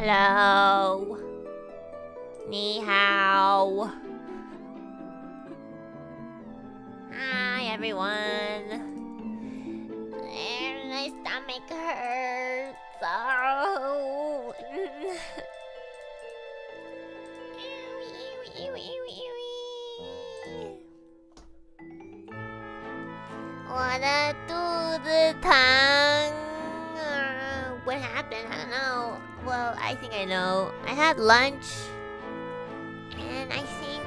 Hello. 你好. Hi everyone. And my stomach hurts. Oh. 我的肚子疼. What happened? I don't know. Well, I think I know. I had lunch, and I think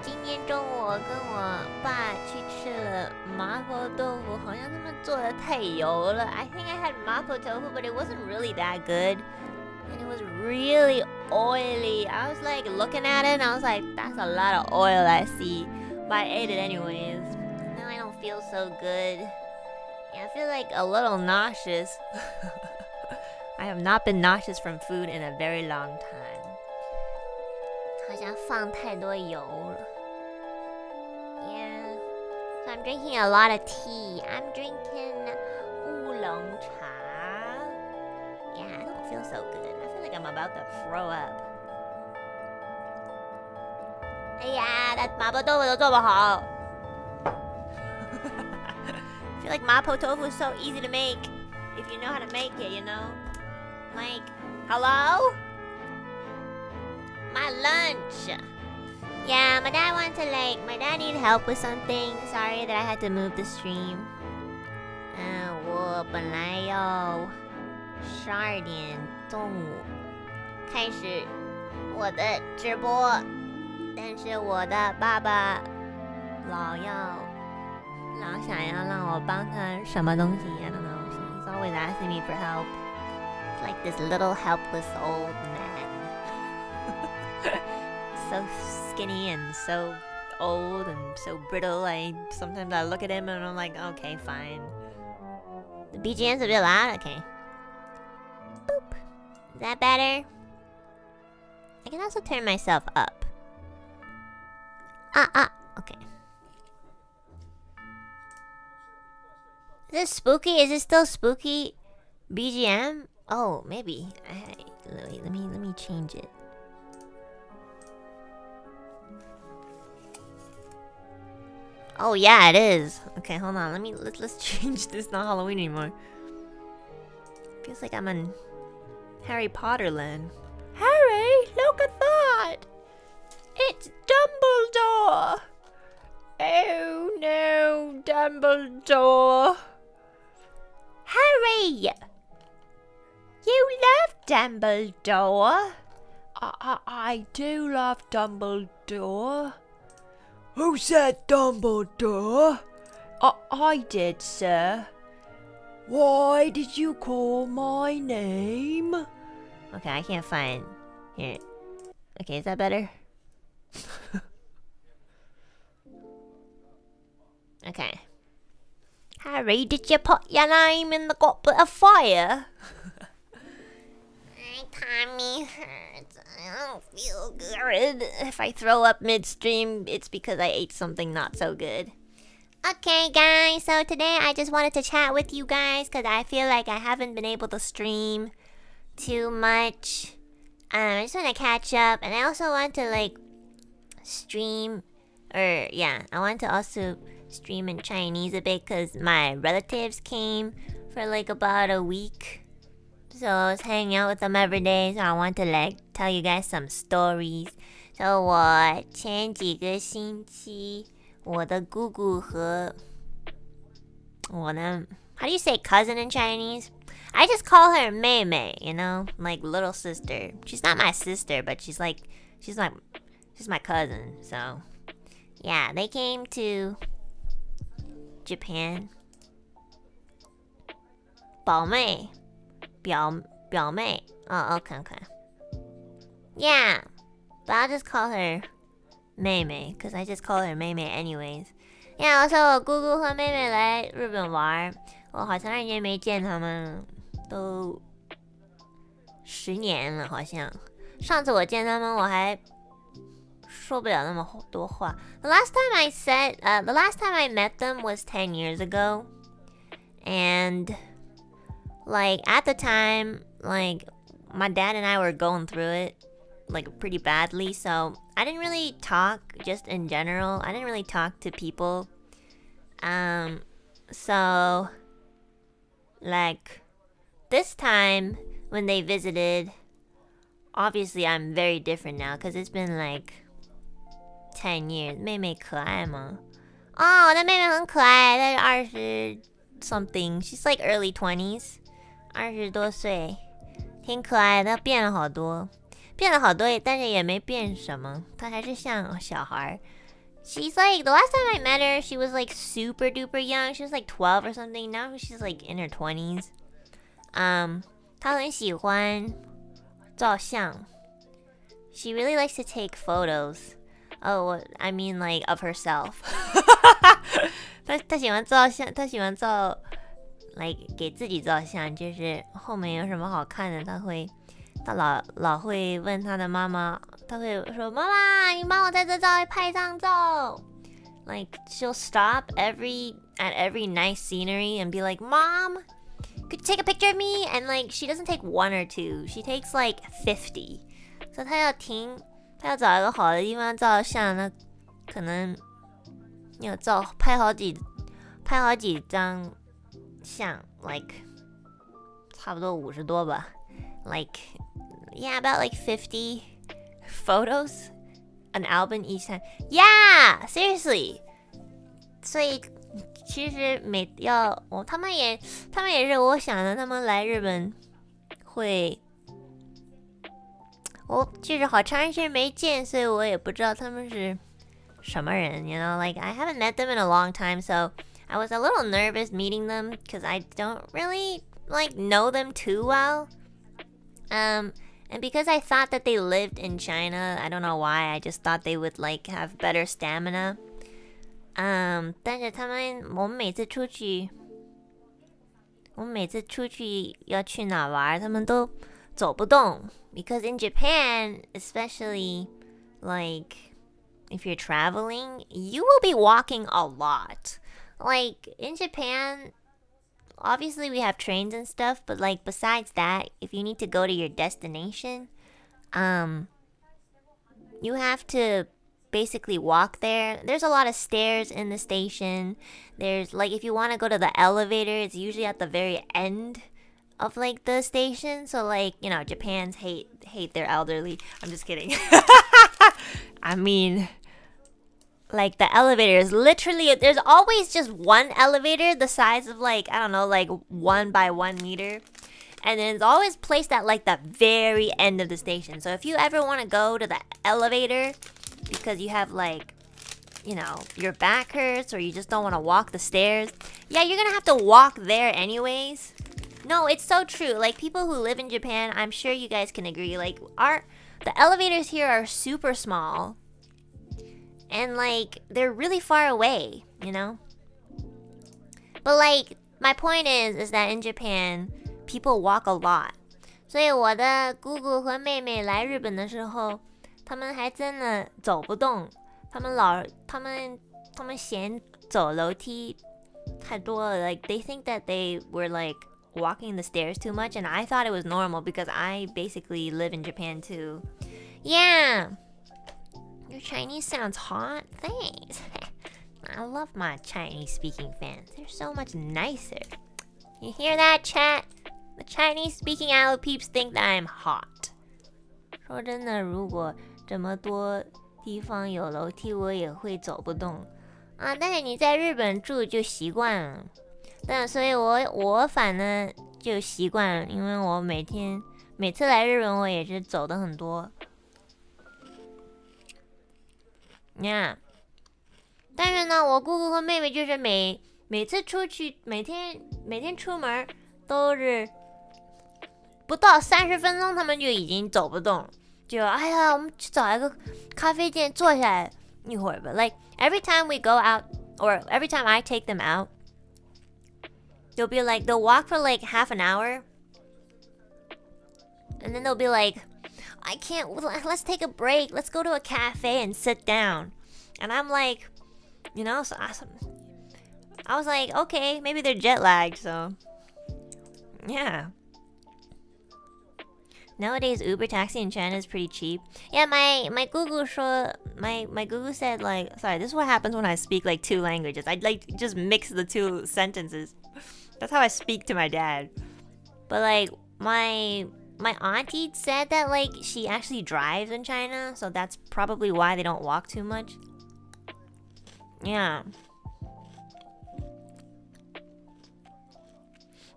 今天中午我跟我爸去吃了麻婆豆腐，好像他们做的太油了。I think I had mapo tofu, but it wasn't really that good, and it was really oily. I was like looking at it, and I was like, that's a lot of oil I see, but I ate it anyways. Now I don't feel so good. Yeah, I feel like a little nauseous. I have not been nauseous from food in a very long time. 好像放太多油了. Yeah. So I'm drinking a lot of tea. I'm drinking oolong cha. Yeah, I don't feel so good. I feel like I'm about to throw up. 哎呀，麻婆豆腐都做不好. I feel like mapo tofu is so easy to make if you know how to make it, you know? Like, hello? My lunch. Yeah, my dad needed help with something. Sorry that I had to move the stream. 我本来要12点中午开始我的直播，但是我的爸爸老想要让我帮他什么东西 I don't know. He's always asking me for help. Like this little helpless old man. So skinny and so old and so brittle. Sometimes I look at him and I'm like, okay, fine. The BGM's a bit loud. Okay. Boop. Is that better? I can also turn myself up. Okay. Is this spooky? Is it still spooky BGM? Oh, maybe. Wait, let me change it. Oh yeah, it is. Okay, hold on. Let's change this. Not Halloween anymore. Feels like I'm in Harry Potter land. Harry, look at that! It's Dumbledore! Oh no, Dumbledore! Harry! You love Dumbledore? I do love Dumbledore. Who said Dumbledore? I did, sir. Why did you call my name? Okay, I can't find... Here. Okay, is that better? Okay. Harry, did you put your name in the goblet of fire? My tummy hurts. I don't feel good. If I throw up midstream, it's because I ate something not so good. Okay, guys, so today I just wanted to chat with you guys because I feel like I haven't been able to stream too much. I just want to catch up, and I also want to stream, I want to also stream in Chinese a bit because my relatives came for about a week. So I was hanging out with them every day, so I want to tell you guys some stories. So 我前几个星期我的姑姑和我的 how do you say cousin in Chinese? I just call her 妹妹, you know, like little sister. She's not my sister, but she's my cousin. So yeah, they came to Japan. 宝妹 表妹 Oh, okay. Yeah, but I'll just call her 妹妹 because I just call her 妹妹 anyways. Yeah, also 我姑姑和妹妹来日本玩，我好长时间没见他们，都10年了好像。上次我见他们我还说不了那么多话。The last time I met them was 10 years ago, and at the time my dad and I were going through it like pretty badly, so I didn't really talk just in general. I didn't really talk to people. So like this time when they visited, obviously I'm very different now because it's been like 10 years. 妹妹可爱吗？哦，我的妹妹很可爱，她是20 something. She's like early 20s. 20多岁，挺可爱的，变了好多，但是也没变什么，她还是像小孩。She's like, the last time I met her, she was like super duper young. She was like 12 or something. Now she's like in her 20s. 她很喜欢照相。She really likes to take photos. Oh, I mean like of herself. 她喜欢照相，她喜欢照 like 给自己照相，就是后面有什么好看的，她老会问她的妈妈，她会说妈妈，你帮我在这拍张照。Like she'll stop at every nice scenery and be like, Mom, could you take a picture of me? And like she doesn't take 1 or 2, she takes like 50. So 她要找一个好的地方照相，那可能要拍好几张相 ，like 差不多50多吧。Like yeah, about like 50 photos, an album each time. Yeah, seriously. 所以其实他们也是我想的，他们来日本会。我就是好长时间没见，所以我也不知道他们是什么人 you know, like I haven't met them in a long time, so I was a little nervous meeting them because I don't really like know them too well. And because I thought that they lived in China, I don't know why, I just thought they would like have better stamina. 但是我们每次出去要去哪玩，他们都走不动。Because in Japan, especially like if you're traveling, you will be walking a lot. Like in Japan, obviously we have trains and stuff, but like besides that, if you need to go to your destination, you have to basically walk there. There's a lot of stairs in the station. There's like if you want to go to the elevator, it's usually at the very end of like the station. So like, you know, Japans hate their elderly. I'm just kidding. I mean, like the elevator is literally, there's always just one elevator the size of like, I don't know, like 1 by 1 meter. And then it's always placed at like the very end of the station. So if you ever want to go to the elevator because you have like, you know, your back hurts or you just don't want to walk the stairs, yeah, you're gonna have to walk there anyways. No, it's so true. Like people who live in Japan, I'm sure you guys can agree. Like the elevators here are super small. And like they're really far away, you know? But like my point is that in Japan, people walk a lot. 所以我的姑姑和妹妹来日本的时候，他们还真的走不动。他们嫌走楼梯太多了。Like they think that they were like walking the stairs too much, and I thought it was normal because I basically live in Japan too. Yeah. Your Chinese sounds hot. Thanks. I love my Chinese speaking fans. They're so much nicer. You hear that, chat? The Chinese speaking Aloe peeps think that I'm hot. 说真的，如果这么多地方有楼梯，我也会走不动啊。但是你在日本住就习惯了，所以我反正就习惯了，因为我每次来日本我也是走的很多。Yeah. 但是呢，我姑姑和妹妹就是每次出去，每天出门都是不到30分钟，他们就已经走不动，就哎呀，我们去找一个咖啡店坐下来一会儿吧。Like every time we go out, or every time I take them out, they'll be like they'll walk for like half an hour, and then they'll be like, I can't. Let's take a break. Let's go to a cafe and sit down. And I'm like, you know, so I was like, okay, maybe they're jet lagged. So, yeah. Nowadays, Uber taxi in China is pretty cheap. Yeah, my Google my Google said like, sorry, this is what happens when I speak like 2 languages. I like just mix the 2 sentences. That's how I speak to my dad. But like my auntie said that like she actually drives in China, so that's probably why they don't walk too much. Yeah.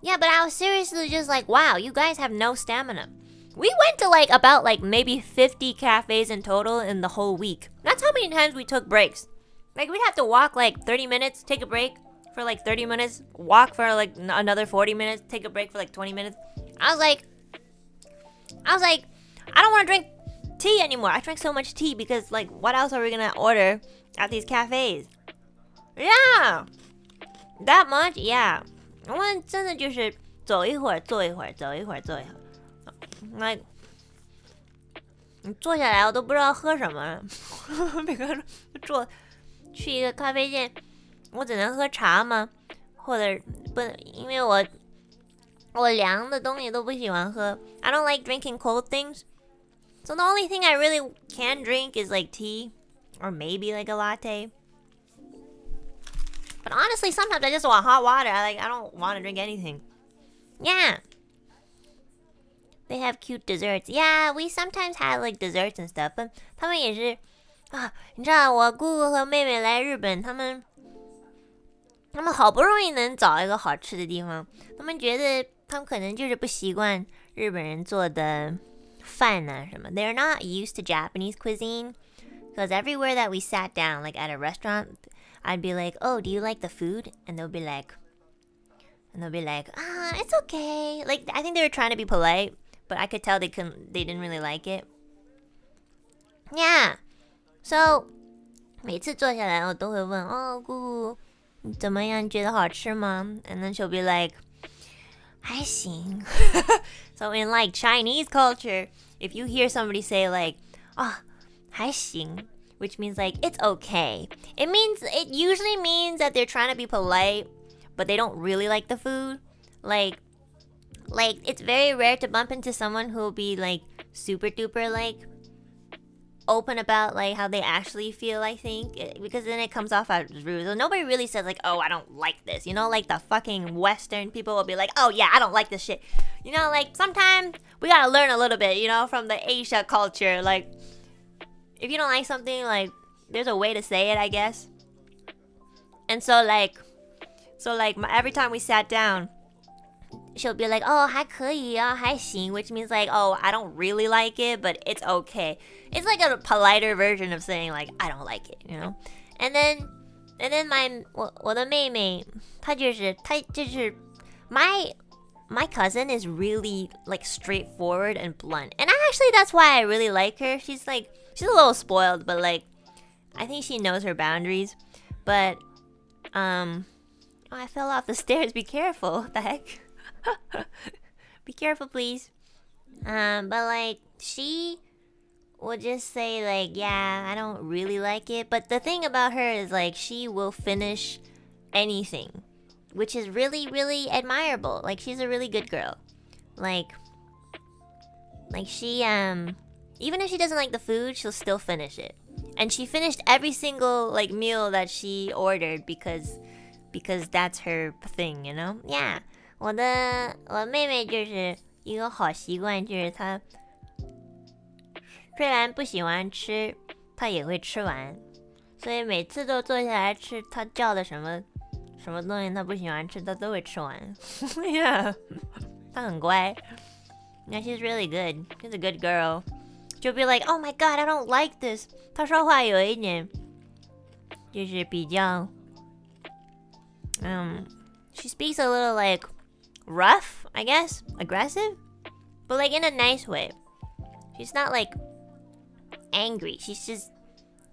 Yeah, but I was seriously just like, wow, you guys have no stamina. We went to like about like maybe 50 cafes in total in the whole week. That's how many times we took breaks. Like we'd have to walk like 30 minutes, take a break for like 30 minutes, walk for like another 40 minutes, take a break for like 20 minutes. I was like, I don't want to drink tea anymore. I drank so much tea because like what else are we gonna order at these cafes? Yeah, that much? Yeah. 我们真的就是走一会儿，坐一会儿，走一会儿，坐一会儿。Like 你坐下来我都不知道喝什么。每个人坐去一个咖啡店，我只能喝茶吗？或者不，因为我凉的东西都不喜欢喝。I don't like drinking cold things. So the only thing I really can drink is like tea or maybe like a latte. But honestly, sometimes I just want hot water. I don't want to drink anything. Yeah. They have cute desserts. Yeah, we sometimes have like desserts and stuff. But 他们也是啊，你知道我姑姑和妹妹来日本，他们好不容易能找一个好吃的地方，他们觉得他们可能就是不习惯日本人做的饭啊什么。They're not used to Japanese cuisine because everywhere that we sat down, like at a restaurant, I'd be like, "Oh, do you like the food?" And they'll be like, "It's okay." Like I think they were trying to be polite, but I could tell they didn't really like it. Yeah. So 每次坐下来我都会问哦姑姑你怎么样觉得好吃吗 And then she'll be like 还行 So in like Chinese culture if you hear somebody say like 还行 which means like it's okay it usually means that they're trying to be polite but they don't really like the food like it's very rare to bump into someone who will be like super duper like open about like how they actually feel I think because then it comes off as rude so nobody really says like oh I don't like this you know like the fucking Western people will be like oh yeah I don't like this shit you know like sometimes we gotta learn a little bit you know from the Asia culture like if you don't like something like there's a way to say it I guess and so like every time we sat down she'll be like, oh, 还可以啊还行 which means like, oh, I don't really like it, but it's okay. It's like a politer version of saying like, I don't like it, you know? And then我的妹妹她就是 my cousin is really like straightforward and blunt. And actually that's why I really like her. She's a little spoiled, but like I think she knows her boundaries. But oh, I fell off the stairs. Be careful. What the heck? Be careful, please. But like she will just say like, yeah, I don't really like it. But the thing about her is like she will finish anything, which is really, really admirable. Like she's a really good girl. Like she even if she doesn't like the food, she'll still finish it. And she finished every single like meal that she ordered because that's her thing, you know? Yeah. 我妹妹就是一个好习惯就是她虽然不喜欢吃她也会吃完所以每次都坐下来吃她叫的什么东西她不喜欢吃她都会吃完 Yeah 她很乖 Yeah, she's really good. She's a good girl. She'll be like, oh my god, I don't like this. 她说话有一点就是比较she speaks a little like rough, I guess, aggressive, but like in a nice way. She's not like angry. She's just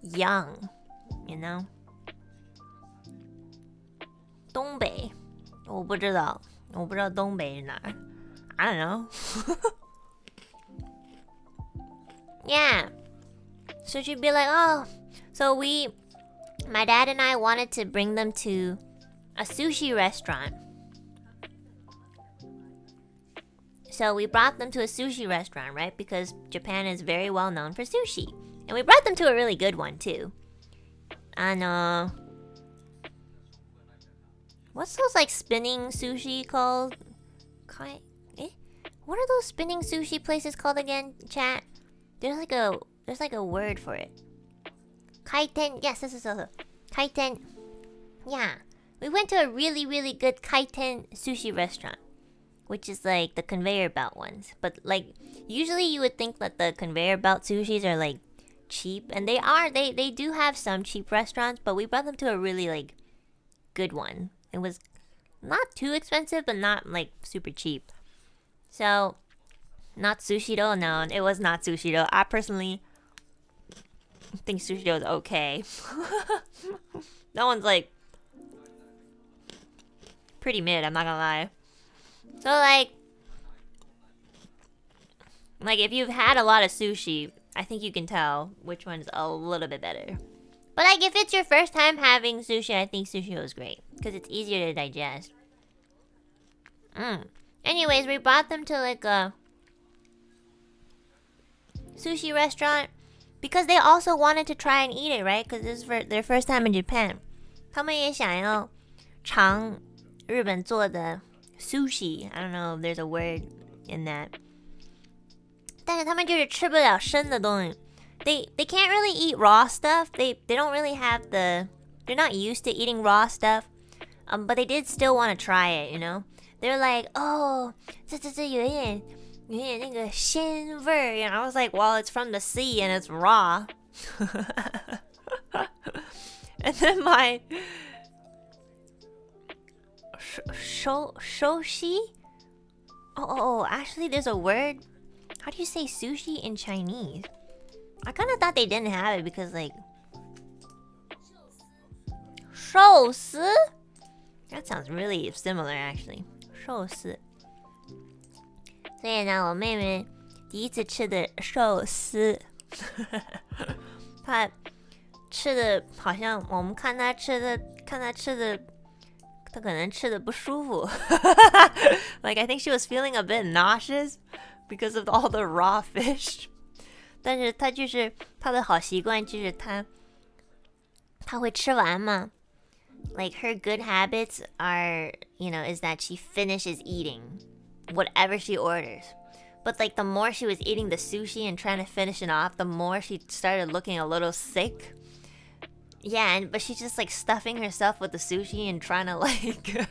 young, you know. 东北，我不知道东北是哪儿 I don't know. Yeah. So she'd be like, oh, so my dad and I wanted to bring them to a sushi restaurant. So we brought them to a sushi restaurant, right? Because Japan is very well known for sushi. And we brought them to a really good one, too. What's those, like, spinning sushi called? What are those spinning sushi places called again, chat? There's like a word for it. Kaiten. Yes, this is a kaiten. Yeah. We went to a really, really good kaiten sushi restaurant, which is like the conveyor belt ones. But like, usually you would think that the conveyor belt sushis are like cheap, and they are. They do have some cheap restaurants, but we brought them to a really like good one. It was not too expensive, but not like super cheap. So, not Sushi-do? No, it was not Sushi-do. I personally think Sushi-do is okay. That one's like pretty mid, I'm not gonna lie. So like if you've had a lot of sushi, I think you can tell which one's a little bit better. But like if it's your first time having sushi, I think Sushi-do is great because it's easier to digest. Anyways, we brought them to like a sushi restaurant because they also wanted to try and eat it, right? Because this is for their first time in Japan. 他们也想要尝日本做的 sushi. I don't know if there's a word in that. 但是他们就是吃不了生的东西. They can't really eat raw stuff. They don't really have the... They're not used to eating raw stuff. But they did still want to try it, you know? They're like, oh, 这有点那个鲜味儿. And I was like, well, it's from the sea and it's raw. And then my... Shoshi? Oh, actually there's a word. How do you say sushi in Chinese? I kind of thought they didn't have it because like... 寿司? That sounds really similar actually. 寿司. 所以呢，我妹妹第一次吃的寿司，她吃的好像我们看她吃的，她可能吃的不舒服。Like I think she was feeling a bit nauseous because of all the raw fish. 但是她就是她的好习惯就是她会吃完嘛。Like her good habits are, you know, is that she finishes eating whatever she orders. But like the more she was eating the sushi and trying to finish it off, the more she started looking a little sick. Yeah, but she's just like stuffing herself with the sushi and trying to like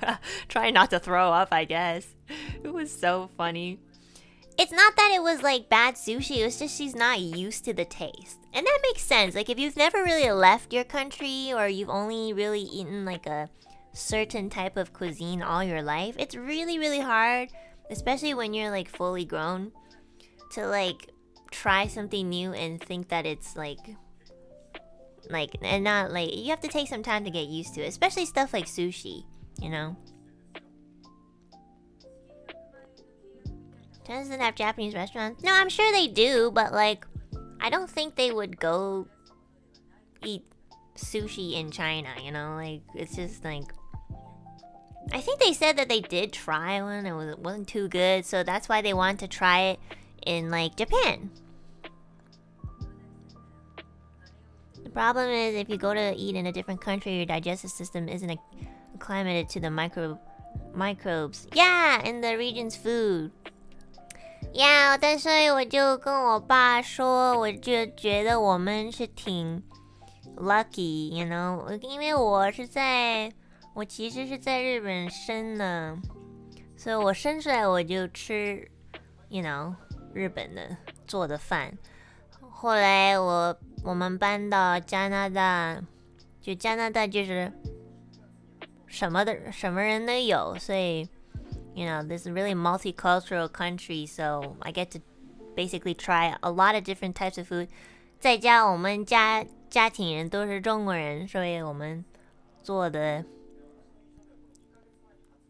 try not to throw up, I guess. It was so funny. It's not that it was like bad sushi, it was just she's not used to the taste. And that makes sense. Like if you've never really left your country or you've only really eaten like a certain type of cuisine all your life, it's really, really hard, especially when you're like fully grown, to like try something new and think that it's like and not like, you have to take some time to get used to it, especially stuff like sushi, you know? Doesn't have Japanese restaurants? No, I'm sure they do, but like, I don't think they would go eat sushi in China, you know? Like, it's just like... I think they said that they did try one, it wasn't too good, so that's why they wanted to try it in like Japan. The problem is if you go to eat in a different country, your digestive system isn't acclimated to the microbes. Yeah, in the region's food. Yeah, 但所以我就跟我爸说，我就觉得我们是挺 lucky, you know, 因为我其实是在日本生的，所以我生出来我就吃 you know, 日本的做的饭。后来我们搬到加拿大，就加拿大就是什么人都有，所以 you know, this is a really multicultural country, so I get to basically try a lot of different types of food. 在家我们家庭人都是中国人，所以我们做的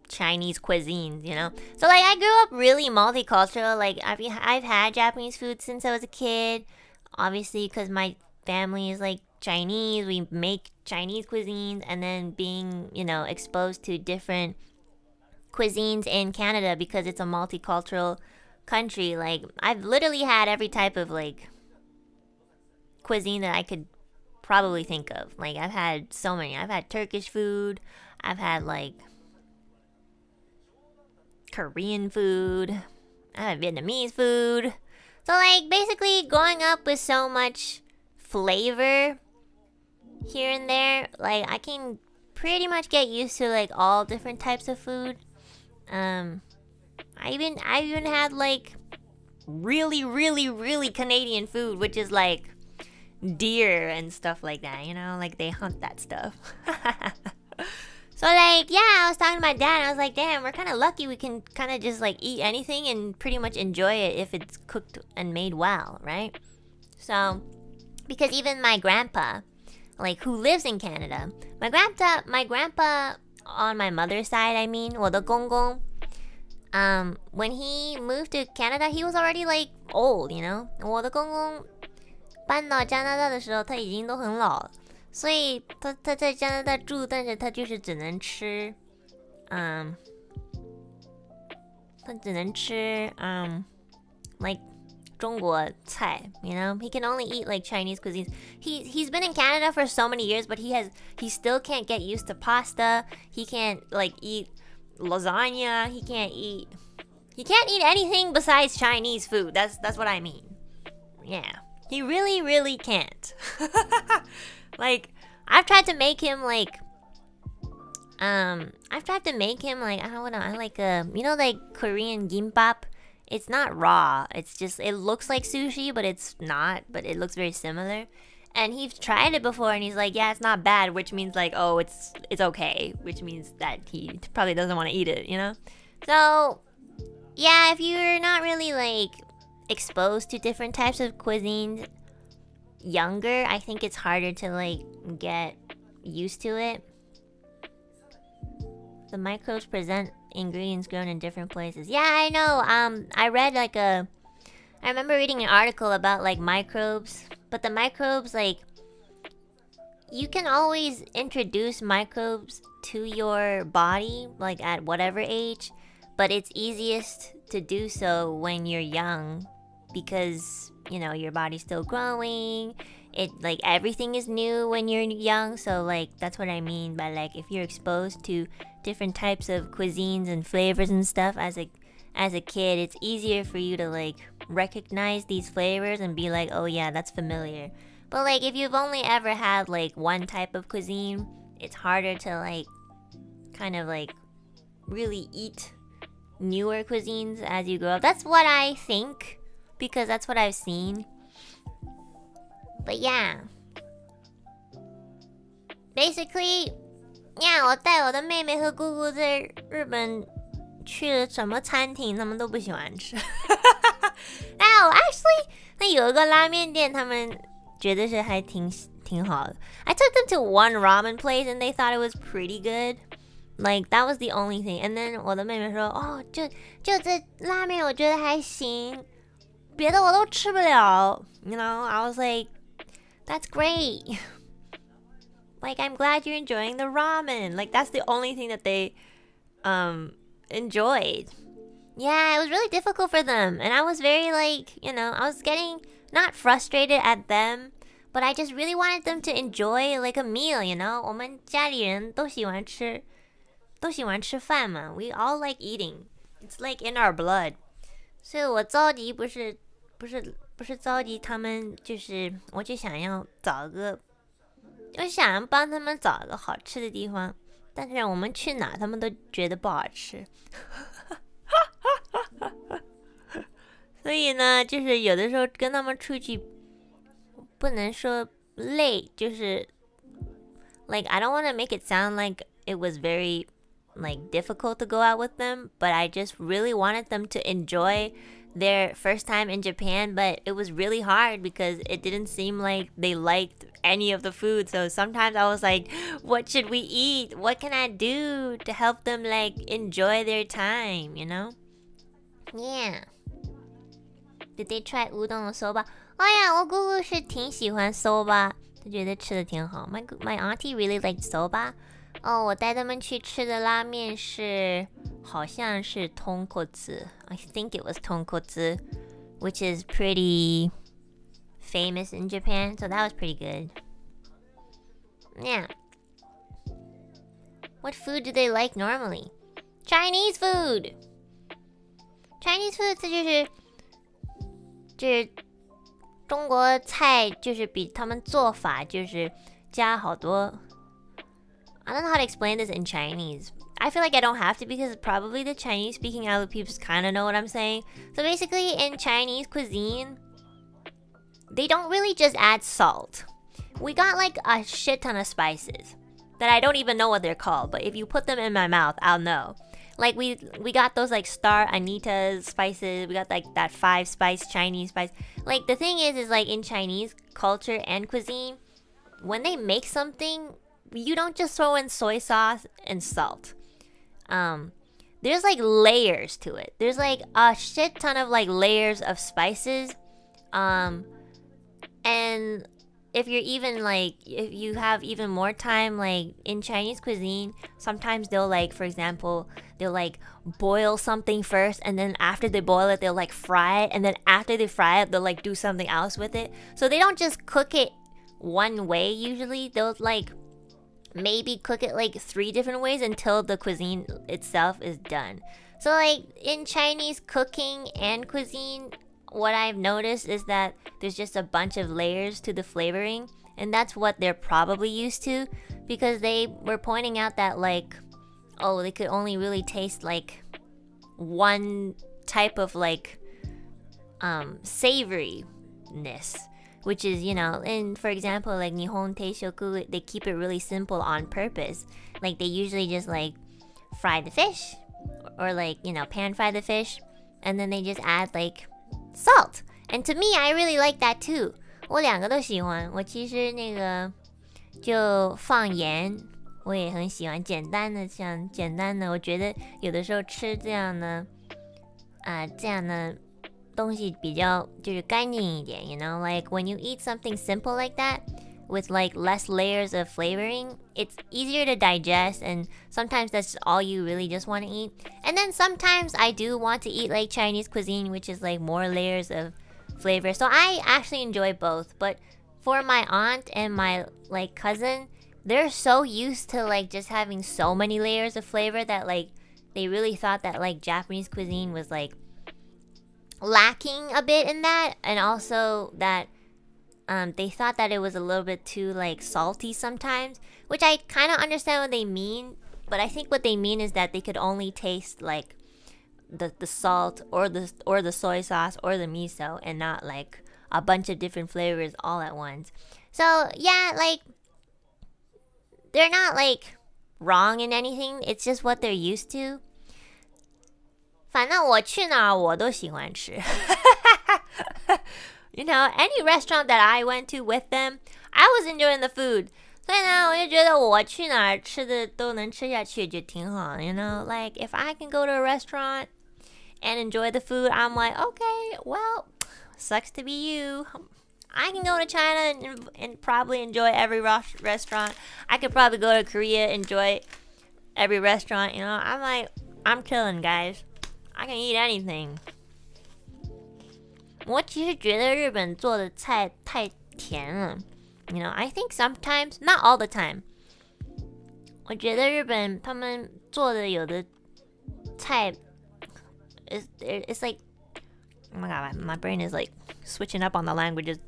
Chinese cuisines, you know? So like I grew up really multicultural. Like I've had Japanese food since I was a kid. Obviously because my family is like Chinese, we make Chinese cuisines, and then being, you know, exposed to different cuisines in Canada because it's a multicultural country, like I've literally had every type of like cuisine that I could probably think of. Like I've had so many. I've had Turkish food. I've had like Korean food. I had Vietnamese food. So like basically growing up with so much flavor here and there, like I can pretty much get used to like all different types of food. I even had like really Canadian food, which is like deer and stuff like that, you know, like they hunt that stuff. So like yeah, I was talking to my dad and I was like, damn, we're kind of lucky we can kind of just like eat anything and pretty much enjoy it if it's cooked and made well, right? So because even my grandpa, like who lives in Canada, my grandpa on my mother's side, I mean, 我的公公, when he moved to Canada, he was already like old, you know. 我的公公搬到加拿大的时候，他已经都很老了。所以他在加拿大住，但是他就是只能吃，他只能吃like 中国菜, you know. He can only eat like Chinese cuisines. He's been in Canada for so many years, but he still can't get used to pasta. He can't like eat lasagna. He can't eat anything besides Chinese food. That's what I mean. Yeah, he really can't. Like, I've tried to make him like, I don't know, I like you know, like Korean gimbap. It's not raw. It's just, it looks like sushi, but it's not. But it looks very similar. And he's tried it before, and he's like, yeah, it's not bad, which means like, oh, it's okay, which means that he probably doesn't want to eat it, you know. So, yeah, if you're not really like exposed to different types of cuisines younger, I think it's harder to like get used to it. The microbes present ingredients grown in different places. Yeah, I know. I read like I remember reading an article about like microbes, but the microbes, like, you can always introduce microbes to your body like at whatever age, but it's easiest to do so when you're young because, you know, your body's still growing. It like everything is new when you're young, so like that's what I mean by like if you're exposed to different types of cuisines and flavors and stuff as a kid, it's easier for you to like recognize these flavors and be like, oh yeah, that's familiar. But like if you've only ever had like one type of cuisine, it's harder to like kind of like really eat newer cuisines as you grow up. That's what I think, because that's what I've seen. But yeah, basically, yeah, 我带我的妹妹和姑姑在日本去了什么餐厅，他们都不喜欢吃。Now, actually, 那有一个拉面店，他们觉得是还挺好的。I took them to one ramen place and they thought it was pretty good. Like, that was the only thing. And then 我的妹妹说，哦，就这拉面我觉得还行，别的我都吃不了。You know, I was like, that's great. Like, I'm glad you're enjoying the ramen. Like, that's the only thing that they enjoyed. Yeah, it was really difficult for them. And I was very like, you know, I was getting not frustrated at them, but I just really wanted them to enjoy like a meal, you know. 我们家里人都喜欢吃饭嘛. We all like eating. It's like in our blood. 所以我着急不是着急他们，就是我就想要帮他们找个好吃的地方，但是我们去哪他们都觉得不好吃。所以呢，就是有的时候跟他们出去，不能说累，就是 like I don't want to make it sound like it was very like difficult to go out with them, but I just really wanted them to enjoy their first time in Japan, but it was really hard because it didn't seem like they liked any of the food. So sometimes I was like, what should we eat? What can I do to help them like enjoy their time, you know? Yeah. Did they try udon or soba? Oh yeah, 我姑姑是挺喜欢 soba， 她觉得吃的挺好。My auntie really liked soba. 哦，我带他们去吃的拉面是好像是豚骨 I think it was 豚骨 which is pretty famous in Japan, so that was pretty good. Yeah. What food do they like normally? Chinese food! Chinese food 就是中国菜就是比他们做法就是加好多 I don't know how to explain this in Chinese. I feel like I don't have to because probably the Chinese speaking Alouette people kind of know what I'm saying. So basically in Chinese cuisine, they don't really just add salt. We got like a shit ton of spices that I don't even know what they're called, but if you put them in my mouth, I'll know. Like we got those like Star Anita's spices. We got like that 5-spice Chinese spice. Like the thing is like in Chinese culture and cuisine, when they make something, you don't just throw in soy sauce and salt. There's like layers to it. There's like a shit ton of like layers of spices. And if you're even like, if you have even more time, like in Chinese cuisine, sometimes they'll like, for example, they'll like boil something first, and then after they boil it, they'll like fry it, and then after they fry it, they'll like do something else with it. So they don't just cook it one way usually. They'll like maybe cook it like 3 different ways until the cuisine itself is done. So like in Chinese cooking and cuisine, what I've noticed is that there's just a bunch of layers to the flavoring, and that's what they're probably used to, because they were pointing out that like, oh, they could only really taste like one type of like savoriness, which is, you know, and for example, like Nihon Teishoku, they keep it really simple on purpose. Like they usually just like fry the fish, or like, you know, pan fry the fish, and then they just add like salt. And to me, I really like that too. 我2个都喜欢。我其实那个就放盐，我也很喜欢。简单的，像简单的，我觉得有的时候吃这样的东西比较就是干净一点。You know, like when you eat something simple like that, with like less layers of flavoring, it's easier to digest, and sometimes that's all you really just want to eat. And then sometimes I do want to eat like Chinese cuisine, which is like more layers of flavor. So I actually enjoy both. But for my aunt and my like cousin, they're so used to like just having so many layers of flavor that like they really thought that like Japanese cuisine was like lacking a bit in that, and also that they thought that it was a little bit too like salty sometimes, which I kind of understand what they mean, but I think what they mean is that they could only taste like the salt or the soy sauce or the miso, and not like a bunch of different flavors all at once. So yeah, like they're not like wrong in anything, it's just what they're used to. 反正我去哪儿我都喜欢吃。You know, any restaurant that I went to with them, I was enjoying the food. 所以呢，我就觉得我去哪儿吃的都能吃下去就挺好。You know, like if I can go to a restaurant and enjoy the food, I'm like, okay, well, sucks to be you. I can go to China and probably enjoy every restaurant. I could probably go to Korea, enjoy every restaurant. You know, I'm like, I'm chilling, guys. I can eat anything. 我其实觉得日本做的菜太甜了。You know, I think sometimes, not all the time. 我觉得日本他们做的有的菜 it's like, oh my god, my brain is like switching up on the languages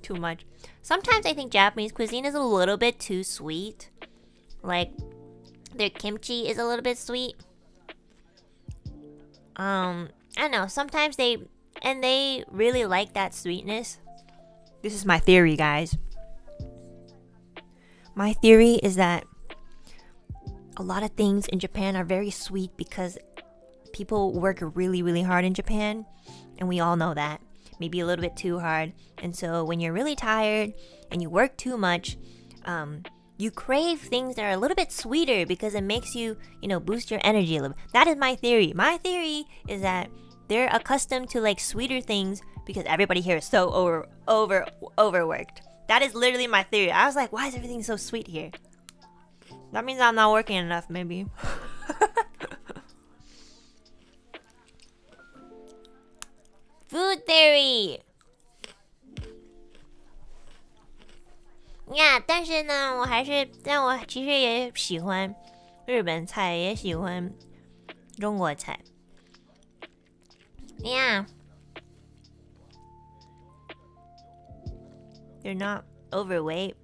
too much. Sometimes I think Japanese cuisine is a little bit too sweet. Like their kimchi is a little bit sweet. I don't know, sometimes they really like that sweetness. This is my theory, guys. My theory is that a lot of things in Japan are very sweet because people work really, really hard in Japan, and we all know that. Maybe a little bit too hard. And so when you're really tired and you work too much, you crave things that are a little bit sweeter because it makes you, you know, boost your energy a little bit. That is my theory. My theory is that they're accustomed to like sweeter things because everybody here is so overworked. That is literally my theory. I was like, why is everything so sweet here? That means I'm not working enough, maybe. food theory. Yeah, 但是呢，但我其实也喜欢日本菜，也喜欢中国菜。Yeah. You're not overweight.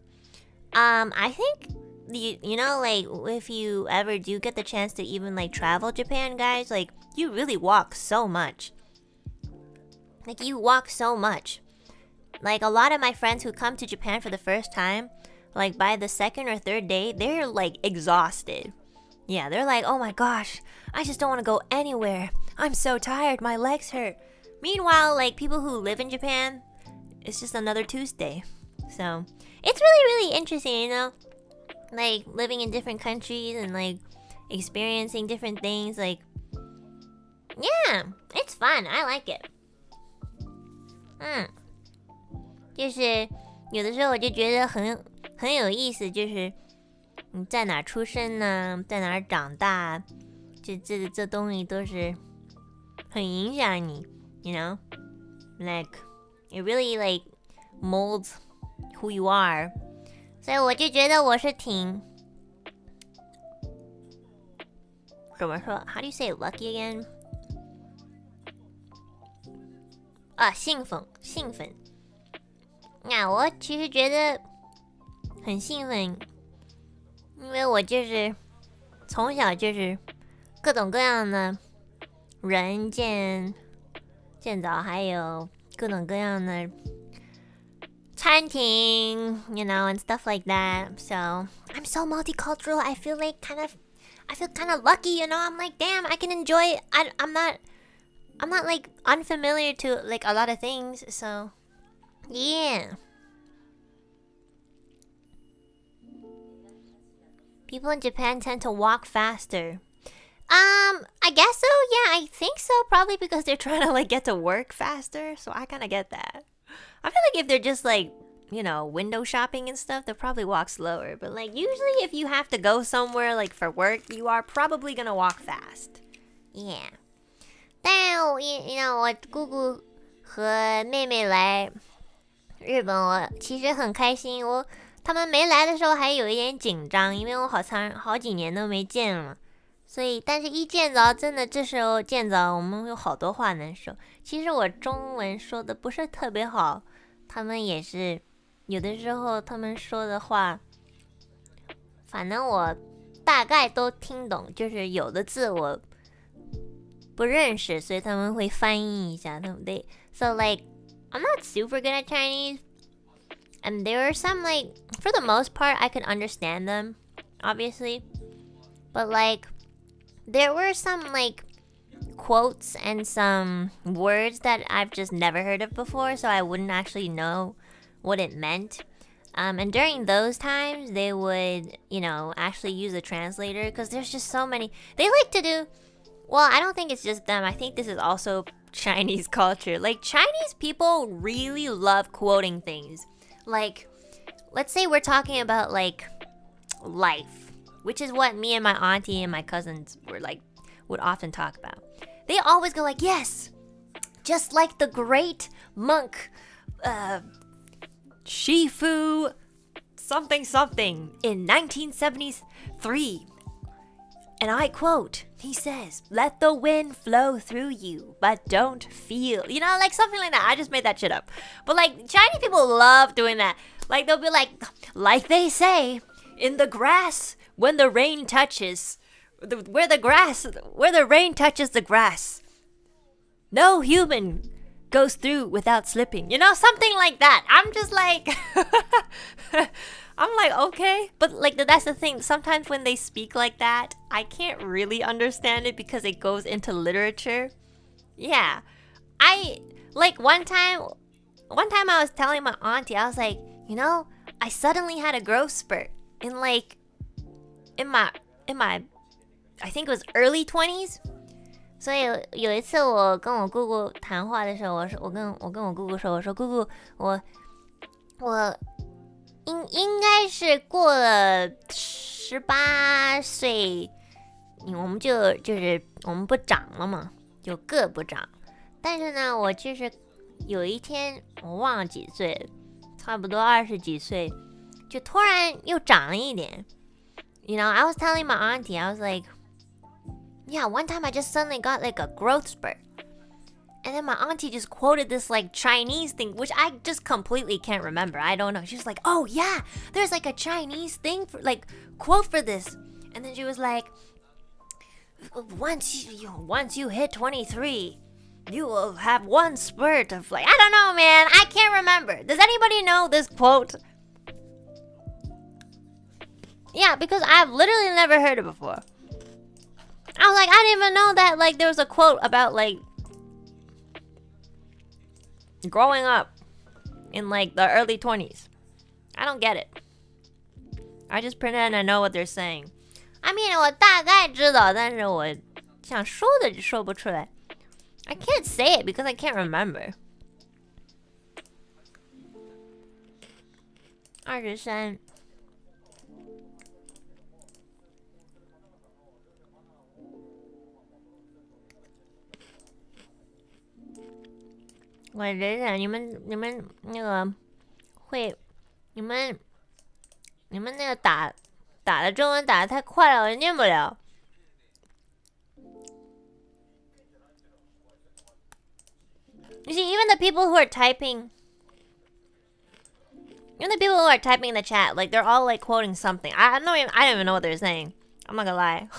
I think you know, like if you ever do get the chance to even like travel Japan, guys, like you really walk so much. Like you walk so much. Like a lot of my friends who come to Japan for the first time, like by the second or third day, they're like exhausted. Yeah, they're like, oh my gosh, I just don't want to go anywhere. I'm so tired, my legs hurt. Meanwhile, like people who live in Japan, it's just another Tuesday. So it's really, really interesting, you know? Like living in different countries and like experiencing different things. Like, yeah, it's fun. I like it. 就是有的时候我就觉得很有意思，就是你在哪出生呢，在哪长大，这东西都是很影响你 ，you know, like it really like molds who you are. 所以我就觉得我是挺怎么说 ？How do you say lucky again? 兴奋。那我其实觉得很兴奋，因为我就是从小就是各种各样的人见着，还有各种各样的餐厅 you know, and stuff like that. So I'm so multicultural. I feel kind of lucky, you know. I'm like, damn, I can enjoy. I'm not like unfamiliar to like a lot of things. So yeah. People in Japan tend to walk faster. I guess so. Yeah, I think so. Probably because they're trying to like get to work faster. So I kind of get that. I feel like if they're just like, you know, window shopping and stuff, they'll probably walk slower. But like usually if you have to go somewhere like for work, you are probably gonna walk fast. Yeah. 但you know, 我姑姑和妹妹来日本，我其实很开心。他们没来的时候还有一点紧张，因为我好几年都没见了。所以，但是一见着，真的这时候见着，我们有好多话能说。其实我中文说的不是特别好，他们也是有的时候他们说的话，反正我大概都听懂，就是有的字我不认识，所以他们会翻译一下，对不对 ？So like, I'm not super good at Chinese, and there are some like, for the most part, I could understand them, obviously, but like, there were some like quotes and some words that I've just never heard of before, so I wouldn't actually know what it meant. And during those times, they would, you know, actually use a translator because there's just so many. They like to do. Well, I don't think it's just them. I think this is also Chinese culture. Like, Chinese people really love quoting things. Like, let's say we're talking about, like, life, which is what me and my auntie and my cousins would often talk about. They always go like, yes, just like the great monk, Shifu something in 1973. And I quote, he says, let the wind flow through you, but don't feel. You know, like something like that. I just made that shit up. But like, Chinese people love doing that. Like, they'll be like they say, in the grass, when the rain touches, where the rain touches the grass, no human goes through without slipping. You know, something like that. I'm just like... I'm like, okay. But like that's the thing. Sometimes when they speak like that, I can't really understand it because it goes into literature. Yeah. I like one time I was telling my auntie, I was like, you know, I suddenly had a growth spurt in my I think it was early 20s. 所以有一次我跟我姑姑谈话的时候，我跟我姑姑说，我说姑姑，我应该是过了18岁，我们就是我们不长了嘛，就个不长。但是呢，我就是有一天我忘了几岁，差不多20几岁，就突然又长了一点。You know, I was telling my auntie, I was like, yeah, one time I just suddenly got like a growth spurt. And then my auntie just quoted this like Chinese thing, which I just completely can't remember. I don't know. She was like, oh yeah, there's like a Chinese thing for like quote for this. And then she was like, once you hit 23, you will have one spurt of like, I don't know, man. I can't remember. Does anybody know this quote? Yeah, because I've literally never heard it before. I was like, I didn't even know that like there was a quote about like growing up in like the early 20s. I don't get it. I just pretend I know what they're saying. I mean, 我大概知道，但是我想说的就说不出来。I can't say it because I can't remember. 23。我忍忍，你们那个会，你们那个打的中文打的太快了，我念不了。You see, even the people who are typing in the chat, like they're all like quoting something. I don't even know what they're saying. I'm not gonna lie.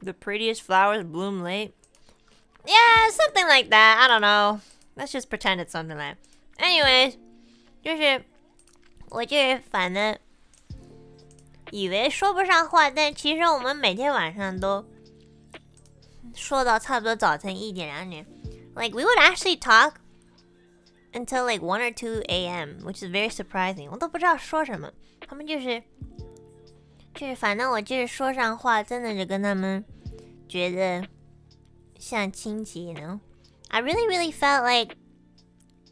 The prettiest flowers bloom late. Yeah, something like that. I don't know. Let's just pretend it's something like that. Anyways, 就是我就是反正以为说不上话，但其实我们每天晚上都说到差不多早晨1点2点。Like we would actually talk until like 1 or 2 a.m., which is very surprising. 我都不知道说什么，他们就是反正我就是说上话，真的是跟他们觉得像亲戚 you know? I really felt like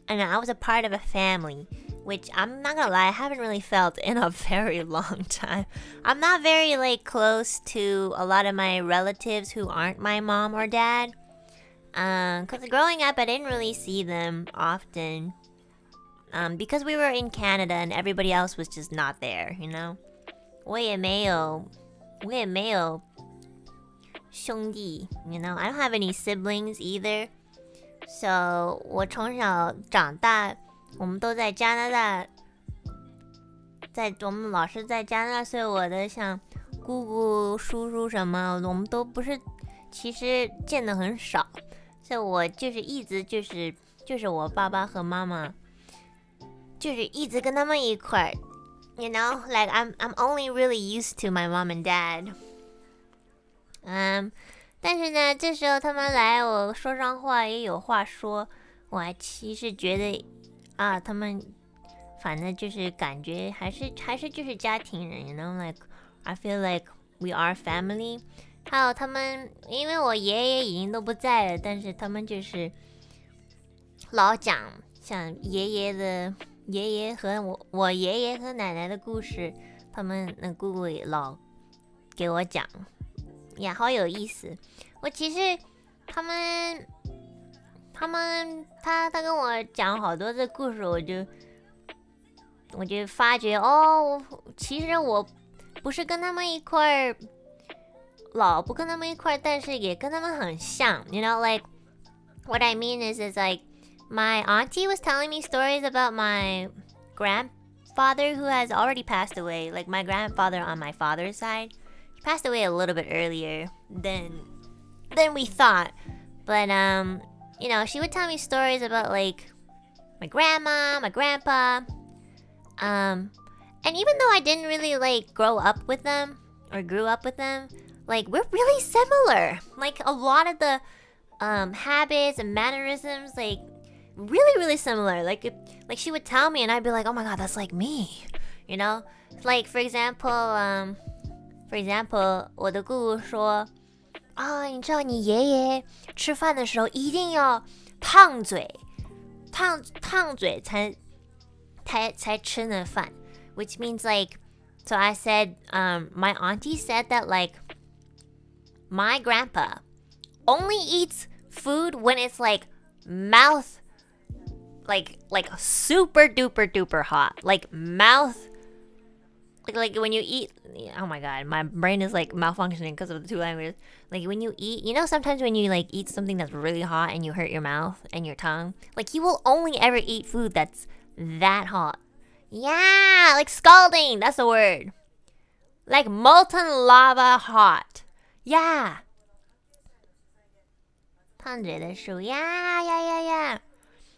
I was a part of a family, which I'm not gonna lie, I haven't really felt in a very long time. I'm not very like close to a lot of my relatives who aren't my mom or dad. Cause growing up I didn't really see them often. Because we were in Canada and everybody else was just not there, you know? 我也没有兄弟 you know? I don't have any siblings either. So 我从小长大，我们都在加拿大，我们老是在加拿大，所以我的像姑姑、叔叔什么，我们都不是，其实见得很少。所以我就是一直就是我爸爸和妈妈，就是一直跟他们一块儿。You know, like I'm only really used to my mom and dad. 但是呢，这时候他们来，我说上话也有话说。我还其实觉得啊，他们反正就是感觉还是就是家庭人 you know, like I feel like we are family. 还有他们，因为我爷爷已经都不在了，但是他们就是老讲像爷爷和我爷爷和奶奶的故事，他们那姑姑也老给我讲，也好有意思。我其实他跟我讲好多的故事，我就发觉哦，其实我不是跟他们一块儿，老不跟他们一块儿，但是也跟他们很像。You know, like what I mean is like my auntie was telling me stories about my grandfather who has already passed away. Like my grandfather on my father's side, he passed away a little bit earlier than we thought. But you know, she would tell me stories about like my grandma, my grandpa. And even though I didn't really like grow up with them or grew up with them, like we're really similar. Like a lot of the habits and mannerisms, like really similar. Like she would tell me and I'd be like, oh my god, that's like me. You know? Like for example, 我的姑姑说啊，你知道你爷爷吃饭的时候一定要烫嘴才吃那饭 which means like, so I said, my auntie said that like my grandpa only eats food when it's like mouth, like super duper duper hot, like mouth, like when you eat. Oh my god, my brain is like malfunctioning because of the two languages. Like when you eat, you know, sometimes when you like eat something that's really hot and you hurt your mouth and your tongue, like he will only ever eat food that's that hot. Yeah, like scalding, that's the word. Like molten lava hot. Yeah. 烫嘴的树呀呀呀呀，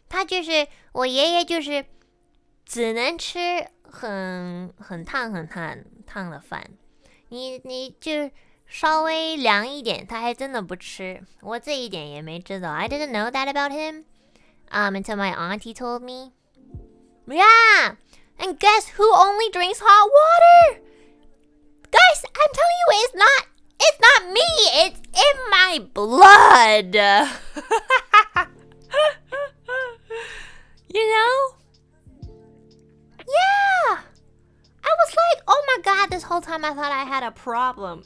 他就是我爷爷，就是只能吃很烫的饭，你就稍微凉一点，他还真的不吃。我这一点也没知道。I didn't know that about him, until my auntie told me. Yeah, and guess who only drinks hot water? Guys, I'm telling you, it's not me. It's in my blood. You know? Yeah. I was like, oh my god, this whole time I thought I had a problem.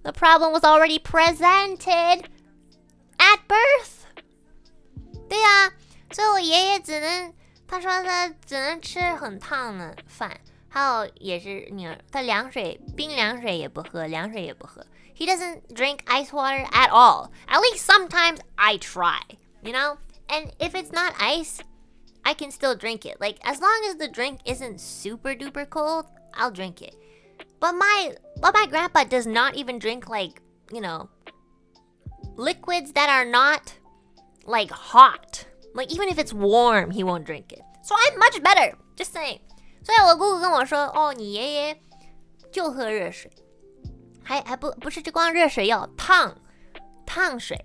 The problem was already presented at birth. 对啊，所以我爷爷他说他只能吃很烫的饭，还有也是他冰凉水也不喝，凉水也不喝。He doesn't drink ice water at all. At least sometimes I try, you know? And if it's not ice, I can still drink it. Like, as long as the drink isn't super duper cold, I'll drink it. But my grandpa does not even drink, like, liquids that are not, like, hot. Like, even if it's warm, he won't drink it. So I'm much better. Just saying. 所以我姑姑跟我说，哦，你爷爷就喝热水，还不是就光热水，要烫水。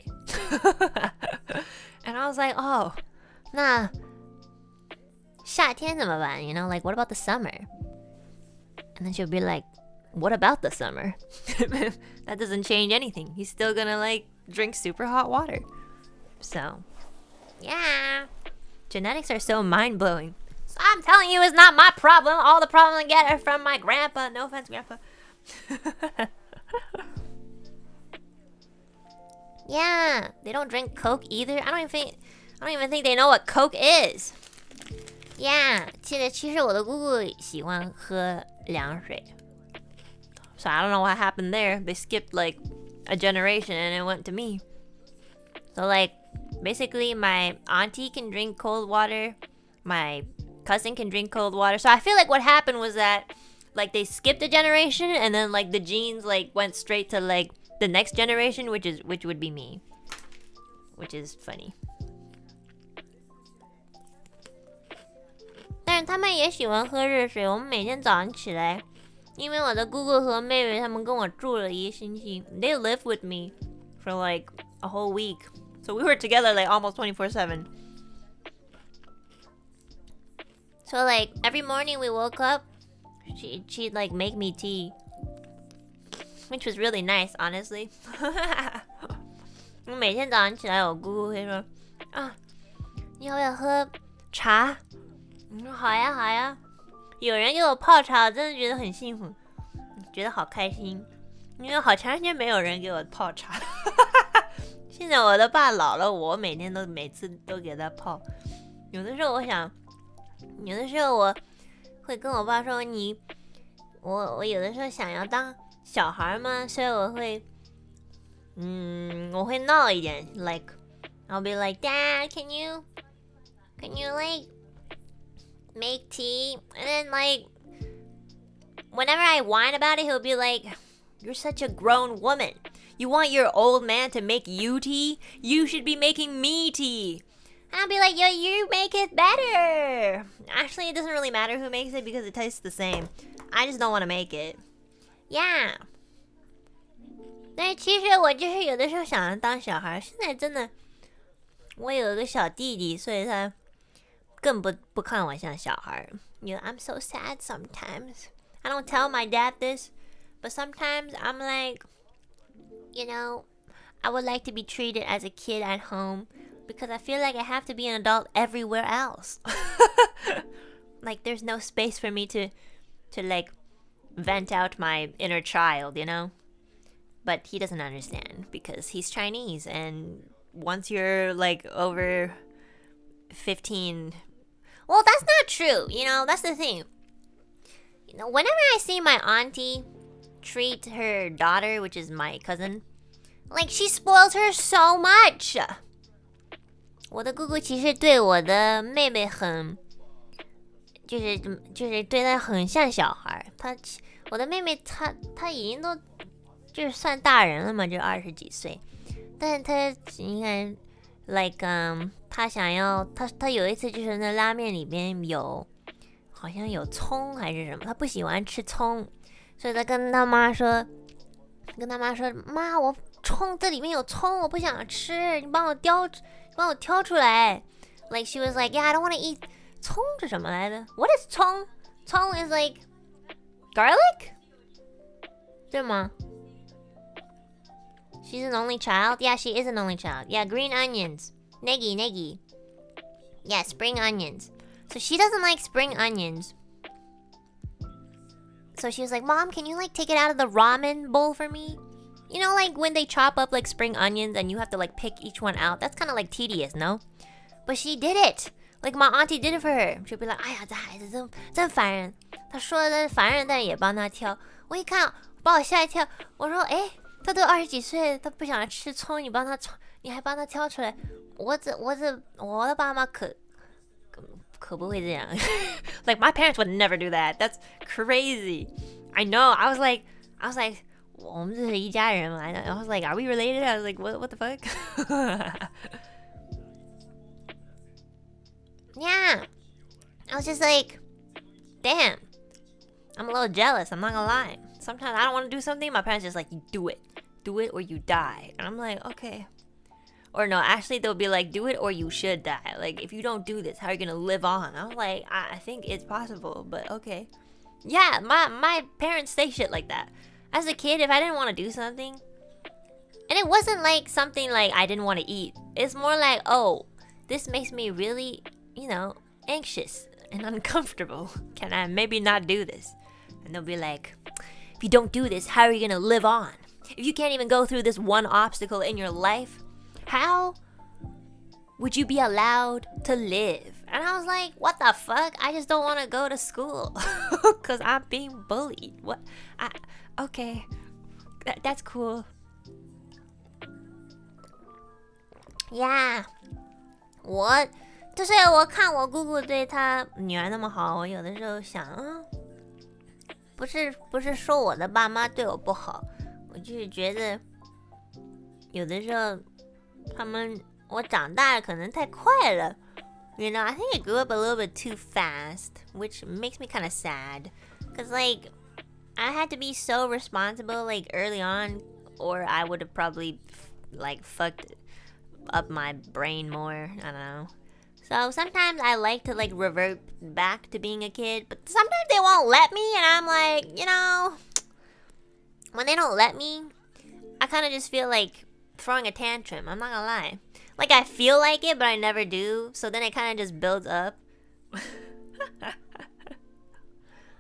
And I was like, oh, 那夏天怎么办? Like, what about the summer? And then she'll be like, what about the summer? That doesn't change anything. He's still gonna, like, drink super hot water. So, yeah. Genetics are so mind-blowing. So I'm telling you, it's not my problem. All the problems I get are from my grandpa. No offense, grandpa. Yeah, they don't drink Coke either. I don't even think they know what Coke is. Yeah, 其实我的姑姑喜欢喝凉水. So I don't know what happened there. They skipped like a generation and it went to me. So like, basically my auntie can drink cold water. My cousin can drink cold water. So I feel like what happened was that like they skipped a generation and then like the genes like went straight to like the next generation, which would be me. Which is funny. 但是他们也喜欢喝热水。我们每天早上起来，因为我的姑姑和妹妹他们跟我住了1个星期。They lived with me for like a whole week. So we were together like almost 24/7. So like every morning we woke up, she'd like make me tea. Which was really nice, honestly. 我每天早上起来，我姑姑会说：“啊，你要不要喝茶？”我说：“好呀，好呀。”有人给我泡茶，我真的觉得很幸福，觉得好开心，因为好长时间没有人给我泡茶。现在我的爸老了，我每次都给他泡。有的时候我会跟我爸说：“我有的时候想要当小孩嘛，所以我会闹一点 ，like I'll be like, Dad, can you like make tea? And then like whenever I whine about it, he'll be like, you're such a grown woman. You want your old man to make you tea? You should be making me tea. And I'll be like, yo, you make it better. Actually, it doesn't really matter who makes it because it tastes the same. I just don't want to make it. Yeah. 但是其实我就是有的时候想当小孩，现在真的，我有一个小弟弟，所以他更不看我像小孩。I'm so sad sometimes. I don't tell my dad this, but sometimes I'm like, I would like to be treated as a kid at home because I feel like I have to be an adult everywhere else. Like there's no space for me to like vent out my inner child, but he doesn't understand because he's Chinese, and once you're like over 15, well, that's not true, you know, that's the thing. You know, whenever I see my auntie treat her daughter, which is my cousin, like she spoils her so much. 我的姑姑其实对我的妹妹很，就是对她很像小孩。我的妹妹她已经都就是算大人了嘛，就20几岁，但是她应该 like 她想要她有一次就是那拉面里边有好像有葱还是什么，她不喜欢吃葱，所以她跟她妈说妈，我葱这里面有葱，我不想吃，你帮我挑出来。Like she was like, yeah, I don't want to eat. 葱是什么来的 ？What is 葱？葱 is like garlic， 对吗？ She's an only child. Yeah, she is an only child. Yeah, green onions, negi. Yeah, spring onions. So she doesn't like spring onions. So she was like, Mom, can you like take it out of the ramen bowl for me? You know, like when they chop up like spring onions and you have to like pick each one out. That's kind of like tedious, no? But she did it. Like my auntie did it for her. She'd be like, 哎呀，这孩子真烦人。她说的烦人，但也帮她挑。我一看，把我吓一跳。我说，哎，她都20几岁，她不想吃葱，你还帮她挑出来。我的爸妈可不会这样。Like my parents would never do that. That's crazy. I know. I was like, 我们是一家人嘛。I was like, are we related? I was like, what the fuck? Yeah. I was just like, damn. I'm a little jealous. I'm not gonna lie. Sometimes I don't want to do something. My parents just like, you do it. Do it or you die. And I'm like, okay. Or no, actually they'll be like, do it or you should die. Like, if you don't do this, how are you gonna live on? I'm like, I think it's possible, but okay. Yeah, my parents say shit like that. As a kid, if I didn't want to do something, and it wasn't like something like I didn't want to eat. It's more like, oh, this makes me really, you know, anxious and uncomfortable. Can I maybe not do this? And they'll be like, if you don't do this, how are you gonna live on? If you can't even go through this one obstacle in your life, how would you be allowed to live? And I was like, what the fuck? I just don't want to go to school because I'm being bullied. What? Okay, that's cool. Yeah, 就是我看我姑姑对她女儿那么好，我有的时候想，不是说我的爸妈对我不好，我就是觉得有的时候我长大可能太快了。You know, I think I grew up a little bit too fast, which makes me kind of sad. Cause like, I had to be so responsible like early on, or I would have probably like fucked up my brain more. I don't know. So sometimes I like to like revert back to being a kid, but sometimes they won't let me, and I'm like, you know, when they don't let me, I kind of just feel like throwing a tantrum. I'm not gonna lie. Like I feel like it, but I never do. So then it kind of just builds up.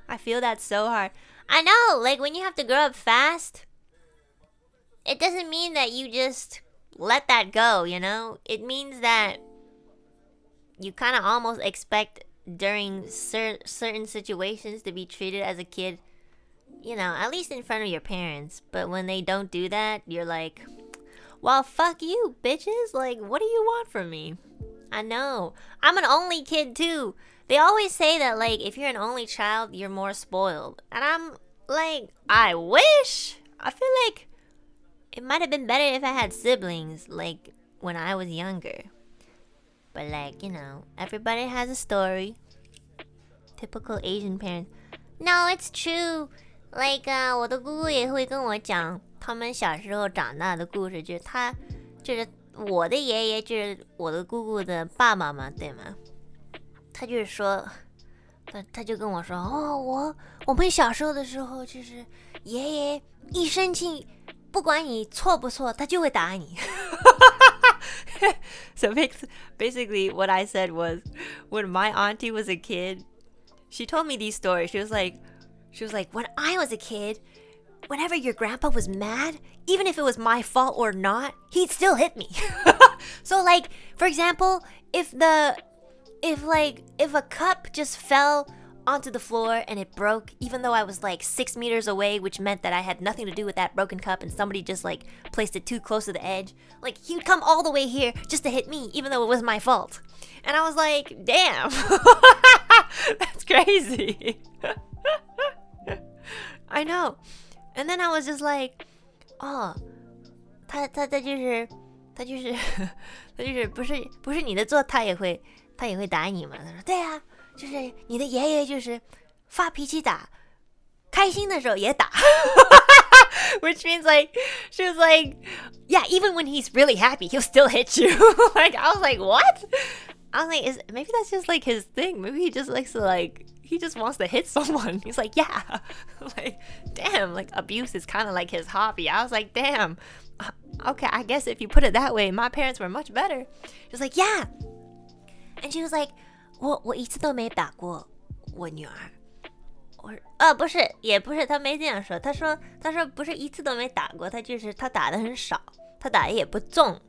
I feel that so hard. I know, like when you have to grow up fast, it doesn't mean that you just let that go, you know? It means that you kind of almost expect during certain situations to be treated as a kid, you know, at least in front of your parents. But when they don't do that, you're like, well, fuck you, bitches. Like, what do you want from me? I know. I'm an only kid, too. They always say that, like, if you're an only child, you're more spoiled. And I'm like, I wish. I feel like it might have been better if I had siblings, like, when I was younger. But, like, you know, everybody has a story. Typical Asian parents. No, it's true. Like, 我的姑姑也会跟我讲他们小时候长大的故事，就是我的爷爷就是我的姑姑的爸爸嘛，对吗？他就是说，他就跟我说，我们小时候的时候，就是爷爷一生气，不管你错不错，他就会打你。So basically what I said was, when my auntie was a kid, she told me these stories. She was like, when I was a kid, whenever your grandpa was mad, even if it was my fault or not, he'd still hit me. So like, for example, if a cup just fell onto the floor and it broke, even though I was like 6 meters away, which meant that I had nothing to do with that broken cup and somebody just like placed it too close to the edge, like he would come all the way here just to hit me, even though it was my fault. And I was like, damn. That's crazy. I know. And then I was just like, oh, 他就是不是你的错，他也会打你吗？他说对啊，就是你的爷爷就是发脾气打，开心的时候也打。Which means like, she was like, yeah, even when he's really happy, he'll still hit you. Like, I was like, what? I was like, maybe that's just like his thing. Maybe he just likes to like, he just wants to hit someone. He's like, yeah. Like, damn, like abuse is kind of like his hobby. I was like, damn. Okay, I guess if you put it that way, my parents were much better. She was like, yeah. And she was like, 我一次都没打过我女儿。不是，也不是，她没这样说。她说不是一次都没打过，她就是她打的很少，她打的也不重。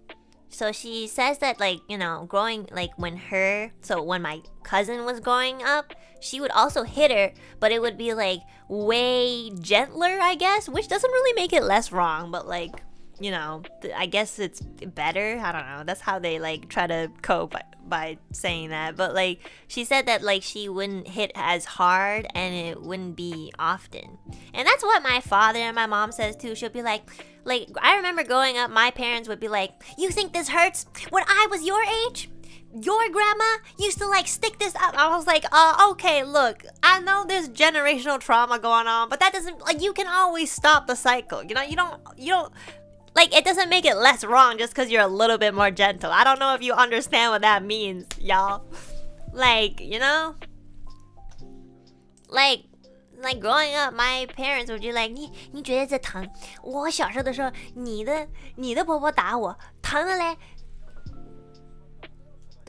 So she says that like, you know, growing like when my cousin was growing up, she would also hit her, but it would be like way gentler, I guess, which doesn't really make it less wrong, but like, you know, I guess it's better. I don't know. That's how they like try to cope by saying that. But like, she said that like she wouldn't hit as hard and it wouldn't be often. And that's what my father and my mom says too. She'll be like, I remember growing up, my parents would be like, you think this hurts? When I was your age, your grandma used to like stick this up. I was like, okay, look, I know there's generational trauma going on, but that doesn't, like, you can always stop the cycle. You know, you don't, like, it doesn't make it less wrong just because you're a little bit more gentle. I don't know if you understand what that means, y'all. Like, you know? Like growing up, my parents would be like, 你觉得这疼？我小时候的时候，你的婆婆打我，疼了嘞。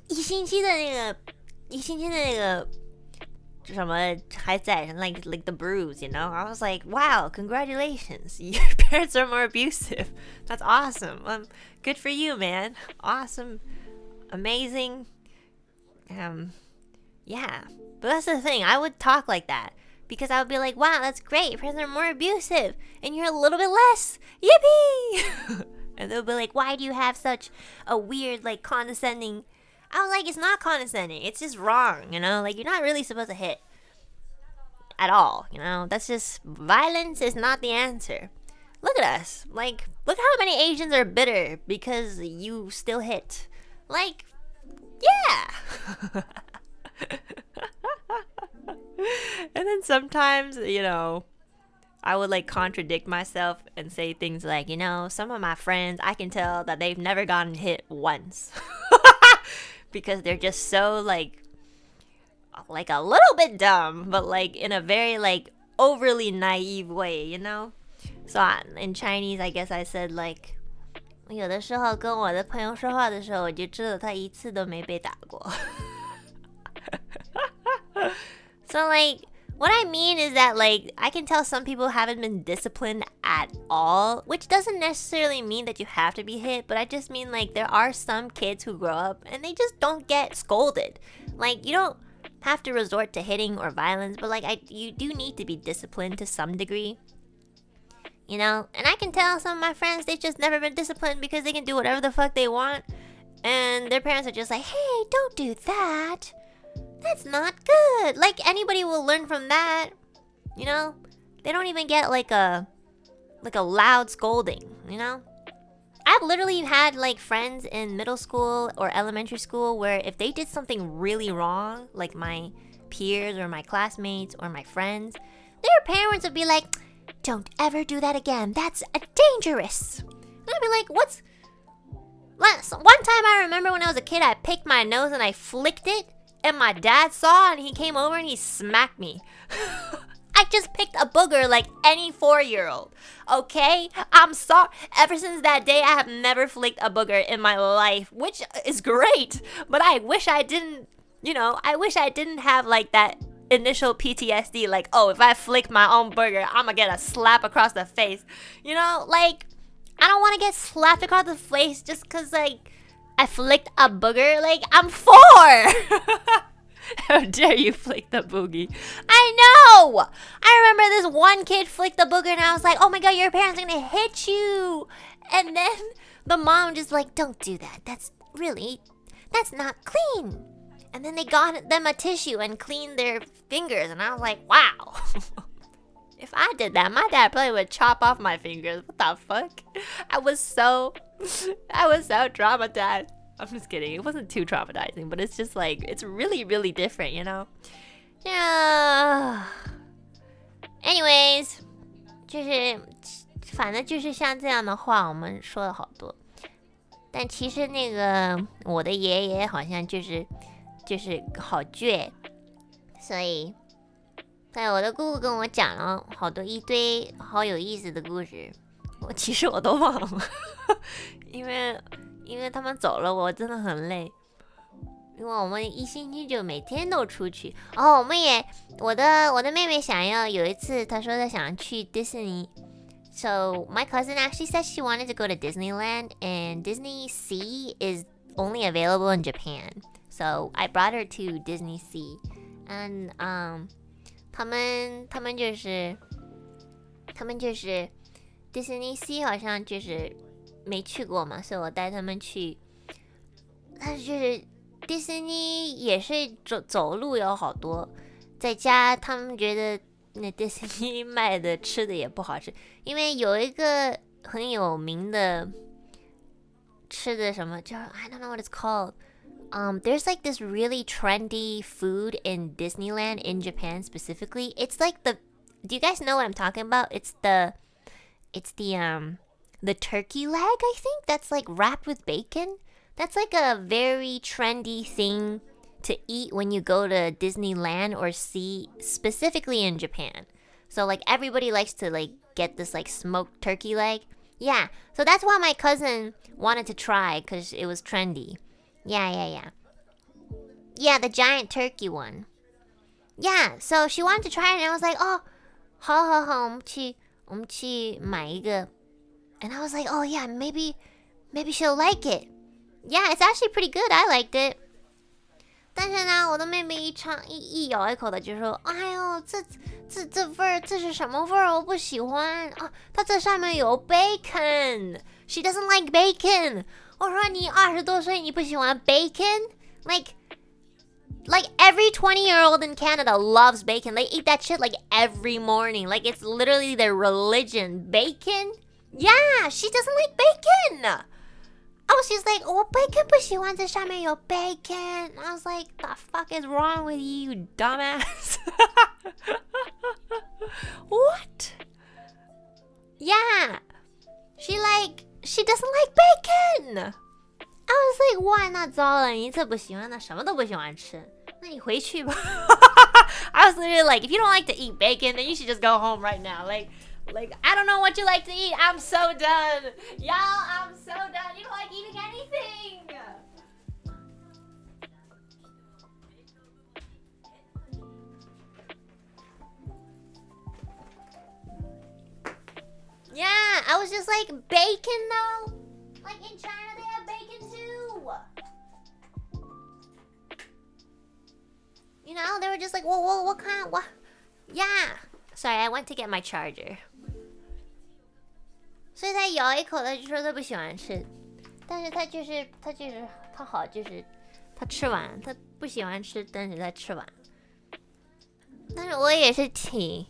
一星期的那个什么还在 like the bruise, you know? I was like, wow, congratulations. Your parents are more abusive. That's awesome. Good for you, man. Awesome. Amazing. Yeah. But that's the thing. I would talk like that. Because I would be like, wow, that's great. Your parents are more abusive. And you're a little bit less. Yippee! And they'll be like, why do you have such a weird, like, condescending... I was like, it's not condescending. It's just wrong, you know? Like, you're not really supposed to hit. At all, you know? That's just... Violence is not the answer. Look at us. Like, look how many Asians are bitter because you still hit. Like, yeah! And then sometimes, you know, I would like contradict myself and say things like, you know, some of my friends, I can tell that they've never gotten hit once. Because they're just so like a little bit dumb, but like in a very like overly naive way, you know? So in Chinese, I guess I said like, 有的时候跟我的朋友说话的时候，我就知道他一次都没被打过。So like, what I mean is that like, I can tell some people haven't been disciplined at all, which doesn't necessarily mean that you have to be hit, but I just mean like, there are some kids who grow up and they just don't get scolded. Like, you don't have to resort to hitting or violence, but like, you do need to be disciplined to some degree. You know? And I can tell some of my friends, they've just never been disciplined because they can do whatever the fuck they want. And their parents are just like, hey, don't do that. That's not good. Like, anybody will learn from that. You know? They don't even get like a loud scolding, you know? I've literally had like friends in middle school or elementary school where if they did something really wrong, like my peers or my classmates or my friends, their parents would be like, don't ever do that again. That's dangerous. And I'd be like, what's... One time I remember when I was a kid, I picked my nose and I flicked it. And my dad saw and he came over and he smacked me. I just picked a booger like any 4-year-old. Okay? I'm sorry. Ever since that day, I have never flicked a booger in my life, which is great. But I wish I didn't, you know, I wish I didn't have like that initial PTSD, like, oh, if I flick my own burger, I'm gonna get a slap across the face. You know, like, I don't want to get slapped across the face just because, like, I flicked a booger. Like, I'm 4! How dare you flick the boogie? I know! I remember this one kid flicked the booger and I was like, oh my god, your parents are gonna hit you! And then the mom just like, don't do that. That's not clean. And then they got them a tissue and cleaned their fingers. And I was like, wow. If I did that, my dad probably would chop off my fingers. What the fuck? I was so traumatized. I'm just kidding. It wasn't too traumatizing, but it's just like, it's really, really different, you know? Yeah. Anyways, 反正就是像这样的话，我们说了好多。但其实那个我的爷爷好像就是好倔，所以。对，我的姑姑跟我讲了一堆好有意思的故事，其实我都忘了，因为他们走了，我真的很累。因为我们一星期就每天都出去。我的妹妹想要有一次，她说她想去迪士尼。So my cousin actually said she wanted to go to Disneyland, and Disney Sea is only available in Japan. So I brought her to Disney Sea, and他们就是迪士尼 Sea 好像就是没去过嘛，所以我带他们去。但是就是迪士尼也是走路有好多，在家他们觉得那迪士尼卖的吃的也不好吃，因为有一个很有名的吃的什么叫 I don't know what it's called. There's like this really trendy food in Disneyland in Japan specifically. It's like do you guys know what I'm talking about? It's the turkey leg, I think, that's like wrapped with bacon. That's like a very trendy thing to eat when you go to Disneyland or Sea, specifically in Japan. So like everybody likes to like get this like smoked turkey leg. Yeah, so that's what my cousin wanted to try because it was trendy. Yeah, the giant turkey one. Yeah, so she wanted to try it and I was like, oh, 好，我们去买一个. And I was like, oh yeah, maybe she'll like it. Yeah, it's actually pretty good. I liked it. 但是呢，我的妹妹一咬一口的就说，哎呦，这味儿，这是什么味儿？我不喜欢啊！它这上面有 bacon. She doesn't like bacon. 我说你20多岁你不喜欢 bacon? Like every 20-year-old in Canada loves bacon. They eat that shit like every morning. Like it's literally their religion. Bacon? Yeah, she doesn't like bacon. Oh, she's like, 我 bacon 不喜欢，这上面有 bacon. I was like, the fuck is wrong with you, dumbass? What? Yeah. She doesn't like bacon. I was like, why? 那糟了，你这不喜欢，那什么都不喜欢吃，那你回去吧。I was literally like, if you don't like to eat bacon, then you should just go home right now. Like, I don't know what you like to eat. I'm so done. Y'all, I'm so done. You don't like eating anything. Yeah, I was just like, bacon though? Like in China they have bacon too. You know, they were just like, what kind, what? Yeah. Sorry, I went to get my charger. 所以他咬一口，他就说他不喜欢吃，但是他好，就是他吃完，他不喜欢吃，但是他吃完。但是我也是挺，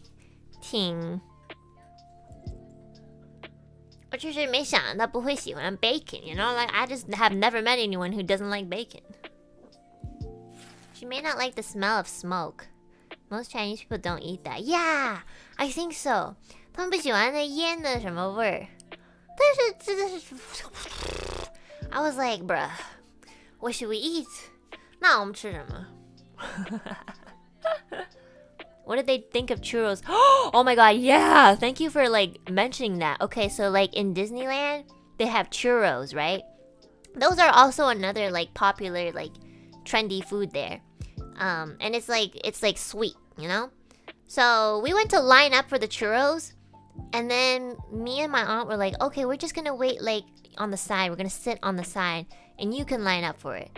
我就是没想到他不会喜欢 bacon, you know? Like I just have never met anyone who doesn't like bacon. She may not like the smell of smoke. Most Chinese people don't eat that. Yeah, I think so. 他们不喜欢那烟的什么味儿。但是真的是 I was like, bruh, what should we eat? 那我们吃什么？ What did they think of churros? Oh my god, yeah! Thank you for like mentioning that. Okay, so like in Disneyland, they have churros, right? Those are also another like popular like trendy food there. And it's like sweet. you know? So we went to line up for the churros, and then me and my aunt were like, okay, we're just gonna wait like on the side. We're gonna sit on the side, and you can line up for it.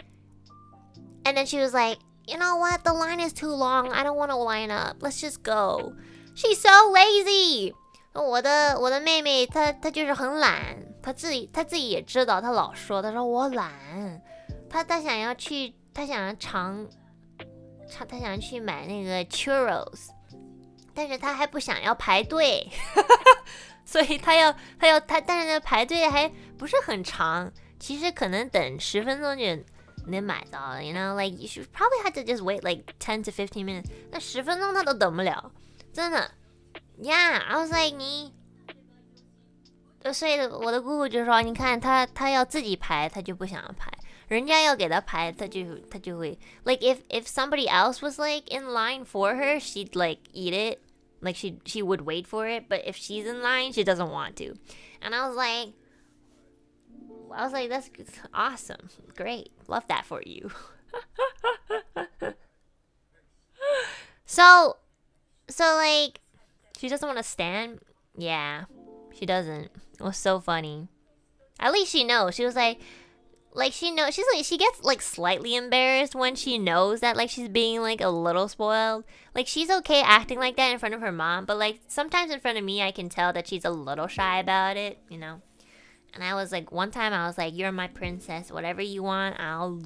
And then she was like, you know what? The line is too long. I don't want to line up. Let's just go. She's so lazy. 我的妹妹她就是很懒，她自己也知道，她老说，她说我懒，她想要去买那个 churros， 但是她还不想要排队，所以她但是呢排队还不是很长，其实可能等10分钟就能买到了 ，you know, like you should probably have to just wait like 10 to 15 minutes， 那10分钟她都等不了，真的。Yeah, I was like 所以我的姑姑就说，你看她要自己排，她就不想要排，人家要给她排，她就会 like if somebody else was like in line for her, she'd like eat it, like she would wait for it, but if she's in line, she doesn't want to. And I was like, that's awesome, great, love that for you. So like. She doesn't want to stand? Yeah, she doesn't. It was so funny. At least she knows. She was like she knows. She gets like slightly embarrassed when she knows that like she's being like a little spoiled. Like she's okay acting like that in front of her mom, but like sometimes in front of me I can tell that she's a little shy about it, you know. And I was like, one time I was like, you're my princess. Whatever you want, I'll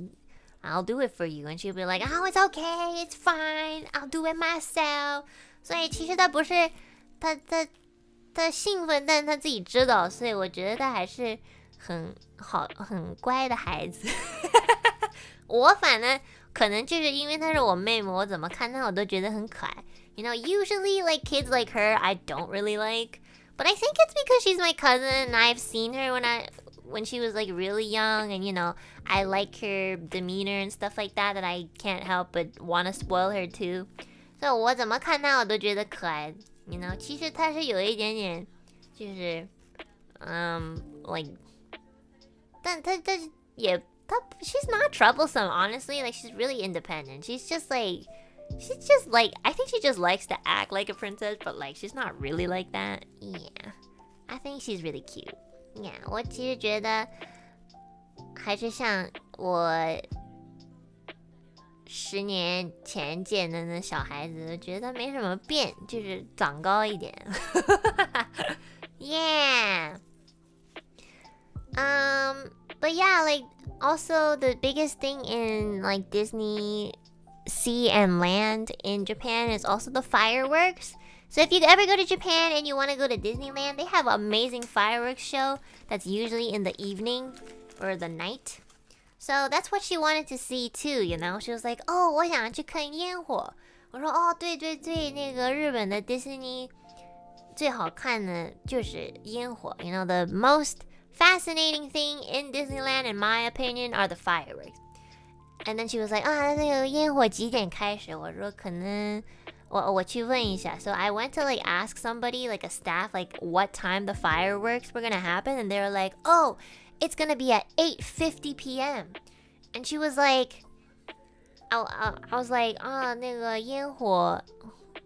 do it for you. And she'll be like, oh, it's okay, it's fine. I'll do it myself. 所以其实她不是她兴奋，但她自己知道，所以我觉得她还是很乖的孩子。我反正可能就是因为她是我妹妹，我怎么看她我都觉得很可爱。You know, usually like kids like her, I don't really like, but I think it's because she's my cousin and I've seen her when she was like really young, and you know, I like her demeanor and stuff like that I can't help but want to spoil her too. 所以我怎么看她我都觉得可爱 ，you know， 其实她是有一点点，就是，like， 但她she's not troublesome, honestly. Like she's really independent. She's just like, I think she just likes to act like a princess, but like she's not really like that. Yeah, I think she's really cute. Yeah, 我其实觉得还是像我10年前见的那小孩子，觉得没什么变，就是长高一点。Yeah. But yeah, like also the biggest thing in like Disney Sea and Land in Japan is also the fireworks. So if you ever go to Japan and you want to go to Disneyland, they have an amazing fireworks show that's usually in the evening or the night. So that's what she wanted to see too, you know. She was like, "Oh, 我想去看烟火." 我说，哦，对，那个日本的迪士尼最好看的就是烟火。You know, the most fascinating thing in Disneyland, in my opinion, are the fireworks. And then she was like, 啊，那个烟火几点开始？我说可能我去问一下。So I went to like ask somebody, like a staff, like what time the fireworks were gonna happen, and they were like, "Oh, it's gonna be at 8:50 p.m." And she was like, I was like, 啊，那个烟火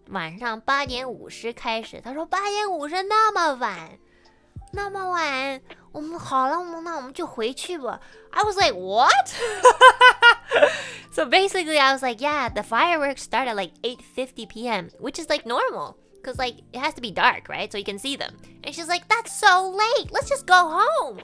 晚上8点50开始。她说8点50那么晚，我们好了，那我们就回去吧。I was like, what? So basically, I was like, yeah, the fireworks start at like 8:50 p.m., which is like normal. Because like, it has to be dark, right? So you can see them. And she's like, that's so late. Let's just go home.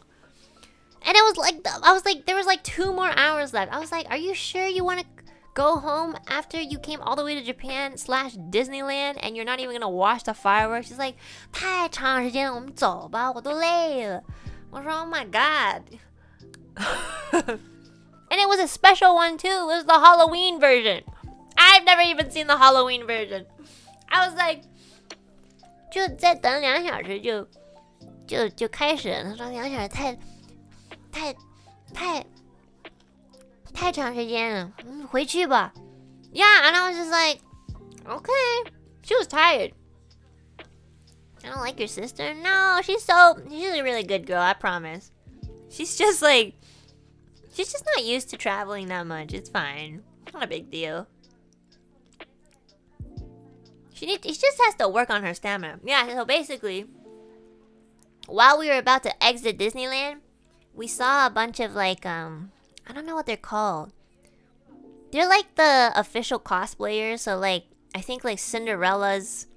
And it was like, I was like, there was like 2 more hours left. I was like, are you sure you want to go home after you came all the way to Japan / Disneyland and you're not even going to watch the fireworks? She's like, 太长时间了，我们走吧，我都累了。我说 oh my god. And it was a special one too. It was the Halloween version. I've never even seen the Halloween version. I was like, 就再等2小时就开始了。他说2小时太长时间了，回去吧。Yeah, and I was just like, okay. She was tired. I don't like your sister. No, she's a really good girl, I promise. She's just not used to traveling that much. It's fine. Not a big deal. She just has to work on her stamina. Yeah, so basically, while we were about to exit Disneyland, we saw a bunch of like, I don't know what they're called. They're like the official cosplayers. So like, I think like Cinderella's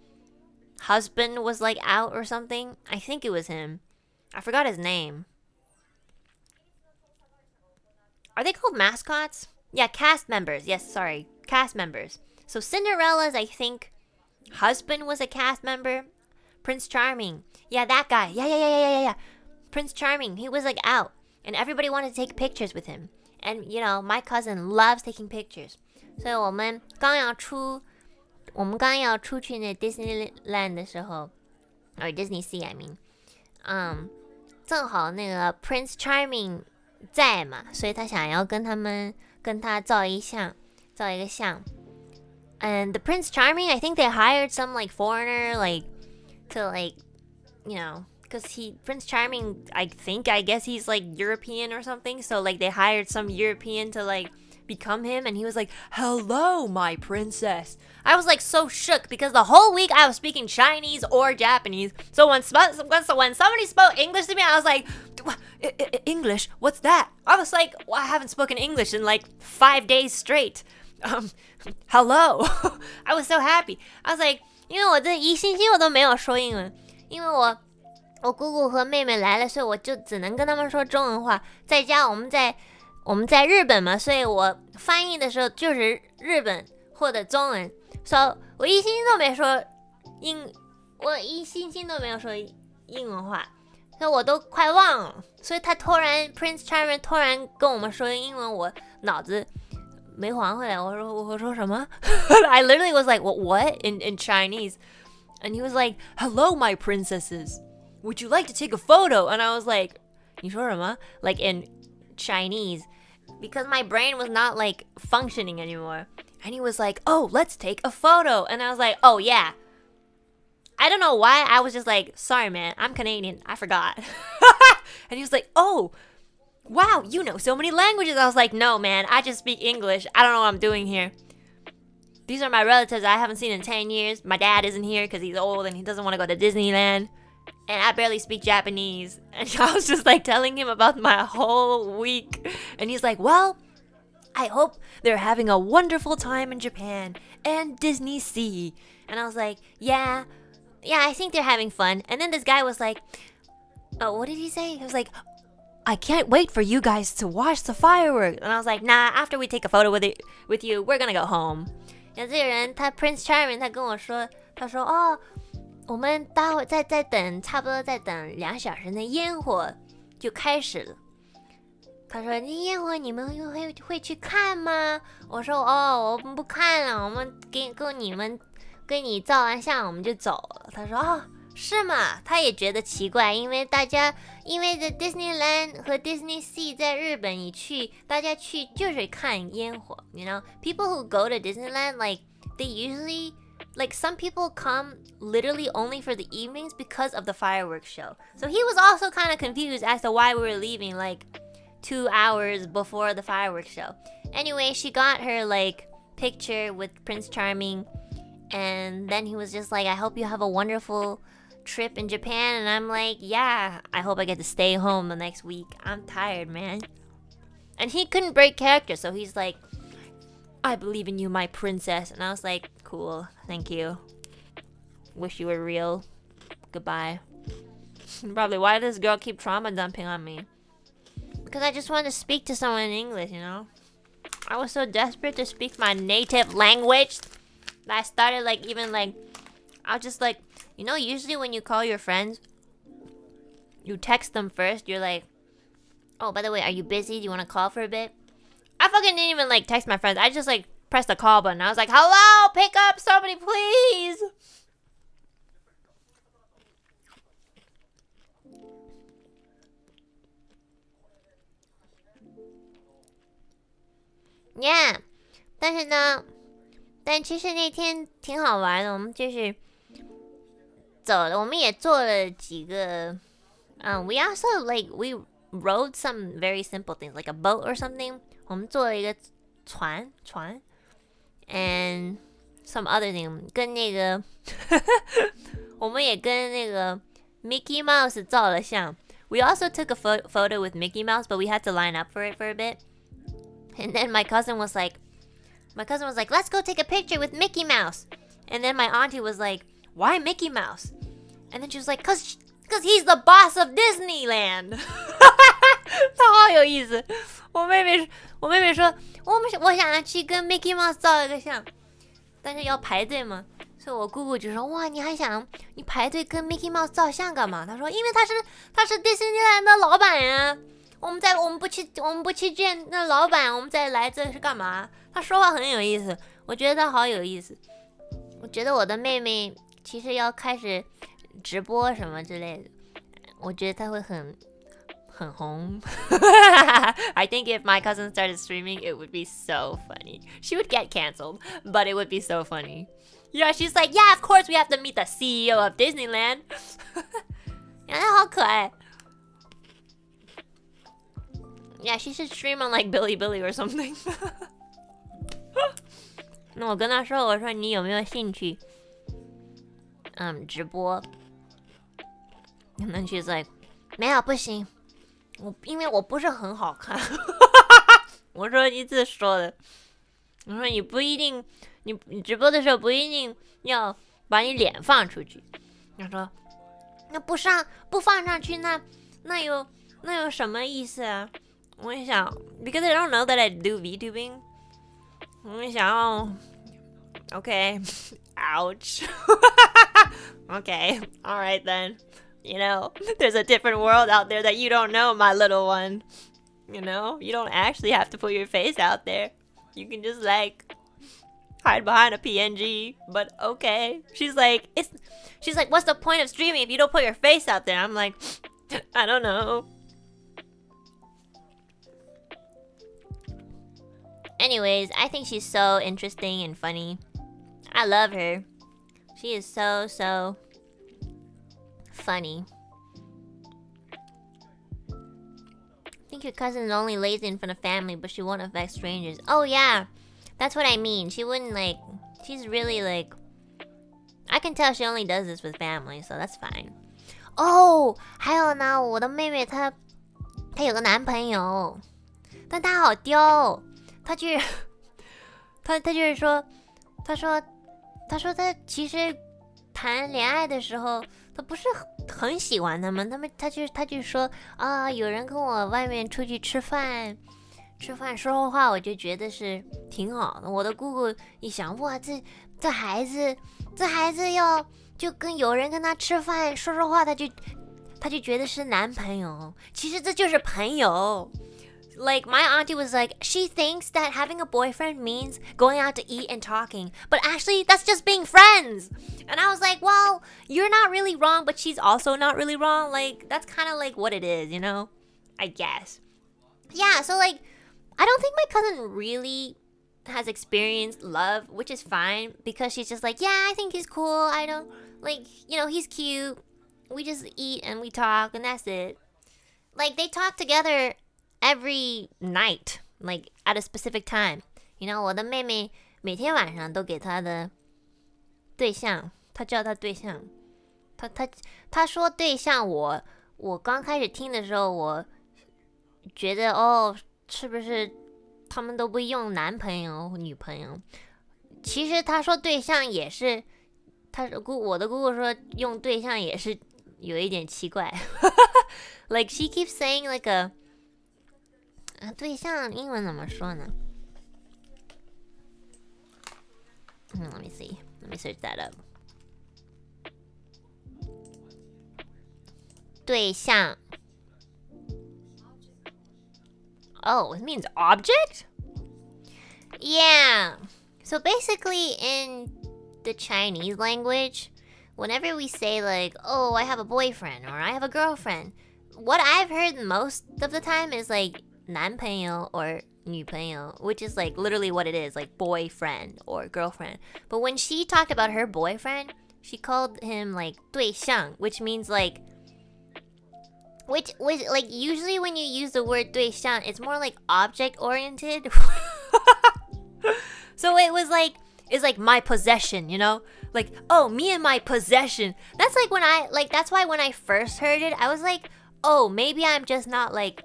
husband was like out or something. I think it was him. I forgot his name. Are they called mascots? Yeah, cast members. Yes, sorry. Cast members. So Cinderella's, I think, husband was a cast member. Prince Charming. Yeah, that guy. Yeah. Prince Charming. He was like out. And everybody wanted to take pictures with him. And, you know, my cousin loves taking pictures. 所以我们刚要出去那 Disneyland 的时候 or Disney Sea I mean 正好那个 Prince Charming 在嘛，所以他想要跟他照一个相 and the Prince Charming I think they hired some like foreigner like to like you know because Prince Charming I guess he's like European or something, so like they hired some European to like become him, and he was like, hello my princess. I was like so shook because the whole week I was speaking Chinese or Japanese, so when somebody spoke English to me I was like, English, what's that? I was like, well, I haven't spoken English in like 5 days straight. Hello. I was so happy. I was like, 因为我这一星期我都没有说英文，因为我姑姑和妹妹来了，所以我就只能跟他们说中文话，在家我们在日本嘛，所以我翻译的时候就是日本或者中文，所以我一星期都没说英文话，所以我都快忘了。所以他Prince Charming 突然跟我们说英文，我脑子没还回来。我说什么？I literally was like what in Chinese, and he was like, "Hello, my princesses. Would you like to take a photo?" And I was like, 你说什么 like in Chinese, because my brain was not like functioning anymore. And he was like, oh, let's take a photo. And I was like, oh yeah. I don't know why. I was just like, sorry man, I'm Canadian, I forgot. And he was like, oh, wow, you know so many languages. I was like, no man, I just speak English. I don't know what I'm doing here. These are my relatives I haven't seen in 10 years. My dad isn't here because he's old and he doesn't want to go to Disneyland. And I barely speak Japanese. And I was just like telling him about my whole week. And he's like, well, I hope they're having a wonderful time in Japan and Disney Sea. And I was like, yeah, I think they're having fun. And then this guy was like, oh, what did he say? He was like, I can't wait for you guys to watch the fireworks. And I was like, nah, after we take a photo with you, we're gonna go home. 有这个人他 Prince Charming 他跟我说，他说哦，我们待会再等，差不多再等2小时的烟火就开始了。他说烟火你们会去看吗？我说哦，我们不看了，我们跟你照完相我们就走了。他说哦，是吗？他也觉得奇怪，因为The Disneyland 和 Disney Sea 在日本一去，大家去就是看烟火。You know, people who go to Disneyland like they usually like some people come literally only for the evenings because of the fireworks show. So he was also kind of confused as to why we were leaving like 2 hours before the fireworks show. Anyway, she got her like picture with Prince Charming, and then he was just like, I hope you have a wonderful trip in Japan. And I'm like, yeah, I hope I get to stay home the next week. I'm tired, man. And he couldn't break character, so he's like, I believe in you, my princess. And I was like, cool, thank you. Wish you were real. Goodbye. Probably, why does this girl keep trauma dumping on me? Because I just wanted to speak to someone in English, you know? I was so desperate to speak my native language that I started like even like, I was just like, you know, usually when you call your friends, you text them first. You're like, oh, by the way, are you busy? Do you want to call for a bit? I fucking didn't even like text my friends. I just like pressed the call button. I was like, hello, pick up somebody, please. Yeah. 但其实那天挺好玩的，我们就是走了，我们也做了几个we also like we rode some very simple things like a boat or something. 我们坐了一个船 and some other thing 跟那个我们也跟那个 Mickey Mouse 照了相。We also took a photo with Mickey Mouse, but we had to line up for it for a bit. And then my cousin was like, let's go take a picture with Mickey Mouse. And then my auntie was like, why Mickey Mouse? And then she was like, cause he's the boss of Disneyland. 他好有意思。我妹妹说，我想去跟 Mickey Mouse 照一个相，但是要排队嘛。所以我姑姑就说，哇，你排队跟 Mickey Mouse 照相干嘛？她说，因为他是 Disneyland 的老板呀。我们不去见那老板，我们再来这是干嘛？他说话很有意思，我觉得他好有意思。我觉得我的妹妹其实要开始直播什么之类的，我觉得她会很红。I think if my cousin started streaming, it would be so funny. She would get canceled, but it would be so funny. Yeah, she's like, yeah, of course we have to meet the CEO of Disneyland. 她好可爱。Yeah, she should stream on like Bilibili or something. 那我跟她说，我说你有没有兴趣直播？ And then she's like, 没有，不行，因为我不是很好看。我说你自说的。我说你不一定，你直播的时候不一定要把你脸放出去。他说，那不放上去，那有什么意思啊？我一想 because I don't know that I do VTubing. 我一想okay, ouch. Okay, all right then. You know, there's a different world out there that you don't know, my little one. You know, you don't actually have to put your face out there. You can just like hide behind a PNG, but okay. She's like, what's the point of streaming if you don't put your face out there? I'm like, I don't know. Anyways, I think she's so interesting and funny. I love her. She is so funny. I think your cousin is only lazy in front of family, but she won't affect strangers. Oh yeah, that's what I mean. She wouldn't like. She's really like. I can tell she only does this with family, so that's fine. Oh, 还有呢，我的妹妹她有个男朋友，但她好刁。他就是说，他说他其实谈恋爱的时候，他不是很喜欢他们，他就说啊，有人跟我外面出去吃饭说话，我就觉得是挺好的。我的姑姑一想，哇，这孩子要就跟有人跟他吃饭说话，他就觉得是男朋友，其实这就是朋友。Like, my auntie was like, she thinks that having a boyfriend means going out to eat and talking. But actually, that's just being friends. And I was like, well, you're not really wrong, but she's also not really wrong. Like, that's kind of like what it is, you know? I guess. Yeah, so like, I don't think my cousin really has experienced love, which is fine. Because she's just like, yeah, I think he's cool. I don't, like, you know, he's cute. We just eat and we talk and that's it. Like, they talk together every night, like at a specific time. You know, 我的妹妹每天晚上都给她的对象，她叫她对象，她说对象，我刚开始听的时候，我觉得哦，是不是他们都不用男朋友女朋友？其实她说对象也是，我的姑姑说用对象也是有一点奇怪。Like she keeps saying like a 对象英文怎么说呢？Let me see. Let me search that up. 对象 Oh, it means object? Yeah. So basically in the Chinese language, whenever we say like, oh, I have a boyfriend or I have a girlfriend, what I've heard most of the time is like 男朋友 or 女朋友, which is like literally what it is, like boyfriend or girlfriend. But when she talked about her boyfriend, she called him like 对象, which means like, which like usually when you use the word 对象, it's more like object oriented. So it was like is like my possession, you know? Like, oh, me and my possession. That's like when that's why when I first heard it, I was like, oh, maybe I'm just not like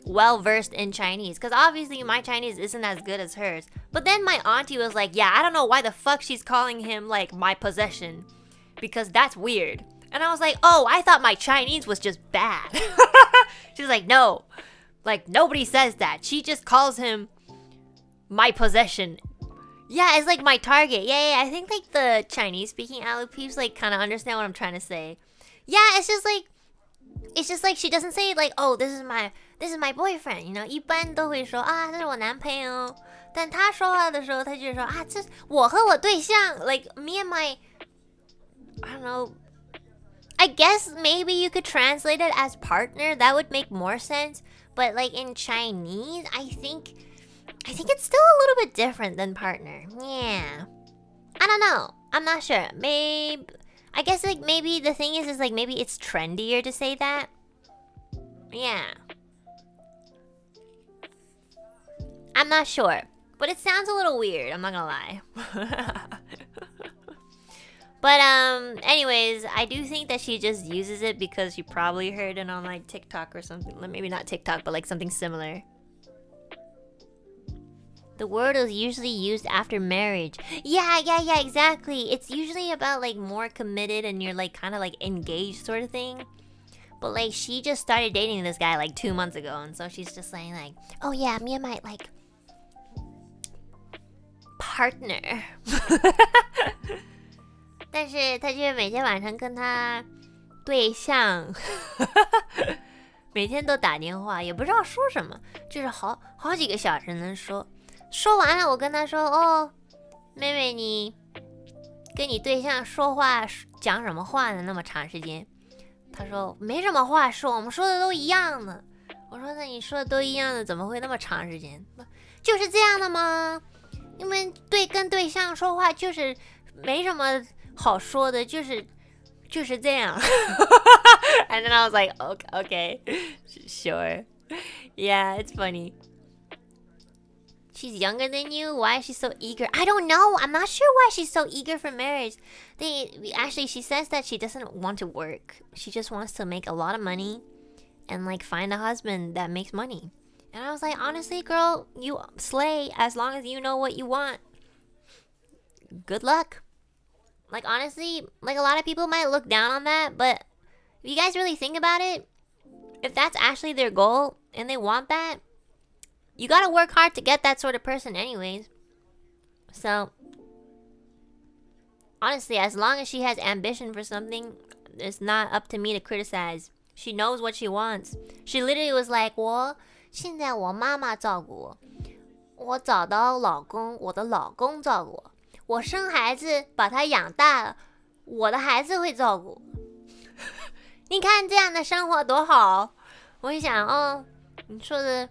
well versed in Chinese, because obviously my Chinese isn't as good as hers. But then my auntie was like, yeah, I don't know why the fuck she's calling him like my possession, because that's weird. And I was like, oh, I thought my Chinese was just bad. She's like, no, like nobody says that. She just calls him my possession. Yeah, it's like my target. Yeah, I think like the Chinese speaking Alu peeps like kind of understand what I'm trying to say. Yeah, it's just like she doesn't say like, oh, this is my boyfriend, you know. 一般都会说啊，这是我男朋友。但他说话的时候，他就说啊，这是我和我对象 ，like me and my, I don't know. I guess maybe you could translate it as partner. That would make more sense. But like in Chinese, I think it's still a little bit different than partner. Yeah. I don't know. I'm not sure. Maybe I guess like maybe the thing is like maybe it's trendier to say that. Yeah. I'm not sure. But it sounds a little weird, I'm not gonna lie. But anyways, I do think that she just uses it because she probably heard it on like TikTok or something. Maybe not TikTok, but like something similar. The word is usually used after marriage. Yeah, exactly. It's usually about like more committed and you're like kind of like engaged sort of thing. But like she just started dating this guy like 2 months ago, and so she's just saying like, oh yeah, me and my like partner. 但是他就是每天晚上跟他对象每天都打电话，也不知道说什么，就是好几个小时能说。说完了，我跟他说，哦，妹妹，你跟你对象说话讲什么话呢？那么长时间？他说没什么话说，我们说的都一样的。我说那你说的都一样的，怎么会那么长时间？就是这样的吗？因为跟对象说话就是没什么好说的，就是这样。And then I was like, okay, sure. Yeah, it's funny. She's younger than you? Why is she so eager? I don't know. I'm not sure why she's so eager for marriage. She says that she doesn't want to work. She just wants to make a lot of money and like find a husband that makes money. And I was like, honestly, girl, you slay as long as you know what you want. Good luck. Like honestly, like a lot of people might look down on that, but if you guys really think about it, if that's actually their goal and they want that, you gotta work hard to get that sort of person anyways. So, honestly, as long as she has ambition for something, it's not up to me to criticize. She knows what she wants. She literally was like, 现在我妈妈照顾我，我找到老公，我的老公照顾我，我生孩子把他养大了，我的孩子会照顾。你看这样的生活多好。我一想，哦，你说的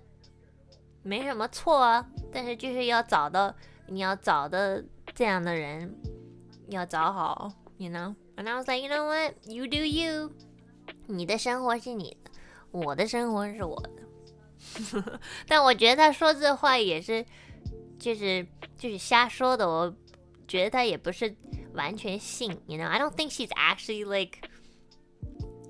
没什么错啊，但是就是要找到你要找的这样的人，要找好 ，you know. And I was like, you know what? You do you. 你的生活是你的，我的生活是我的。但我觉得他说这话也是，就是瞎说的。我觉得他也不是完全信 ，you know. I don't think she's actually like.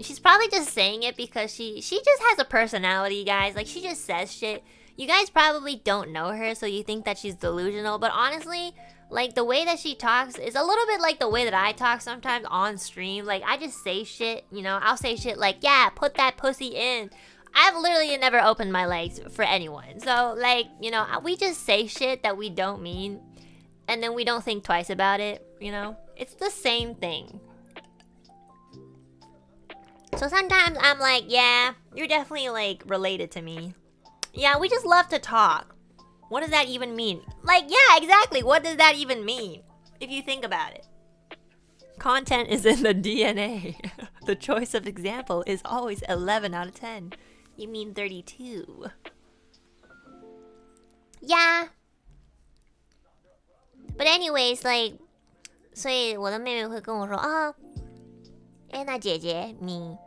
She's probably just saying it because she just has a personality, guys. Like she just says shit. You guys probably don't know her, so you think that she's delusional. But honestly, like the way that she talks is a little bit like the way that I talk sometimes on stream. Like I just say shit, you know. I'll say shit like, yeah, put that pussy in. I've literally never opened my legs for anyone. So like, you know, we just say shit that we don't mean. And then we don't think twice about it, you know. It's the same thing. So sometimes I'm like, yeah, you're definitely like related to me. Yeah, we just love to talk. What does that even mean? Like, yeah, exactly. What does that even mean? If you think about it. Content is in the DNA. The choice of example is always 11 out of 10. You mean 32. Yeah. But anyways, like, 所以我的妹妹会跟我说啊，安娜姐姐，你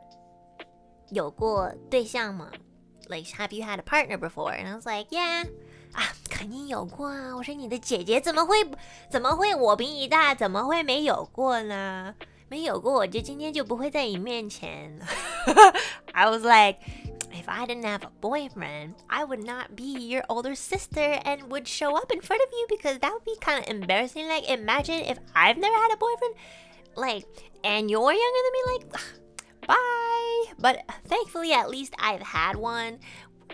有过对象吗？Like, have you had a partner before? And I was like, yeah. 肯定有过啊，我是你的姐姐，怎么会我比你大，怎么会没有过呢？没有过我就今天就不会在你面前。I was like, if I didn't have a boyfriend, I would not be your older sister and would show up in front of you because that would be kind of embarrassing. Like, imagine if I've never had a boyfriend, like, and you're younger than me, like, bye. But thankfully, at least I've had one.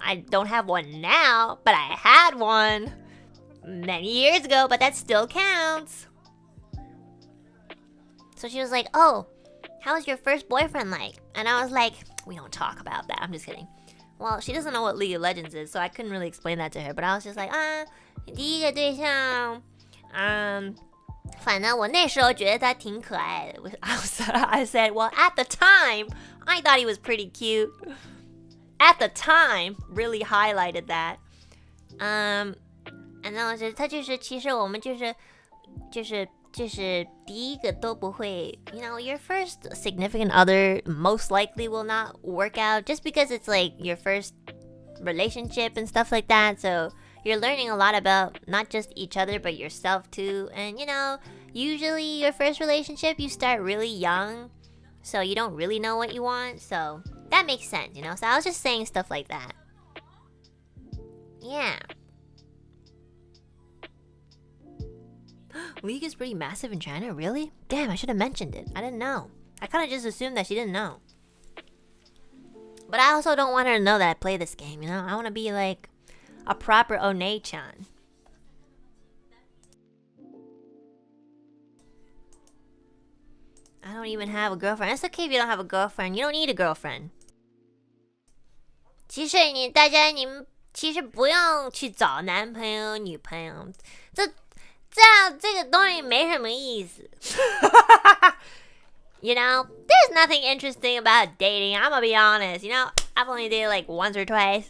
I don't have one now, but I had one many years ago, but that still counts. So she was like, oh, how was your first boyfriend like? And I was like, we don't talk about that. I'm just kidding. Well, she doesn't know what League of Legends is, so I couldn't really explain that to her. But I was just like, 第一个对象，反正我那时候觉得他挺可爱的。I said, well, at the time, I thought he was pretty cute. At the time, really highlighted that. And then 我觉得他就是，其实我们就是第一个都不会 you know, your first significant other most likely will not work out just because it's like your first relationship and stuff like that. So you're learning a lot about not just each other but yourself too. And you know, usually your first relationship you start really young, so you don't really know what you want. So that makes sense, you know. So I was just saying stuff like that. Yeah. League is pretty massive in China, really? Damn, I should have mentioned it. I didn't know. I kind of just assumed that she didn't know. But I also don't want her to know that I play this game, you know? I want to be like a proper One-chan. I don't even have a girlfriend. It's okay if you don't have a girlfriend. You don't need a girlfriend. 其实大家其实不用去找男朋友女朋友，这个东西没什么意思。You know, there's nothing interesting about dating. I'm gonna be honest. You know, I've only dated like once or twice.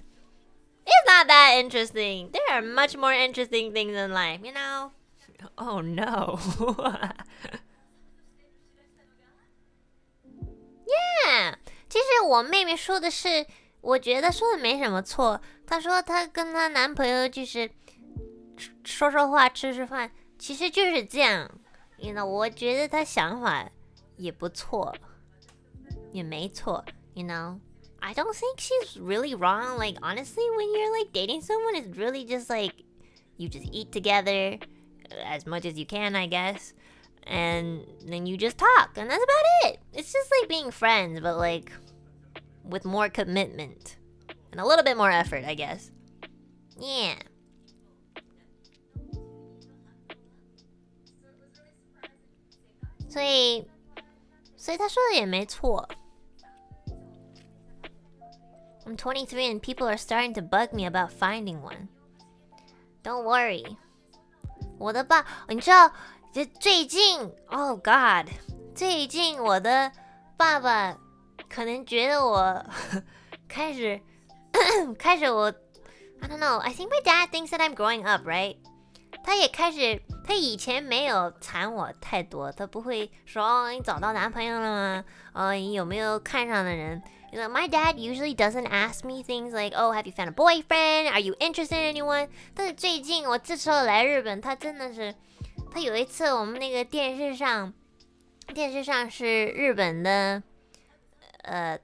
It's not that interesting. There are much more interesting things in life, you know? Oh no. Yeah. 其实我妹妹说的是，我觉得说的没什么错。她说她跟她男朋友就是说说话、吃吃饭，其实就是这样。You know, 我觉得她想法也不错，也没错。You know, I don't think she's really wrong. Like honestly, when you're like dating someone, it's really just like you just eat together as much as you can, I guess. And then you just talk, and that's about it. It's just like being friends, but like with more commitment and a little bit more effort, I guess. Yeah. So 他说的也没错。I'm 23 and people are starting to bug me about finding one. Don't worry. 我的爸，你知道这最近 ，Oh God， 最近我的爸爸可能觉得我开始我 I don't know. I think my dad thinks that I'm growing up, right? 他也开始，他以前没有缠我太多，他不会说哦，你找到男朋友了吗？哦，你有没有看上的人？You know, my dad usually doesn't ask me things like, "Oh, have you found a boyfriend? Are you interested in anyone?" 但是最近我这时候来日本，他真的是，他有一次我们那个电视上是日本的，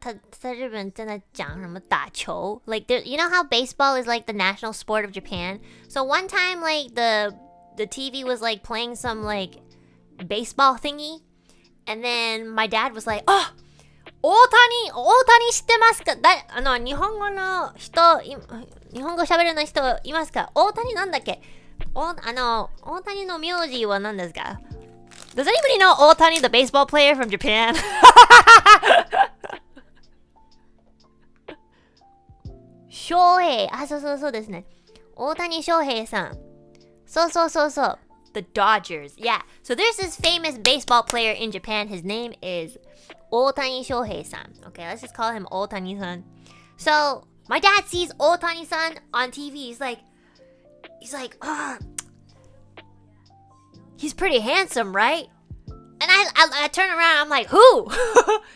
他在日本正在讲什么打球 ，like you know how baseball is like the national sport of Japan. So one time, like the TV was like playing some like baseball thingy, and then my dad was like, "Oh." 大谷知ってますか？日本語の人、日本語喋れない人いますか？大谷なんだっけ？大谷の名字は何ですか？ Does anybody know 大谷 the baseball player from Japan? 翔平、そうですね。大谷翔平さん。そう。The Dodgers. Yeah. So there's this famous baseball player in Japan. His name is Otani Shohei-san. Okay, let's just call him Otani-san. So my dad sees Otani-san on TV. He's like, he's pretty handsome, right? And I turn around. I'm like, who?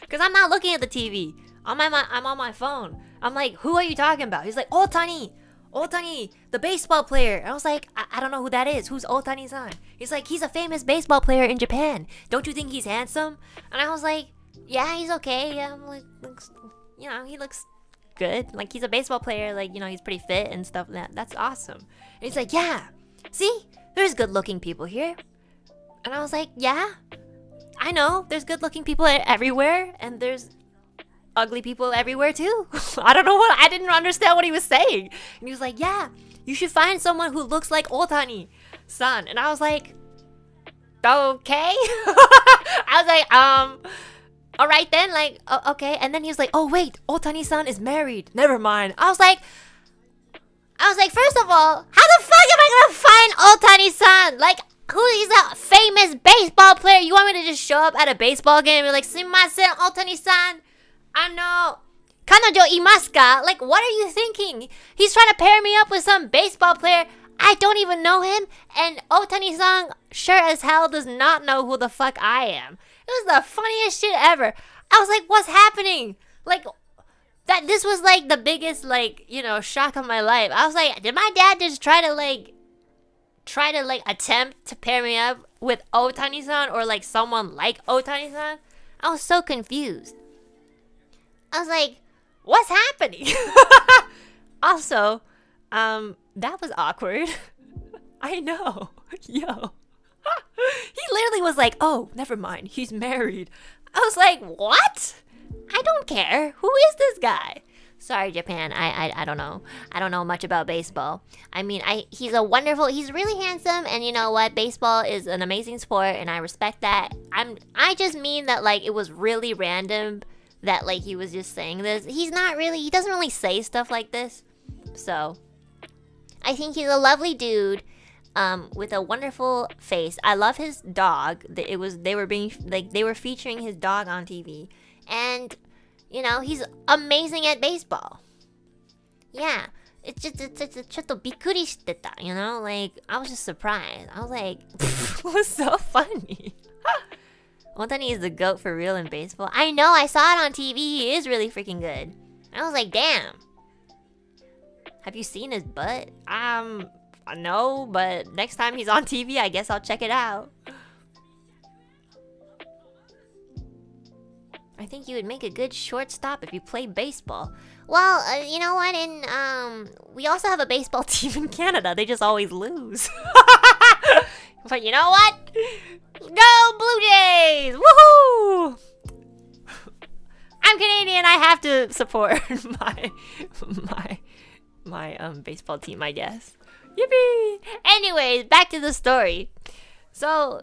Because I'm not looking at the TV. I'm on my phone. I'm like, who are you talking about? He's like, Otani. Otani, the baseball player. And I was like, I don't know who that is. Who's Otani-san? He's like, he's a famous baseball player in Japan. Don't you think he's handsome? And I was like, yeah, he's okay. Yeah, I'm like, he looks good. Like, he's a baseball player. Like, he's pretty fit and stuff. That's awesome. And he's like, yeah, see, there's good-looking people here. And I was like, yeah, I know. There's good-looking people everywhere, and there's ugly people everywhere too. I didn't understand what he was saying. And he was like, yeah, you should find someone who looks like Otani-san. And I was like, okay. I was like, all right then, like, okay. And then he was like, oh wait, Otani-san is married. Never mind. I was like, first of all, how the fuck am I gonna find Otani-san? Like, he's a famous baseball player. You want me to just show up at a baseball game and be like, sumimasen, Otani-san? Kanojo imasu ka? Like, what are you thinking? He's trying to pair me up with some baseball player. I don't even know him. And Otani-san sure as hell does not know who the fuck I am. It was the funniest shit ever. I was like, what's happening? Like, this was like the biggest, like, shock of my life. I was like, did my dad just try to attempt to pair me up with Otani-san or like someone like Otani-san? I was so confused. I was like, what's happening? Also, that was awkward. I know. Yo. He literally was like, oh, never mind. He's married. I was like, what? I don't care. Who is this guy? Sorry, Japan. I don't know. I don't know much about baseball. I mean, he's really handsome, and you know what? Baseball is an amazing sport, and I respect that. I just mean that, like, it was really random that, like, he was just saying this. He doesn't really say stuff like this. So, I think he's a lovely dude, with a wonderful face. I love his dog. They were featuring his dog on TV. And, he's amazing at baseball. Yeah. It's just, ちょっとびっくりしてた, Like, I was just surprised. I was like, it was so funny. Otani is the GOAT for real in baseball. I know, I saw it on TV. He is really freaking good. I was like, damn. Have you seen his butt? No, but next time he's on TV, I guess I'll check it out. I think you would make a good shortstop if you played baseball. Well, you know what? We also have a baseball team in Canada. They just always lose. But you know what? Go Blue Jays! Woohoo! I'm Canadian. I have to support my baseball team, I guess. Yippee! Anyways, back to the story. So,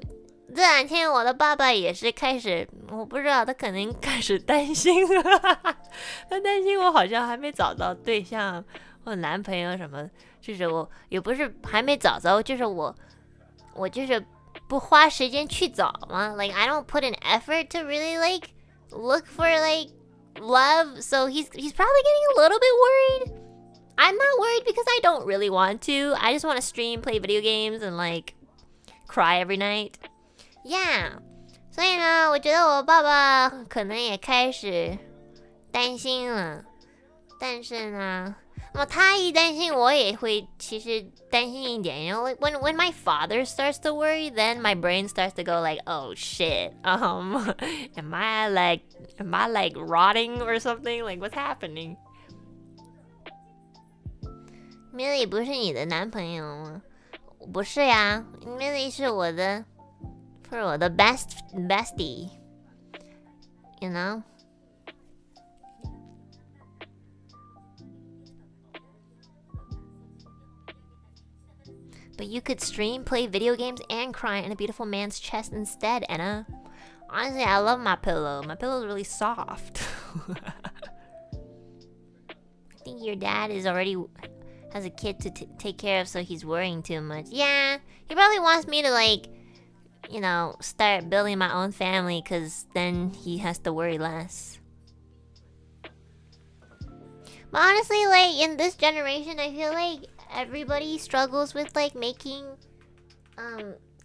这两天我的爸爸也是开始，我不知道他可能开始担心了，他担心我好像还没找到对象或男朋友什么，就是我也不是还没找着，就是我就是不花时间去找嘛。Like, I don't put an effort to really like look for like love, so he's probably getting a little bit worried. I'm not worried because I don't really want to. I just want to stream, play video games, and like cry every night. Yeah. 所以呢，我觉得我爸爸可能也开始担心了。但是呢，那么他一担心，我也会其实担心一点。You know, like when my father starts to worry, then my brain starts to go like, oh shit. Am I like rotting or something? Like, what's happening? Millie 不是你的男朋友吗？不是呀 ，Millie 是我的 bestie， you know. But you could stream, play video games, and cry in a beautiful man's chest instead, Enna. Honestly, I love my pillow. My pillow's really soft. I think your dad has a kid to take care of, so he's worrying too much. Yeah, he probably wants me to, like, start building my own family, because then he has to worry less. But honestly, like, in this generation, I feel like everybody struggles with, like, making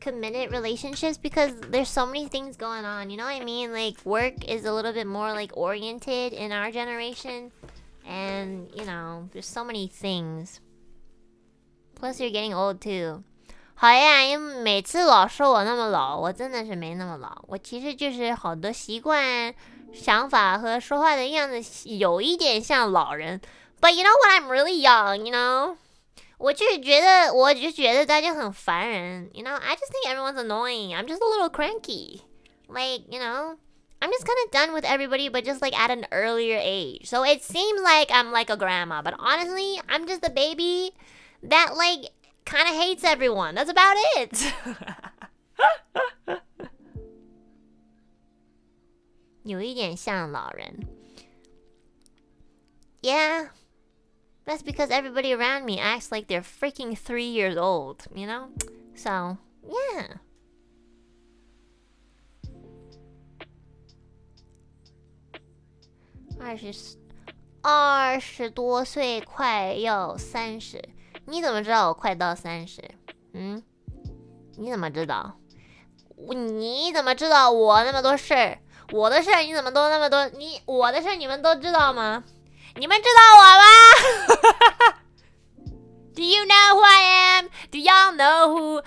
committed relationships because there's so many things going on. You know what I mean? Like, work is a little bit more, like, oriented in our generation. And, there's so many things. Plus you're getting old too. 好呀，因为每次老说我那么老，我真的是没那么老。我其实就是好多习惯、想法和说话的样子有一点像老人。But you know what? I'm really young, you know? 我就觉得大家很烦人。You know, I just think everyone's annoying. I'm just a little cranky. Like, you know, I'm just kind of done with everybody, but just like at an earlier age. So it seems like I'm like a grandma, but honestly, I'm just a baby that like kind of hates everyone. That's about it. 有一点像老人。Yeah, that's because everybody around me acts like they're freaking 3 years old, you know? So, yeah. 20多岁快要30，你怎么知道我快到30？你怎么知道？你怎么知道我那么多事儿？我的事儿你怎么都那么多？我的事儿你们都知道吗？你们知道我吗？Do you know who I am? Do y'all know who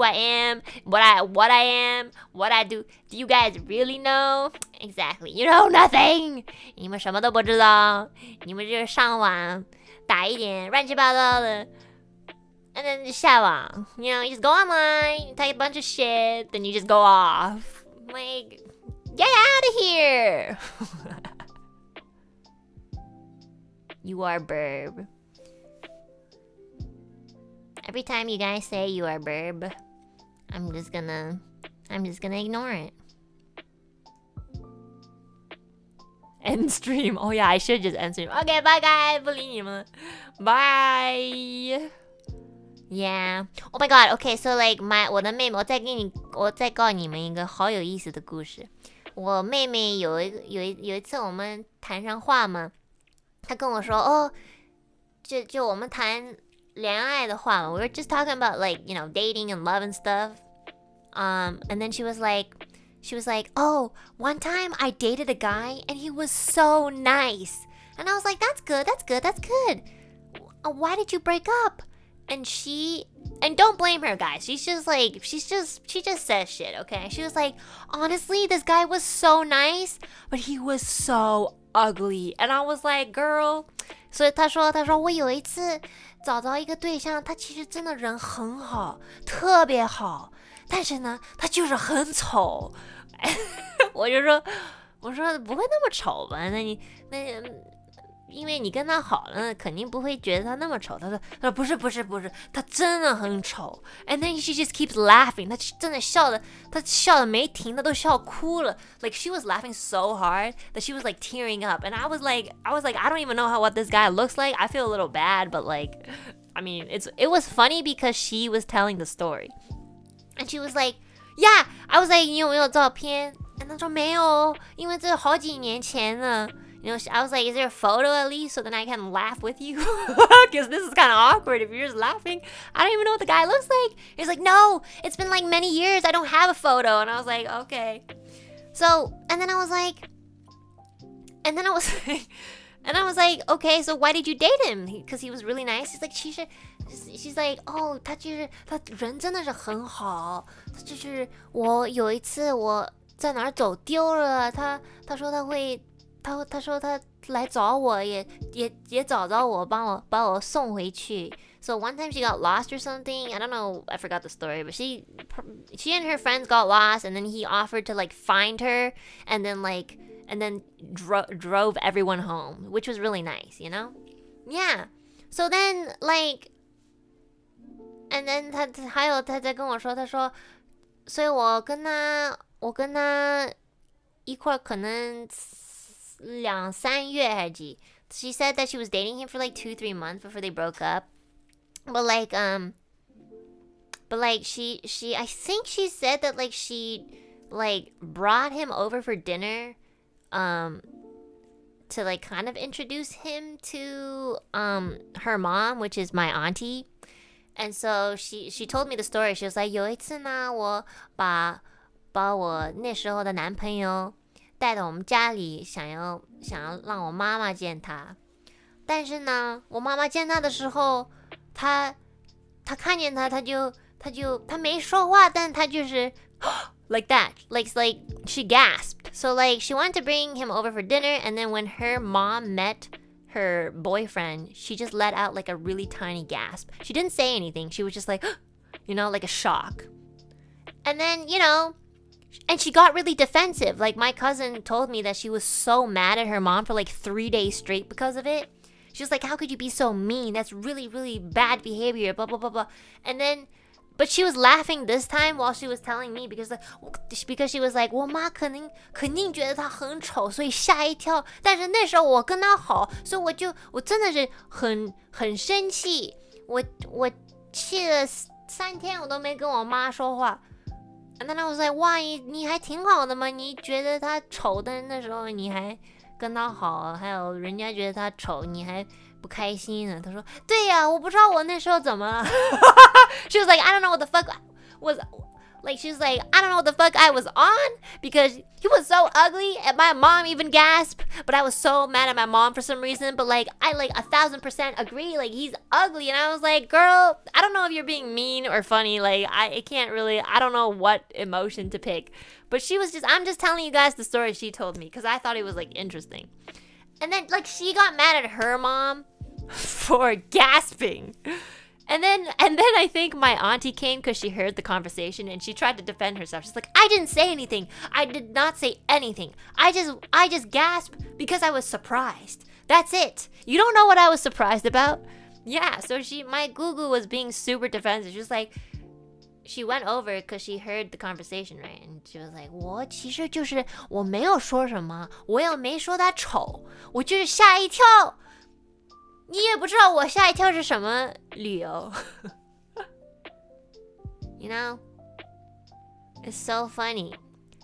I am? What I am? What I do? Do you guys really know? Exactly. You know nothing. 你们什么都不知道。你们就是上网打一点乱七八糟的 and then just 下网。You know, you just go online, type a bunch of shit, then you just go off. Like, get out of here. You are burb. Every time you guys say you are burb, I'm just gonna ignore it. End stream. Oh yeah, I should just end stream. Okay, bye guys. 不理你们了 Bye. Yeah. Oh my god. Okay, so like 我的妹妹，我再告诉你们一个好有意思的故事。我妹妹有一次我们谈上话嘛，她跟我说哦，就我们谈恋爱的话嘛， we were just talking about like, you know, dating and love and stuff. And then she was like, oh, one time I dated a guy and he was so nice. And I was like, that's good. Why did you break up? And don't blame her, guys. She just says shit, okay? She was like, honestly, this guy was so nice, but he was so ugly. And I was like, girl. 所以她说我有一次找到一个对象，他其实真的人很好，特别好，但是呢，他就是很丑。我说不会那么丑吧？因为你跟他好了，肯定不会觉得他那么丑。他说不是，他真的很丑。And then she just keeps laughing， 他真的笑的没停，他都笑哭了。Like she was laughing so hard that she was like tearing up. And I was like, I don't even know what this guy looks like. I feel a little bad, but like, I mean, it was funny because she was telling the story. And she was like, yeah. I was like, 你有没有照片？ And 他说没有，因为这好几年前了。You know, I was like, is there a photo at least so then I can laugh with you? Because this is kind of awkward if you're just laughing. I don't even know what the guy looks like. He's like, no, it's been like many years. I don't have a photo. And I was like, okay. So, and then I was like, okay, so why did you date him? Because he was really nice. She's like, oh, 他人真的是很好。就是我有一次我在哪儿走丢了，他说他说他来找我，也找到我，把我送回去。So one time she got lost or something. I don't know. I forgot the story, but she and her friends got lost, and then he offered to like find her, and then drove everyone home, which was really nice, you know? Yeah. So then like, and then 他在跟我说，他说，所以我跟他一块可能2、3月还是几 She said that she was dating him for like 2-3 months before they broke up. But like she I think she said that like she like brought him over for dinner to like kind of introduce him to her mom, which is my auntie. And so she told me the story. She was like, 有一次呢，我把我那时候的男朋友带到我们家里，想要让我妈妈见他。但是呢，我妈妈见他的时候，他他看见他他没说话，但他就是 like that, like she gasped. So like she wanted to bring him over for dinner, and then when her mom met her boyfriend, she just let out like a really tiny gasp. She didn't say anything. She was just like, you know, like a shock. And then, you know, and she got really defensive. Like my cousin told me that she was so mad at her mom for like 3 days straight because of it. She was like, how could you be so mean? That's really, really bad behavior, blah, blah, blah, blah. And then, but she was laughing this time while she was telling me because she was like, 我妈肯定觉得他很丑，所以吓一跳。但是那时候我跟他好，所以我真的是很生气。我气了3天，我都没跟我妈说话。And then I was like, 哇，你还挺好的嘛？你觉得他丑，但是那时候你还跟他好，还有人家觉得他丑，你还不开心呢。他说，对呀，我不知道我那时候怎么了。She was like, I don't know what the fuck was like. She was like, I don't know what the fuck I was on because he was so ugly, and my mom even gasped. But I was so mad at my mom for some reason. But like, I like 1000% agree. Like he's ugly, and I was like, girl, I don't know if you're being mean or funny. Like I can't really. I don't know what emotion to pick. But I'm just telling you guys the story she told me because I thought it was like interesting. And then like she got mad at her mom for gasping. And then I think my auntie came because she heard the conversation and she tried to defend herself. She's like, I didn't say anything. I did not say anything. I just gasped because I was surprised. That's it. You don't know what I was surprised about? Yeah, so my Gugu was being super defensive. She was like, she went over because she heard the conversation, right? And she was like, 我其实就是我没有说什么，我也没说他丑，我就是吓一跳。你也不知道我吓一跳是什么理由。You know? It's so funny.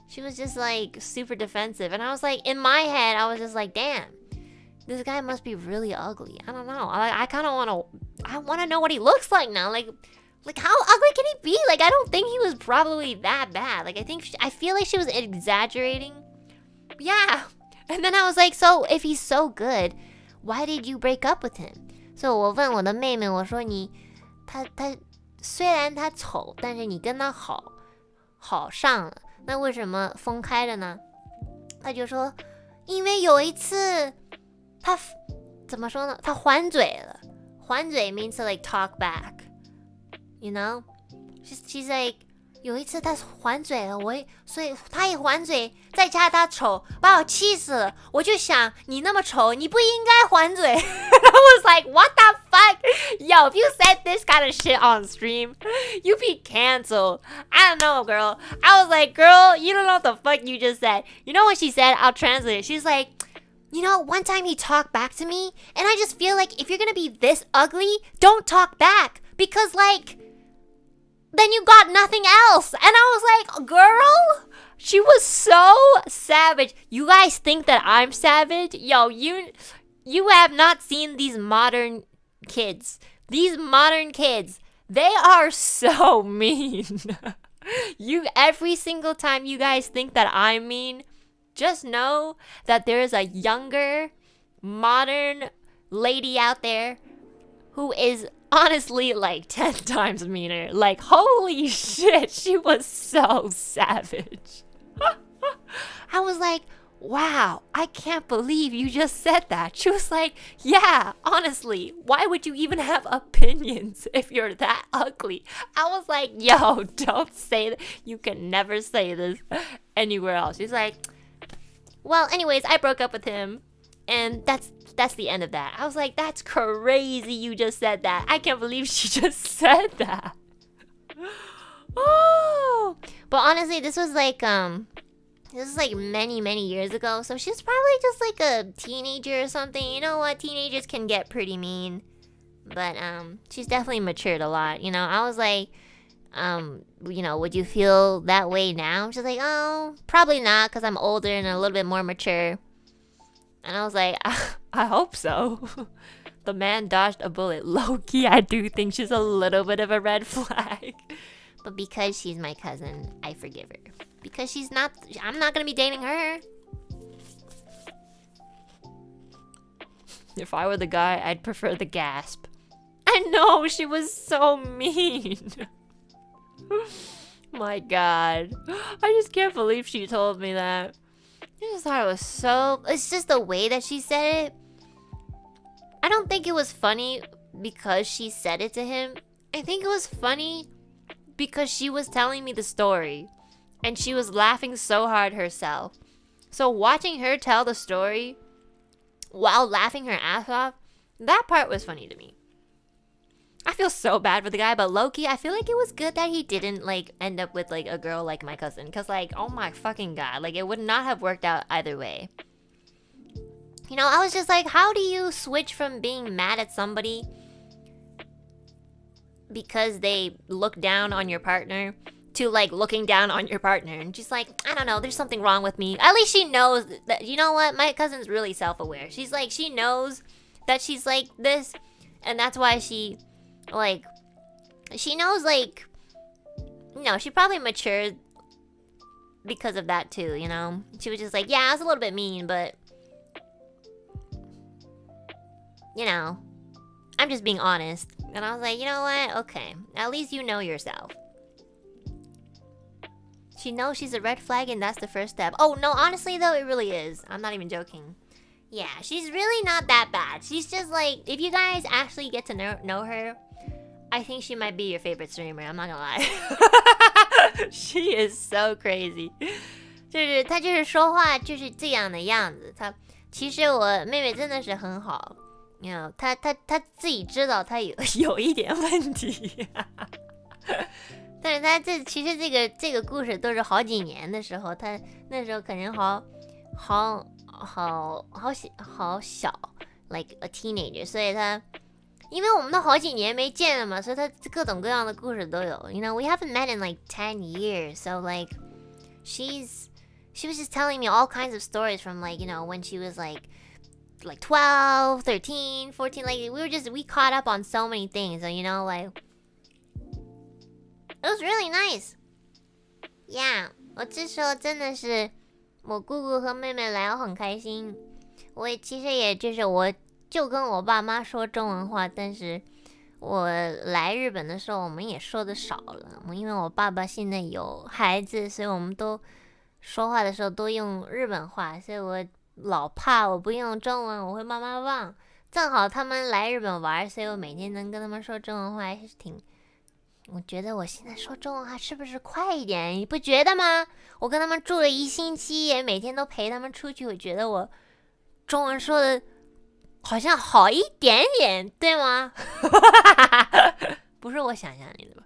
She was just like super defensive. And I was like, in my head, I was just like, damn, this guy must be really ugly. I don't know. I kind of want to know what he looks like now. Like how ugly can he be? Like, I don't think he was probably that bad. Like, I feel like she was exaggerating. Yeah. And then I was like, so if he's so good, why did you break up with him? So 我问我的妹妹，我说他虽然他丑，但是你跟他好上了，那为什么分开了呢？他就说，因为有一次他怎么说呢？他还嘴了。还嘴 means to like talk back, you know? She's like, 有一次他还嘴了，所以他一还嘴，再加他丑，把我气死了。我就想，你那么丑，你不应该还嘴。And I was like, what the fuck? Yo, if you said this kind of shit on stream, you be canceled. I don't know, girl. I was like, girl, you don't know what the fuck you just said. You know what she said? I'll translate it. She's like, you know, one time he talked back to me, and I just feel like if you're gonna be this ugly, don't talk back. Because, like, then you got nothing else. And I was like, girl, she was so savage. You guys think that I'm savage? Yo, you have not seen these modern kids. These modern kids, they are so mean. Every single time you guys think that I'm mean, just know that there is a younger, modern lady out there who is honestly like 10 times meaner. Like, holy shit, she was so savage. I was like, wow, I can't believe you just said that. She was like, yeah, honestly, why would you even have opinions if you're that ugly? I was like, yo, don't say that. You can never say this anywhere else. She's like, well, anyways, I broke up with him. And that's the end of that. I was like, that's crazy you just said that. I can't believe she just said that. Oh, but honestly, this was like many years ago. So she's probably just like a teenager or something. You know what? Teenagers can get pretty mean. But she's definitely matured a lot. You know, I was like, you know, would you feel that way now? She's like, oh, probably not, because I'm older and a little bit more mature. And I was like, I hope so. The man dodged a bullet. Low-key, I do think she's a little bit of a red flag. But because she's my cousin, I forgive her. Because I'm not gonna be dating her. If I were the guy, I'd prefer the gasp. I I know, she was so mean. My god. I just can't believe she told me that. I just thought it was so... It's just the way that she said it. I don't think it was funny because she said it to him. I think it was funny because she was telling me the story. And she was laughing so hard herself. So watching her tell the story while laughing her ass off, that part was funny to me. I feel so bad for the guy, but low-key, I feel like it was good that he didn't, like, end up with, like, a girl like my cousin. Because, like, oh my fucking god. Like, it would not have worked out either way. You know, I was just like, how do you switch from being mad at somebody because they look down on your partner to, like, looking down on your partner? And she's like, I don't know, there's something wrong with me. At least she knows that, you know what? My cousin's really self-aware. She's like, she knows that she's like this. And that's why she... Like, she knows, like, you know, she probably matured because of that too, you know? She was just like, yeah, I was a little bit mean, but, you know, I'm just being honest. And I was like, you know what? Okay, at least you know yourself. She knows she's a red flag and that's the first step. Oh, no, honestly, though, it really is. I'm not even joking. Yeah, she's really not that bad. She's just like, if you guys actually get to know her, I think she might be your favorite streamer. I'm not gonna lie. She is so crazy. 就是她就是说话就是这样的样子。她其实我妹妹真的是很好， you know， 她自己知道她有一点问题。但是她其实这个故事都是好几年的时候，她那时候可能好小 ，like a teenager， 所以她。 因为我们都好几年没见了嘛，所以他各种各样的故事都有。You know, we haven't met in like 10 years, so like, she was just telling me all kinds of stories from like, you know, when she was like 12, 13, 14, like we caught up on so many things, so you know, like, it was really nice. Yeah, 我这时候真的是我姑姑和妹妹来，我很开心。我其实也就是我。 就跟我爸妈说中文话，但是我来日本的时候，我们也说的少了。因为我爸爸现在有孩子，所以我们都说话的时候都用日本话，所以我老怕我不用中文，我会慢慢忘。正好他们来日本玩，所以我每天能跟他们说中文话，还是挺……我觉得我现在说中文话是不是快一点？你不觉得吗？我跟他们住了1星期，也每天都陪他们出去，我觉得我中文说的。 好像好一点点，对吗？不是我想象里的吧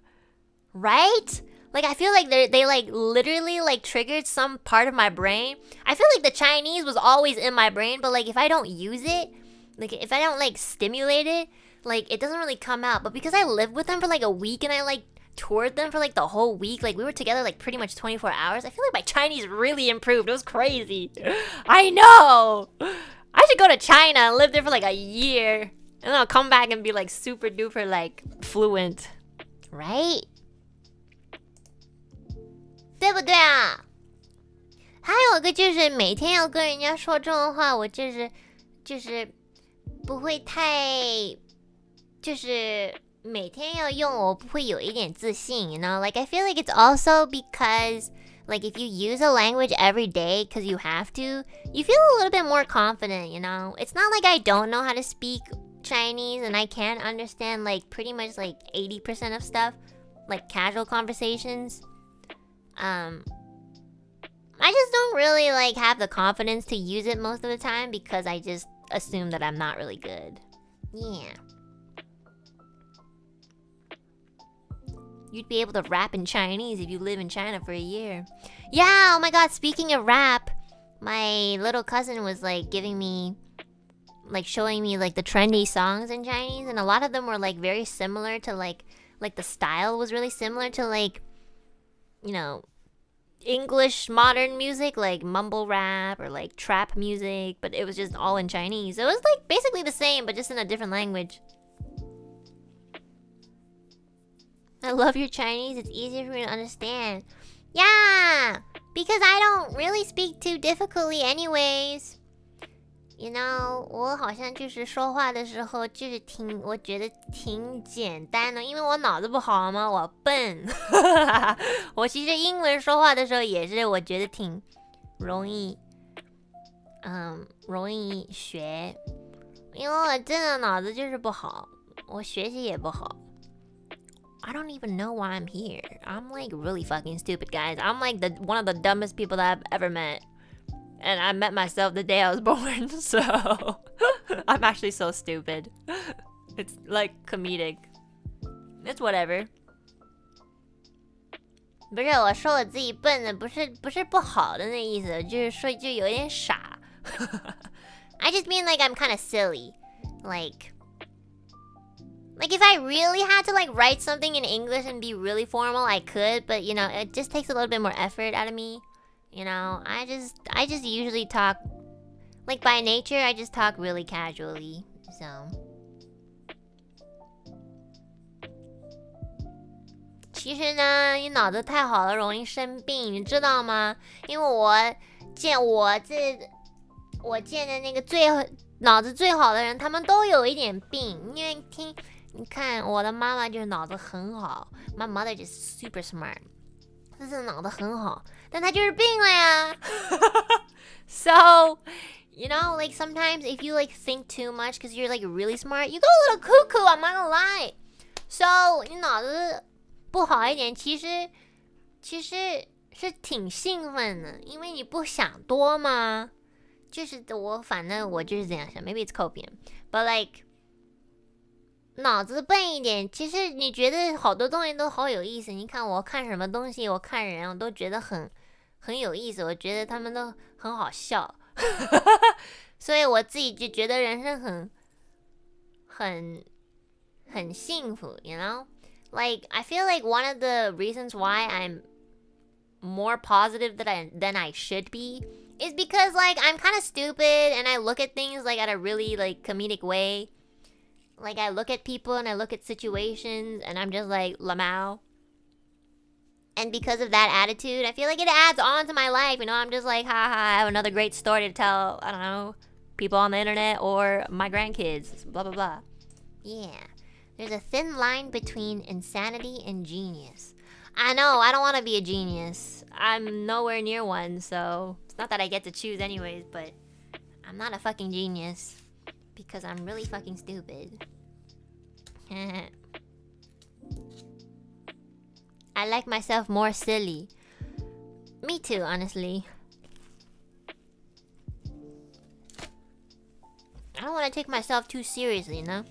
？Right? Like I feel like they like literally like triggered some part of my brain. I feel like the Chinese was always in my brain, but like if I don't use it, like if I don't like stimulate it, like it doesn't really come out. But because I lived with them for like a week and I like toured them for like the whole week, like we were together like pretty much 24 hours. I feel like my Chinese really improved. It was crazy. I know. I should go to China and live there for like a year. And then I'll come back and be like super duper like fluent. Right? 对不对啊？还有一个就是每天要跟人家说中文话，我就是不会太就是每天要用，我不会有一点自信 you know? Like I feel like it's also because like if you use a language every day because you have to, you feel a little bit more confident, you know? It's not like I don't know how to speak Chinese and I can't understand like pretty much like 80% of stuff, like casual conversations. I just don't really like have the confidence to use it most of the time because I just assume that I'm not really good. Yeah. You'd be able to rap in Chinese if you live in China for a year. Yeah, oh my god, speaking of rap, my little cousin was like giving me, like showing me like the trendy songs in Chinese, and a lot of them were like very similar to like the style was really similar to like, you know, English modern music, like mumble rap or like trap music, but it was just all in Chinese. So it was like basically the same, but just in a different language. I love your Chinese. It's easier for me to understand. Yeah, because I don't really speak too difficultly anyways. You know， 我好像就是说话的时候就是我觉得挺简单的，因为我脑子不好嘛，我笨。我其实英文说话的时候也是，我觉得挺容易学，因为我真的脑子就是不好，我学习也不好。I don't even know why I'm here. I'm like really fucking stupid, guys. I'm like one of the dumbest people that I've ever met. And I met myself the day I was born, so I'm actually so stupid. It's like comedic. It's whatever. 不是我说我自己笨的，不是不好的那意思，就是说就有点傻。I just mean like I'm kind of silly. Like if I really had to like write something in English and be really formal, I could, but you know, it just takes a little bit more effort out of me. You know, I just usually talk, like by nature, I just talk really casually, so. 其实呢，你脑子太好了容易生病，你知道吗？因为我见的那个脑子最好的人，他们都有一点病。因为你看我的妈妈就是脑子很好 ，My mother just super smart， 她是脑子很好。但他就是病了呀。So, you know, like sometimes if you like think too much because you're like really smart, you go a little cuckoo, I'm not gonna lie. So, 你脑子不好一点，其实是挺兴奋的，因为你不想多嘛。就是反正我就是这样想 ，maybe it's copium, but like 脑子笨一点，其实你觉得好多东西都好有意思。你看我看什么东西，我看人，我都觉得很有意思，我觉得他们都很好笑，所以我自己就觉得人生很幸福 ，you know? Like I feel like one of the reasons why I'm more positive than I should be is because like I'm kind of stupid and I look at things like at a really like comedic way. Like I look at people and I look at situations and I'm just like lamau. And because of that attitude, I feel like it adds on to my life. You know, I'm just like, haha, I have another great story to tell, I don't know, people on the internet or my grandkids, blah, blah, blah. Yeah. There's a thin line between insanity and genius. I know, I don't want to be a genius. I'm nowhere near one, so it's not that I get to choose anyways, but I'm not a fucking genius because I'm really fucking stupid. I like myself more silly. Me too, honestly. I don't want to take myself too seriously, you know?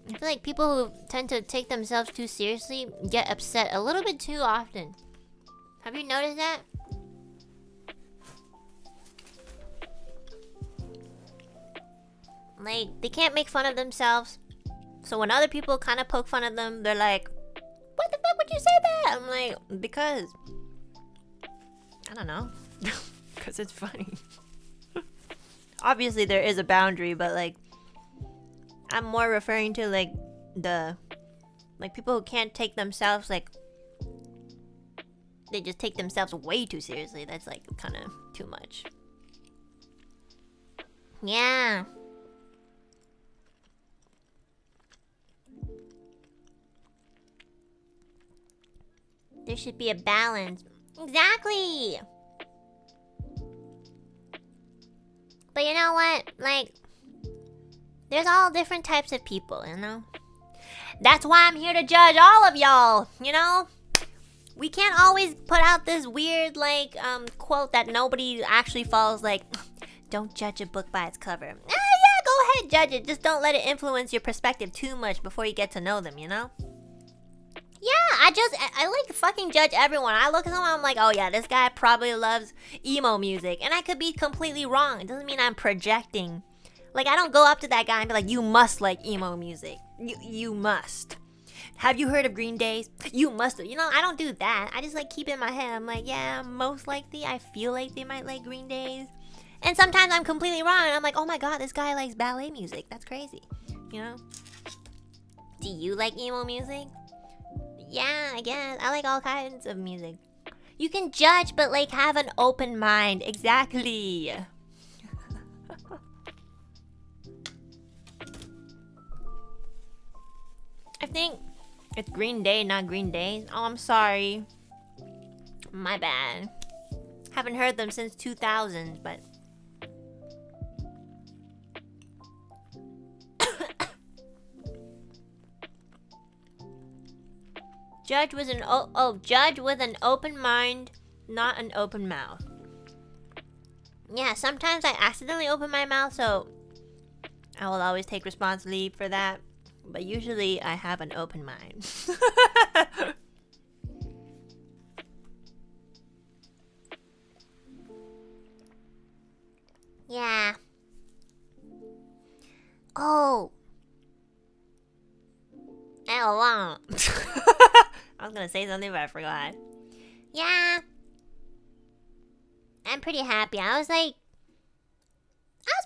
I feel like people who tend to take themselves too seriously get upset a little bit too often. Have you noticed that? Like, they can't make fun of themselves. So when other people kind of poke fun of them, they're like, what the fuck would you say that? I'm like, because I don't know. Because it's funny. Obviously there is a boundary, but like I'm more referring to like people who can't take themselves like they just take themselves way too seriously. That's like kind of too much. Yeah. There should be a balance. Exactly. But you know what? Like, there's all different types of people, you know? That's why I'm here to judge all of y'all, you know? We can't always put out this weird, like, quote that nobody actually follows, like, don't judge a book by its cover. Yeah, go ahead, judge it. Just don't let it influence your perspective too much before you get to know them, you know? Yeah, I like fucking judge everyone. I look at someone, I'm like, oh yeah, this guy probably loves emo music. And I could be completely wrong. It doesn't mean I'm projecting. Like, I don't go up to that guy and be like, you must like emo music. You must. Have you heard of Green Days? You must. You know, I don't do that. I just like keep it in my head. I'm like, yeah, most likely I feel like they might like Green Days. And sometimes I'm completely wrong. And I'm like, oh my god, this guy likes ballet music. That's crazy. You know? Do you like emo music? Yeah, I guess. I like all kinds of music. You can judge, but like have an open mind. Exactly. think it's Green Day, not Green Days? Oh, I'm sorry. My bad. Haven't heard them since 2000, but... Judge with an open mind, not an open mouth. Yeah, sometimes I accidentally open my mouth, so I will always take responsibility for that. But usually I have an open mind. Yeah. Oh. I was gonna say something, but I forgot. Yeah. I'm pretty happy. I was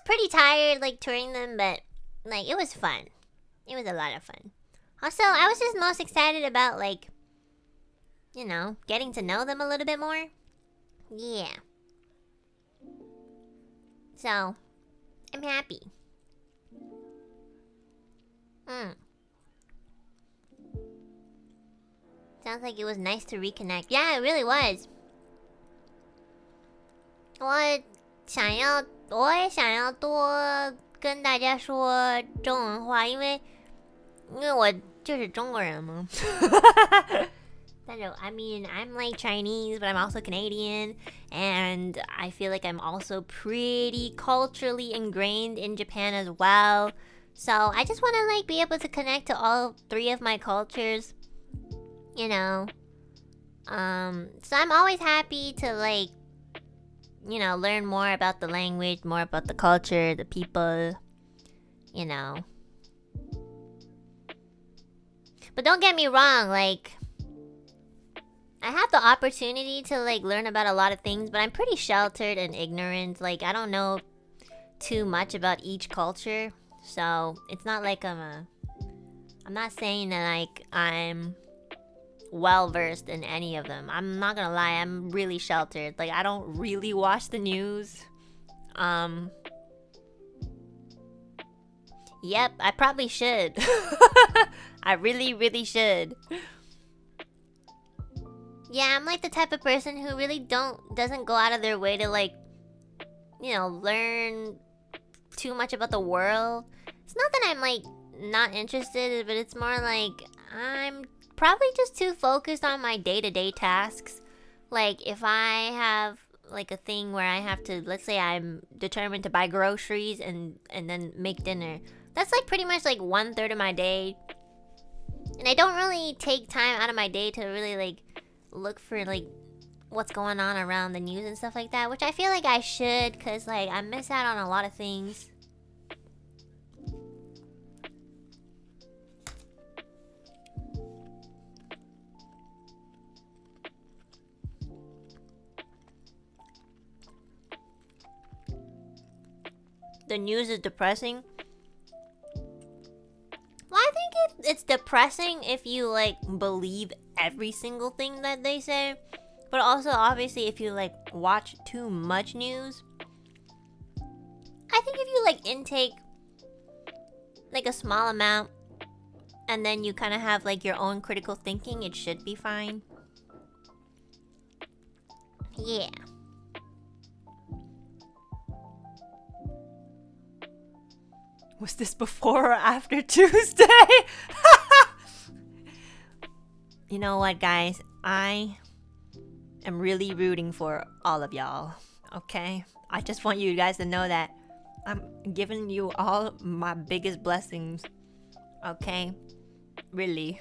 pretty tired, like, touring them, but, like, it was fun. It was a lot of fun. Also, I was just most excited about, like, you know, getting to know them a little bit more. Yeah. So, I'm happy. Sounds like it was nice to reconnect. Yeah, it really was. 我也想要多跟大家说中文话，因为我就是中国人嘛。I mean, I'm like Chinese, but I'm also Canadian, and I feel like I'm also pretty culturally ingrained in Japan as well. So I just want to like be able to connect to all three of my cultures, you know. So I'm always happy to like, you know, learn more about the language, more about the culture, the people, you know. But don't get me wrong, like, I have the opportunity to like learn about a lot of things, but I'm pretty sheltered and ignorant. Like, I don't know too much about each culture, so it's not like I'm not saying that like I'm well versed in any of them. I'm not gonna lie, I'm really sheltered. Like, I don't really watch the news. Yep, I probably should. I really should. Yeah, I'm like the type of person who really doesn't go out of their way to like, you know, learn too much about the world. It's not that I'm like not interested, but it's more like I'm probably just too focused on my day-to-day tasks. Like, if I have like a thing where I have to, let's say I'm determined to buy groceries and then make dinner, that's like pretty much like 1/3 of my day. And I don't really take time out of my day to really like look for like what's going on around the news and stuff like that, which I feel like I should, because like I miss out on a lot of things. The news is depressing. Well, I think it's depressing if you like believe every single thing that they say, but also obviously if you like watch too much news. I think if you like intake like a small amount and then you kind of have like your own critical thinking, it should be fine. Yeah. Was this before or after Tuesday? You know what, guys? I am really rooting for all of y'all, okay? I just want you guys to know that I'm giving you all my biggest blessings, okay? Really.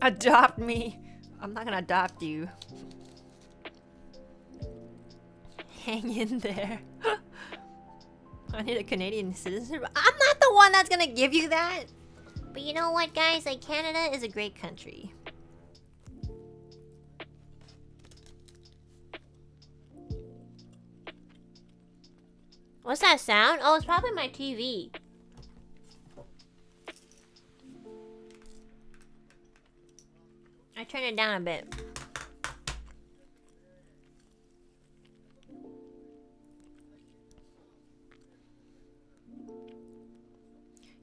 Adopt me. I'm not gonna adopt you. Hang in there. I need a Canadian citizenship. I'm not the one that's gonna give you that. But you know what, guys? Like, Canada is a great country. What's that sound? Oh, it's probably my TV. I turned it down a bit.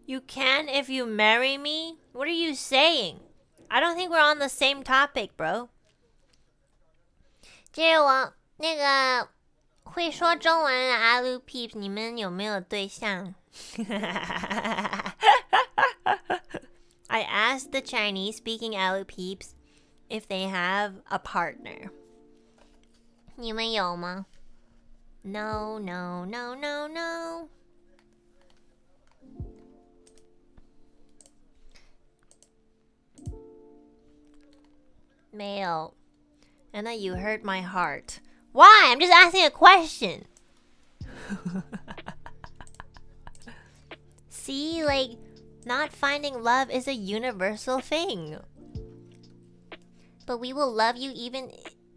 You can if you marry me? What are you saying? I don't think we're on the same topic, bro. 接着我那个会说中文的 Alu Peeps， 你们有没有对象？ I asked the Chinese-speaking Alu Peeps if they have a partner. 你们有吗？ No, no, no, no, no. 没有。And that you hurt my heart. Why? I'm just asking a question. See, like, not finding love is a universal thing. But we will love you even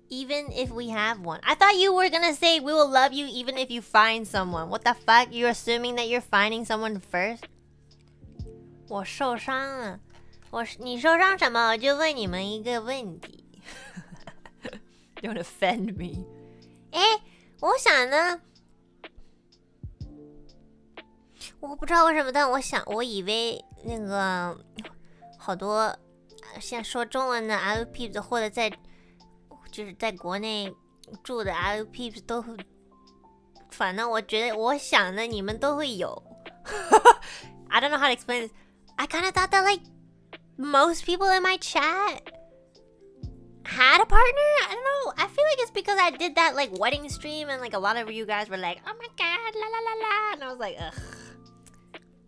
if we have one. I thought you were gonna say we will love you even if you find someone. What the fuck? You're assuming that you're finding someone first? 我受伤了。你受伤什么？我就问你们一个问题。Don't offend me. 我想呢，我不知道为什么，但我以为那个好多现在说中文的 Alu Peeps 或者就是在国内住的 Alu Peeps 都会，反正我想的你们都会有。I don't know how to explain this. I kind of thought that like most people in my chat had a partner. I don't know. I feel like it's because I did that like wedding stream and like a lot of you guys were like, oh my god, la la la la, and I was like, ugh.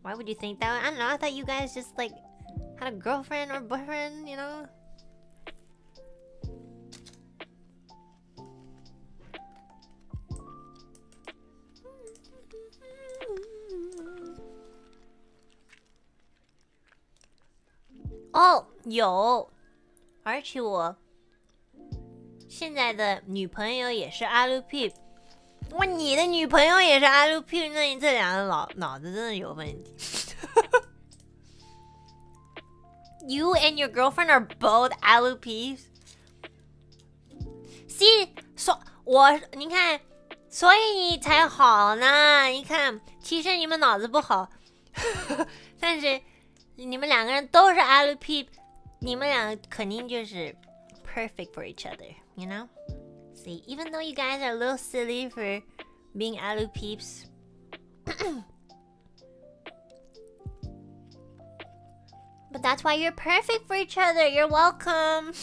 Why would you think that? I don't know. I thought you guys just like had a girlfriend or boyfriend, you know? Oh, 有，而且我现在的女朋友也是 Alu Peep。哇，你的女朋友也是 Alu Peep， 那你这两个脑子真的有问题。You and your girlfriend are both Alu Peeps. See, 你看，所以你才好呢。你看，其实你们脑子不好，但是你们两个人都是 Alu Peep， 你们俩肯定就是 perfect for each other, you know? See, even though you guys are a little silly for being Alu Peeps, but that's why you're perfect for each other. You're welcome.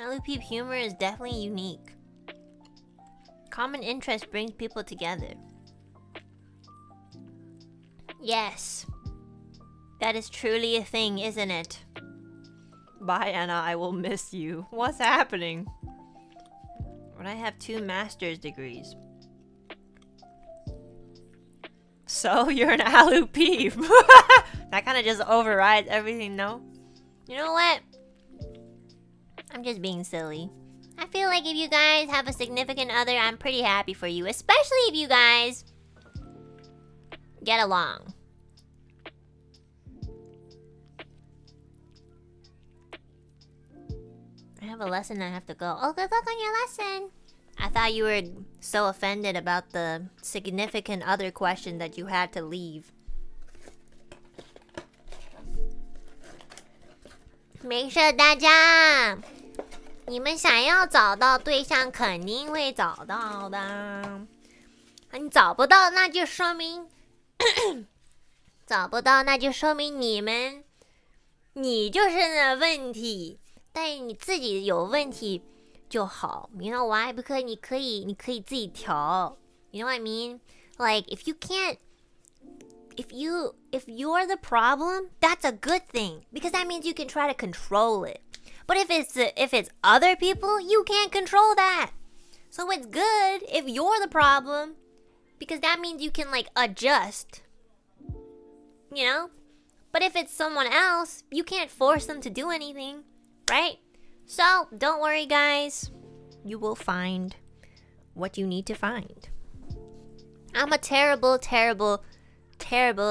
Alu Peep humor is definitely unique. Common interest brings people together. Yes. That is truly a thing, isn't it? Bye, Anna. I will miss you. What's happening? But I have 2 master's degrees. So, you're an Alu Peep. That kind of just overrides everything, no? You know what? I'm just being silly. I feel like if you guys have a significant other, I'm pretty happy for you. Especially if you guys get along. I have a lesson I have to go. Oh, good luck on your lesson. I thought you were so offended about the significant other question that you had to leave. 没事，大家。你们想要找到对象，肯定会找到的。你找不到，那就说明找不到，那就说明你就是那问题。但你自己有问题就好。You know why? Because 你可以自己调。You know what I mean? Like if you're the problem, that's a good thing because that means you can try to control it. But if it's other people, you can't control that. So it's good if you're the problem because that means you can like adjust. You know? But if it's someone else, you can't force them to do anything, right? So, don't worry guys. You will find what you need to find. I'm a terrible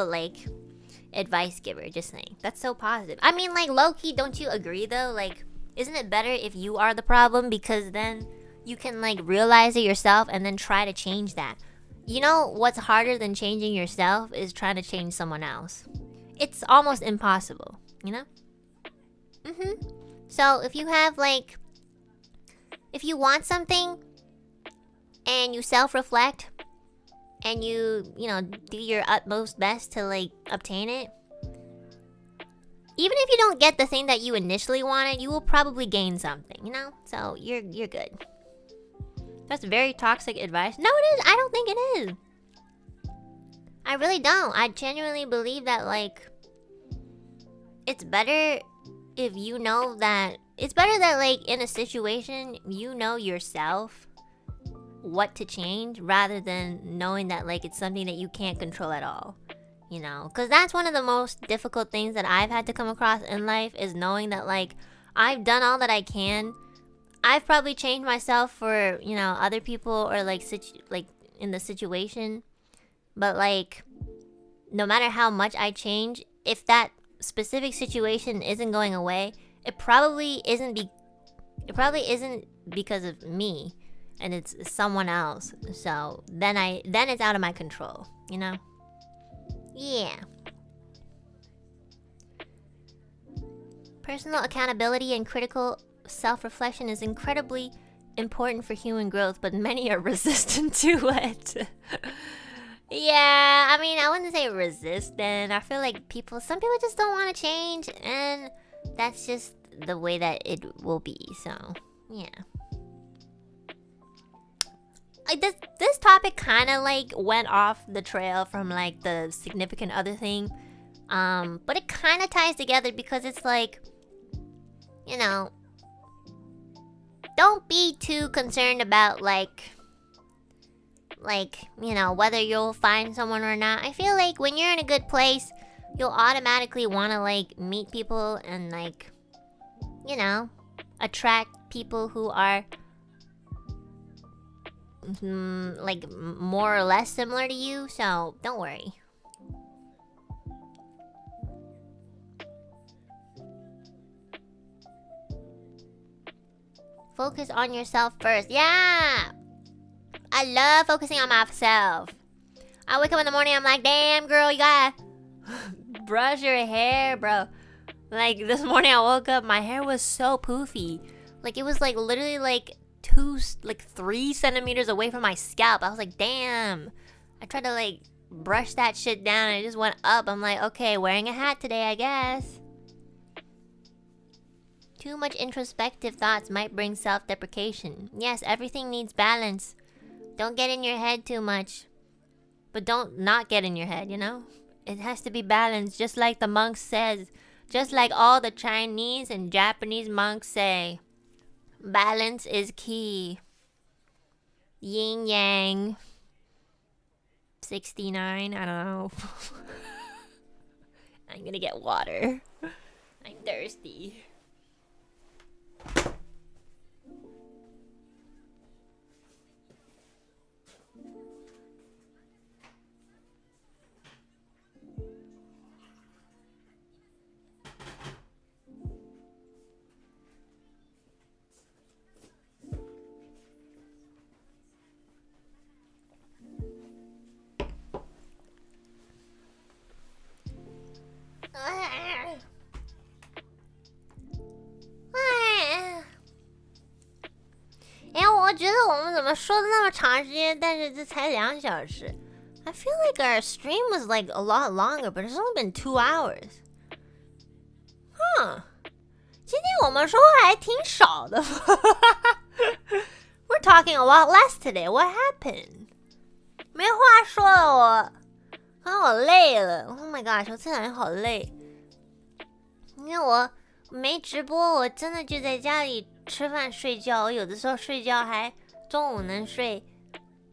like advice giver, just saying. That's so positive. I mean, like, low-key, don't you agree, though? Like, isn't it better if you are the problem? Because then you can, like, realize it yourself and then try to change that. You know what's harder than changing yourself is trying to change someone else. It's almost impossible, you know? So if you have, like, if you want something and you self-reflect and you know, do your utmost best to, like, obtain it, even if you don't get the thing that you initially wanted, you will probably gain something, you know? So you're good. That's very toxic advice. No, it is. I don't think it is. I really don't. I genuinely believe that, like, it's better if you know that... It's better that, like, in a situation, you know yourself what to change rather than knowing that, like, it's something that you can't control at all. You know? Because that's one of the most difficult things that I've had to come across in life, is knowing that, like, I've done all that I can. I've probably changed myself for, you know, other people or, like, in the situation. But, like, no matter how much I change, if that specific situation isn't going away, it probably isn't because of me, and it's someone else. So then it's out of my control, you know? Yeah. Personal accountability and critical self-reflection is incredibly important for human growth, but many are resistant to it. Yeah, I mean, I wouldn't say resistant. I feel like some people just don't want to change, and that's just the way that it will be. So, yeah. Like, this topic kind of, like, went off the trail from, like, the significant other thing. But it kind of ties together because it's like, you know, don't be too concerned about, like, you know, whether you'll find someone or not. I feel like when you're in a good place, you'll automatically want to, like, meet people and, like, you know, attract people who are, like, more or less similar to you. So, don't worry. Focus on yourself first. Yeah! I love focusing on myself. I wake up in the morning, I'm like, damn, girl, you gotta brush your hair, bro. Like, this morning I woke up, my hair was so poofy. Like, it was, like, literally, like, 3 centimeters away from my scalp. I was like, damn. I tried to, like, brush that shit down and it just went up. I'm like, okay, wearing a hat today, I guess. Too much introspective thoughts might bring self-deprecation. Yes, everything needs balance. Don't get in your head too much. But don't not get in your head, you know? It has to be balanced, just like the monk says. Just like all the Chinese and Japanese monks say. Balance is key. Yin yang. 69, I don't know. I'm gonna get water. I'm thirsty. I觉得我们怎么说的那么长时间，但是这才2小时。I feel like our stream was like a lot longer, but it's only been 2 hours. Huh. 今天我们说话还挺少的。We're talking a lot less today. What happened? 没话说了，我好累了。Oh my gosh， 我这两天好累。因为我没直播，我真的就在家里吃饭睡觉。我有的时候睡觉还中午能睡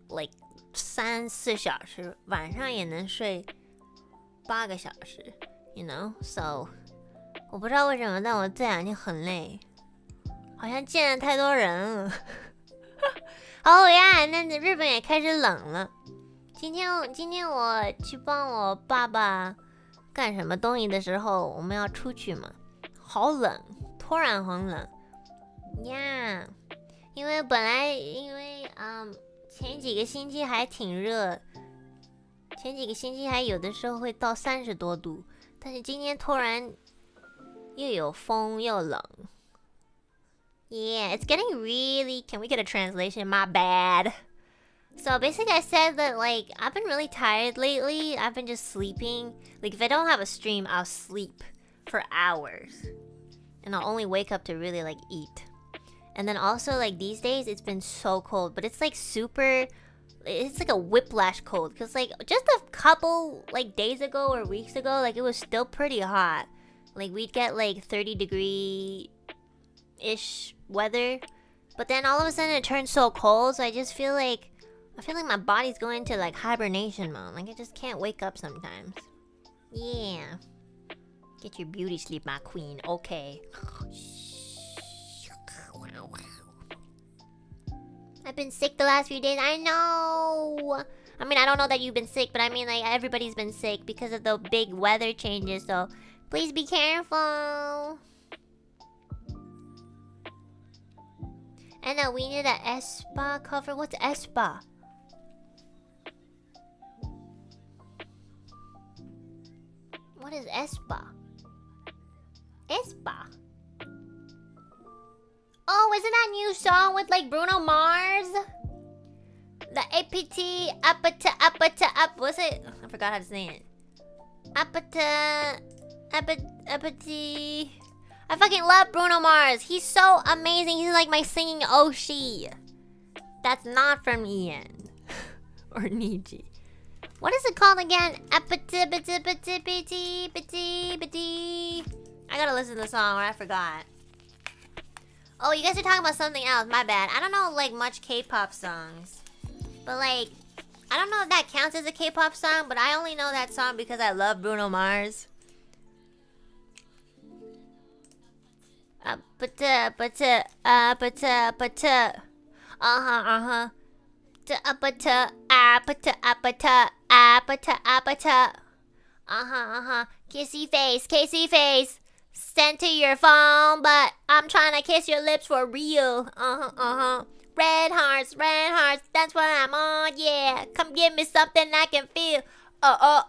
like 3-4小时，晚上也能睡8个小时 you know so 我不知道为什么，但我这两天很累，好像见了太多人了。哦呀，那日本也开始冷了。今天我去帮我爸爸干什么东西的时候，我们要出去嘛。好冷，突然很冷。Yeah， 因为前几个星期还挺热，前几个星期还有的时候会到30多度，但是今天突然又有风又冷。Yeah, it's getting really... Can we get a translation? My bad. So basically I said that like I've been really tired lately. I've been just sleeping. Like if I don't have a stream, I'll sleep for hours. And I'll only wake up to really like eat. And then also like these days it's been so cold, but it's like it's like a whiplash cold, because like just a couple like days ago or weeks ago, like it was still pretty hot. Like we'd get like 30-degree-ish weather, but then all of a sudden it turned so cold, so I feel like my body's going into like hibernation mode. Like I just can't wake up sometimes. Yeah. Get your beauty sleep, my queen. Okay. I've been sick the last few days. I know. I mean, I don't know that you've been sick, but I mean, like, everybody's been sick because of the big weather changes. So, please be careful. Enna, we need an Espa cover. What's Espa? What is Espa? Espa? Oh, isn't that new song with like Bruno Mars? The APT up. What's it? I forgot how to say it. Apata. I fucking love Bruno Mars. He's so amazing. He's like my singing Oshi. That's not from Ian or Niji. What is it called again? I gotta listen to the song or I forgot. Oh, you guys are talking about something else. My bad. I don't know like much K-pop songs. But like, I don't know if that counts as a K-pop song, but I only know that song because I love Bruno Mars. Kissy face. Sent to your phone, but I'm trying to kiss your lips for real. Red hearts, that's what I'm on, yeah. Come give me something I can feel. Oh,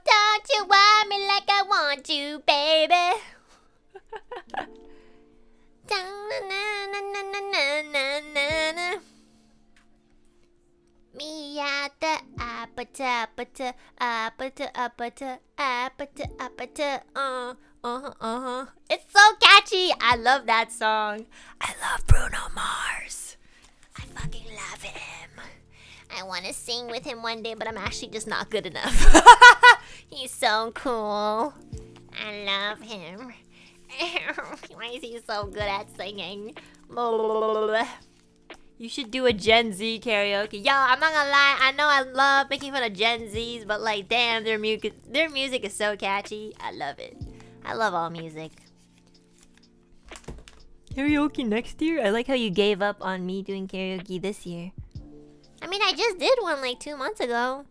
don't you want me like I want you, baby. Me at the apata. It's so catchy. I love that song. I love Bruno Mars. I fucking love him. I want to sing with him one day, but I'm actually just not good enough. He's so cool. I love him. Why is he so good at singing? You should do a Gen Z karaoke. Yo, I'm not gonna lie. I know I love making fun of Gen Zs, but like, damn, their music is so catchy. I love it. I love all music. Karaoke next year? I like how you gave up on me doing karaoke this year. I mean, I just did one like 2 months ago.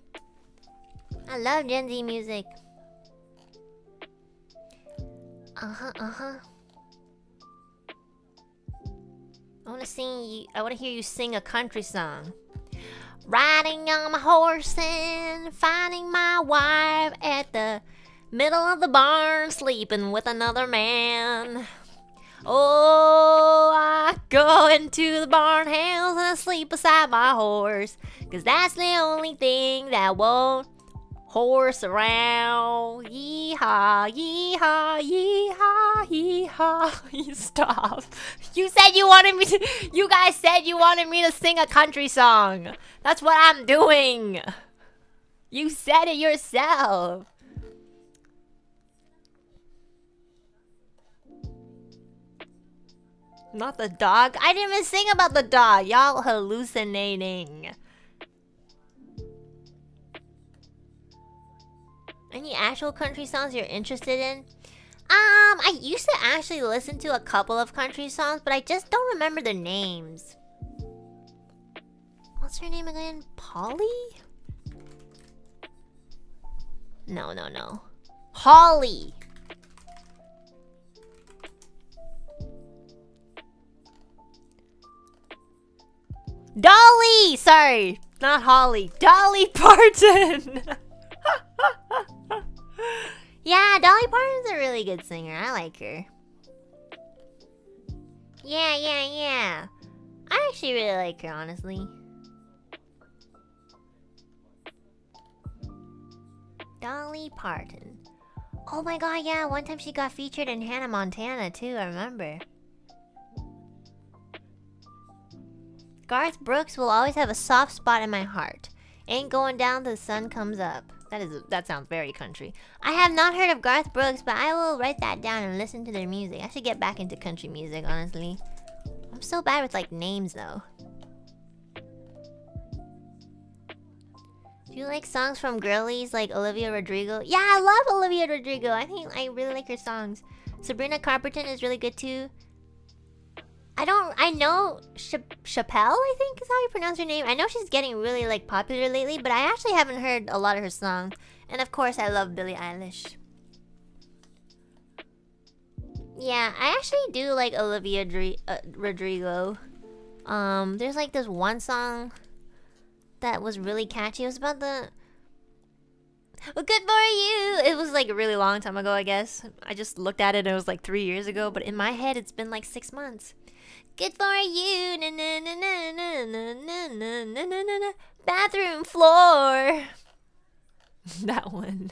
I love Gen Z music. I want to hear you sing a country song. Riding on my horse and finding my wife at the middle of the barn, sleeping with another man. Oh, I go into the barn house and I sleep beside my horse, 'cause that's the only thing that won't horse around. Yeehaw, yeehaw, yeehaw, yeehaw. Stop. You guys said you wanted me to sing a country song. That's what I'm doing. You said it yourself. Not the dog. I didn't even sing about the dog. Y'all hallucinating. Any actual country songs you're interested in? I used to actually listen to a couple of country songs, but I just don't remember their names. What's her name again? Polly? No. Holly. Dolly! Sorry, not Holly. Dolly Parton! Yeah, Dolly Parton's a really good singer. I like her. Yeah. I actually really like her, honestly. Dolly Parton. Oh my god, yeah, one time she got featured in Hannah Montana too, I remember. Garth Brooks will always have a soft spot in my heart. Ain't going down till the sun comes up. That sounds very country. I have not heard of Garth Brooks, but I will write that down and listen to their music. I should get back into country music, honestly. I'm so bad with like names though. Do you like songs from girlies like Olivia Rodrigo? Yeah, I love Olivia Rodrigo. I think I really like her songs. Sabrina Carpenter is really good too. I know Chappelle, I think is how you pronounce her name. I know she's getting really like popular lately, but I actually haven't heard a lot of her songs. And of course, I love Billie Eilish. Yeah, I actually do like Olivia Rodrigo. There's like this one song that was really catchy. It was about the... Well, good for you! It was like a really long time ago, I guess. I just looked at it and it was like 3 years ago, but in my head, it's been like 6 months. Good for you, na na na na na na na na na na na. Bathroom floor. That one.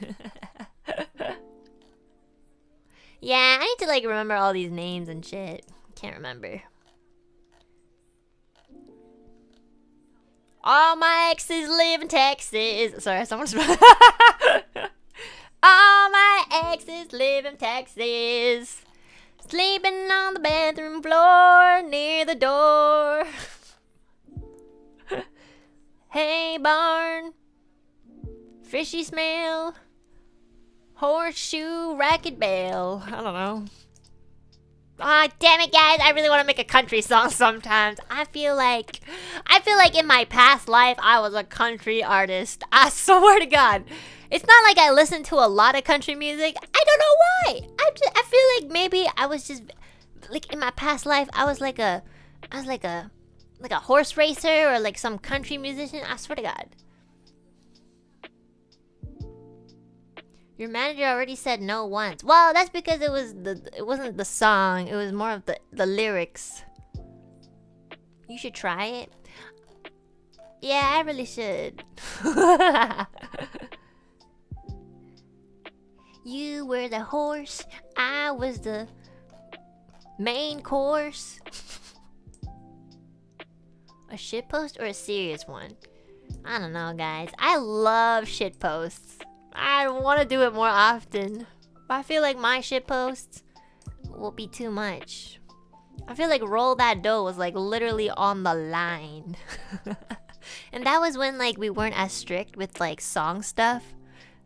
Yeah, I need to like remember all these names and shit. Can't remember. All my exes live in Texas. Sorry, someone's. All my exes live in Texas. Sleeping on the bathroom floor near the door. Hey barn, fishy smell, horseshoe racket bell. I don't know. Ah, damn it, guys! I really want to make a country song sometimes. I feel like in my past life I was a country artist. I swear to God. It's not like I listen to a lot of country music. I don't know why. I feel like maybe I was just like in my past life I was like a horse racer or like some country musician. I swear to God. Your manager already said no once. Well, that's because it wasn't the song. It was more of the lyrics. You should try it. Yeah, I really should. You were the horse, I was the main course. A shitpost or a serious one? I don't know, guys. I love shitposts. I want to do it more often. But I feel like my shitposts will be too much. I feel like Roll That Dough was like literally on the line. And that was when like we weren't as strict with like song stuff.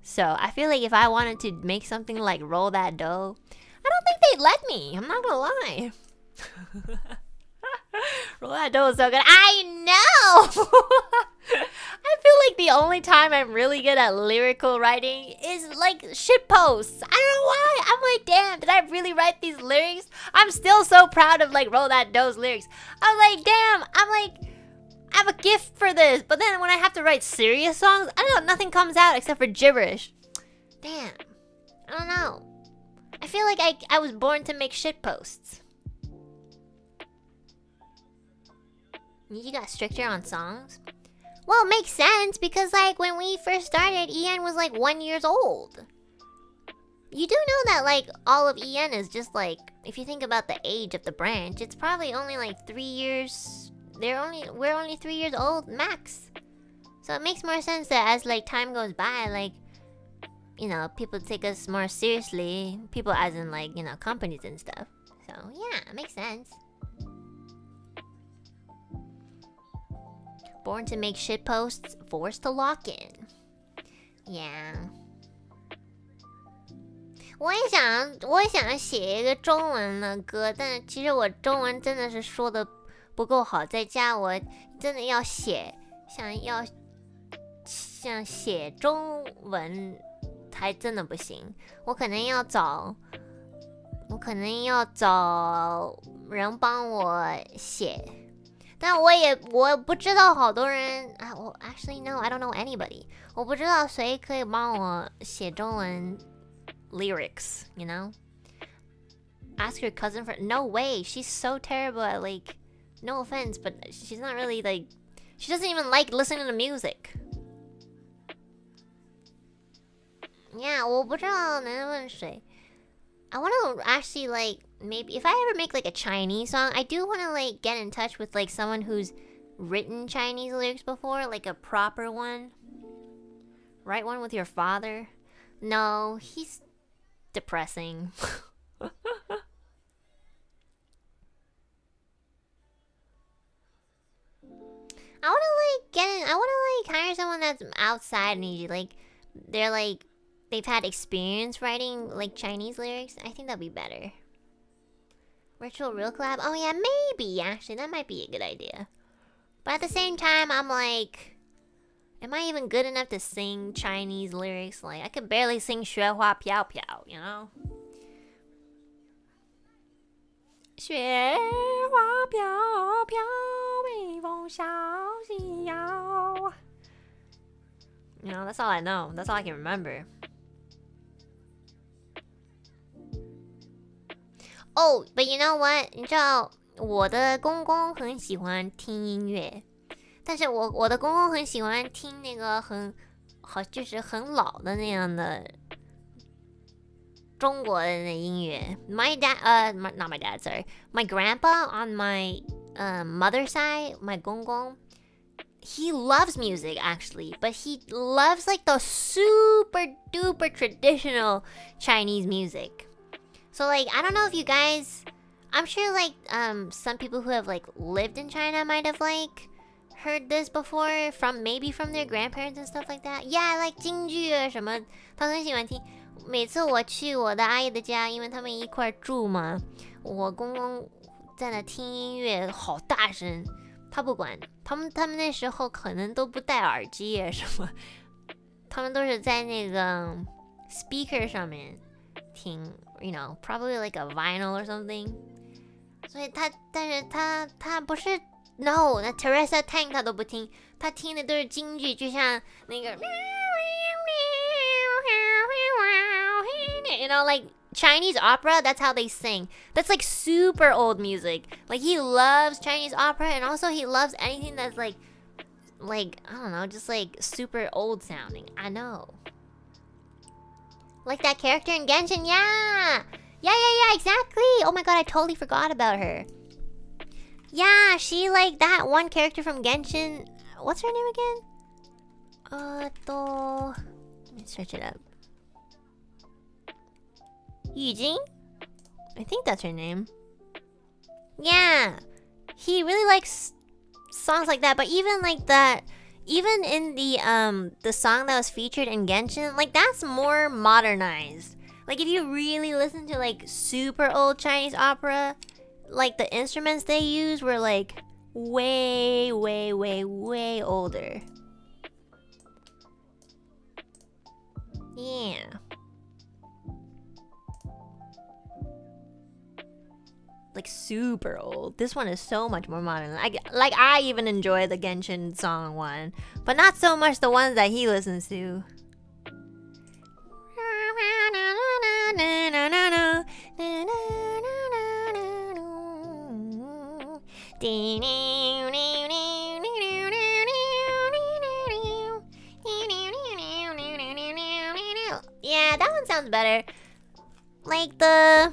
So I feel like if I wanted to make something like Roll That Dough, I don't think they'd let me. I'm not gonna lie. Roll That Dough is so good. I know! I feel like the only time I'm really good at lyrical writing is like shitposts. I don't know why. I'm like, damn, did I really write these lyrics? I'm still so proud of like Roll That Dough's lyrics. I'm like, damn, I have a gift for this. But then when I have to write serious songs, I don't know, nothing comes out except for gibberish. Damn. I don't know. I feel like I was born to make shitposts. You got stricter on songs? Well, it makes sense because like when we first started, EN was like 1 year old. You do know that like all of EN is just like, if you think about the age of the branch, it's probably only like 3 years. We're only 3 years old max. So it makes more sense that as like time goes by, like, you know, people take us more seriously. People as in like, you know, companies and stuff. So yeah, it makes sense. Born to make shitposts, forced to lock in. Yeah. 我也想写一个中文的歌，但其实我中文真的是说的不够好，在家我真的要写，想写中文还真的不行，我可能要找人帮我写，但我不知道好多人啊，我 actually no I don't know anybody， 我不知道谁可以帮我写中文 lyrics, you know? Ask your cousin for no way, she's so terrible at like, no offense, but she's not really like, she doesn't even like listening to music. Yeah, 我不知道能问谁。I want to actually like maybe if I ever make like a Chinese song, I do want to like get in touch with like someone who's written Chinese lyrics before, like a proper one. Write one with your father. No, he's depressing. I want to hire someone that's outside Niji, like they've had experience writing like Chinese lyrics. I think that'd be better. Virtual real collab? Oh yeah, maybe actually that might be a good idea. But at the same time, I'm like, am I even good enough to sing Chinese lyrics? Like I could barely sing 雪花飘飘, you know? 雪花飘飘，微风萧萧。You know, that's all I know. That's all I can remember. Oh, but you know what? 你知道我的公公很喜欢听音乐，但是我的公公很喜欢听那个就是很老的那样的中国的音乐。My dad, not my dad, sorry. My grandpa on my mother's side, my 公公。He loves music actually, but he loves like the super duper traditional Chinese music. So like I don't know if you guys, I'm sure like some people who have like lived in China might have like heard this before from their grandparents and stuff like that. Yeah, like 京剧啊什么，他很喜欢听。每次我去我的阿姨的家，因为他们一块住嘛，我公公在那听音乐，好大声。他不管，他们那时候可能都不戴耳机啊什么，他们都是在那个 speaker 上面听 ，you know, probably like a vinyl or something。所以但是他不是 no， 那 Teresa Tang 他都不听，他听的都是京剧，就像那个 ，you know, like Chinese opera, that's how they sing. That's like super old music. Like he loves Chinese opera and also he loves anything that's like I don't know, just like super old sounding. I know. Like that character in Genshin, yeah, exactly. Oh my god, I totally forgot about her. Yeah, she like that one character from Genshin. What's her name again? Let me search it up. Yujin? I think that's her name. Yeah, he really likes songs like that. But even like that, even in the song that was featured in Genshin, like that's more modernized. Like if you really listen to like super old Chinese opera, like the instruments they use were like way older. Yeah. Like super old. This one is so much more modern. I even enjoy the Genshin song one, but not so much the ones that he listens to. Yeah, that one sounds better. Like the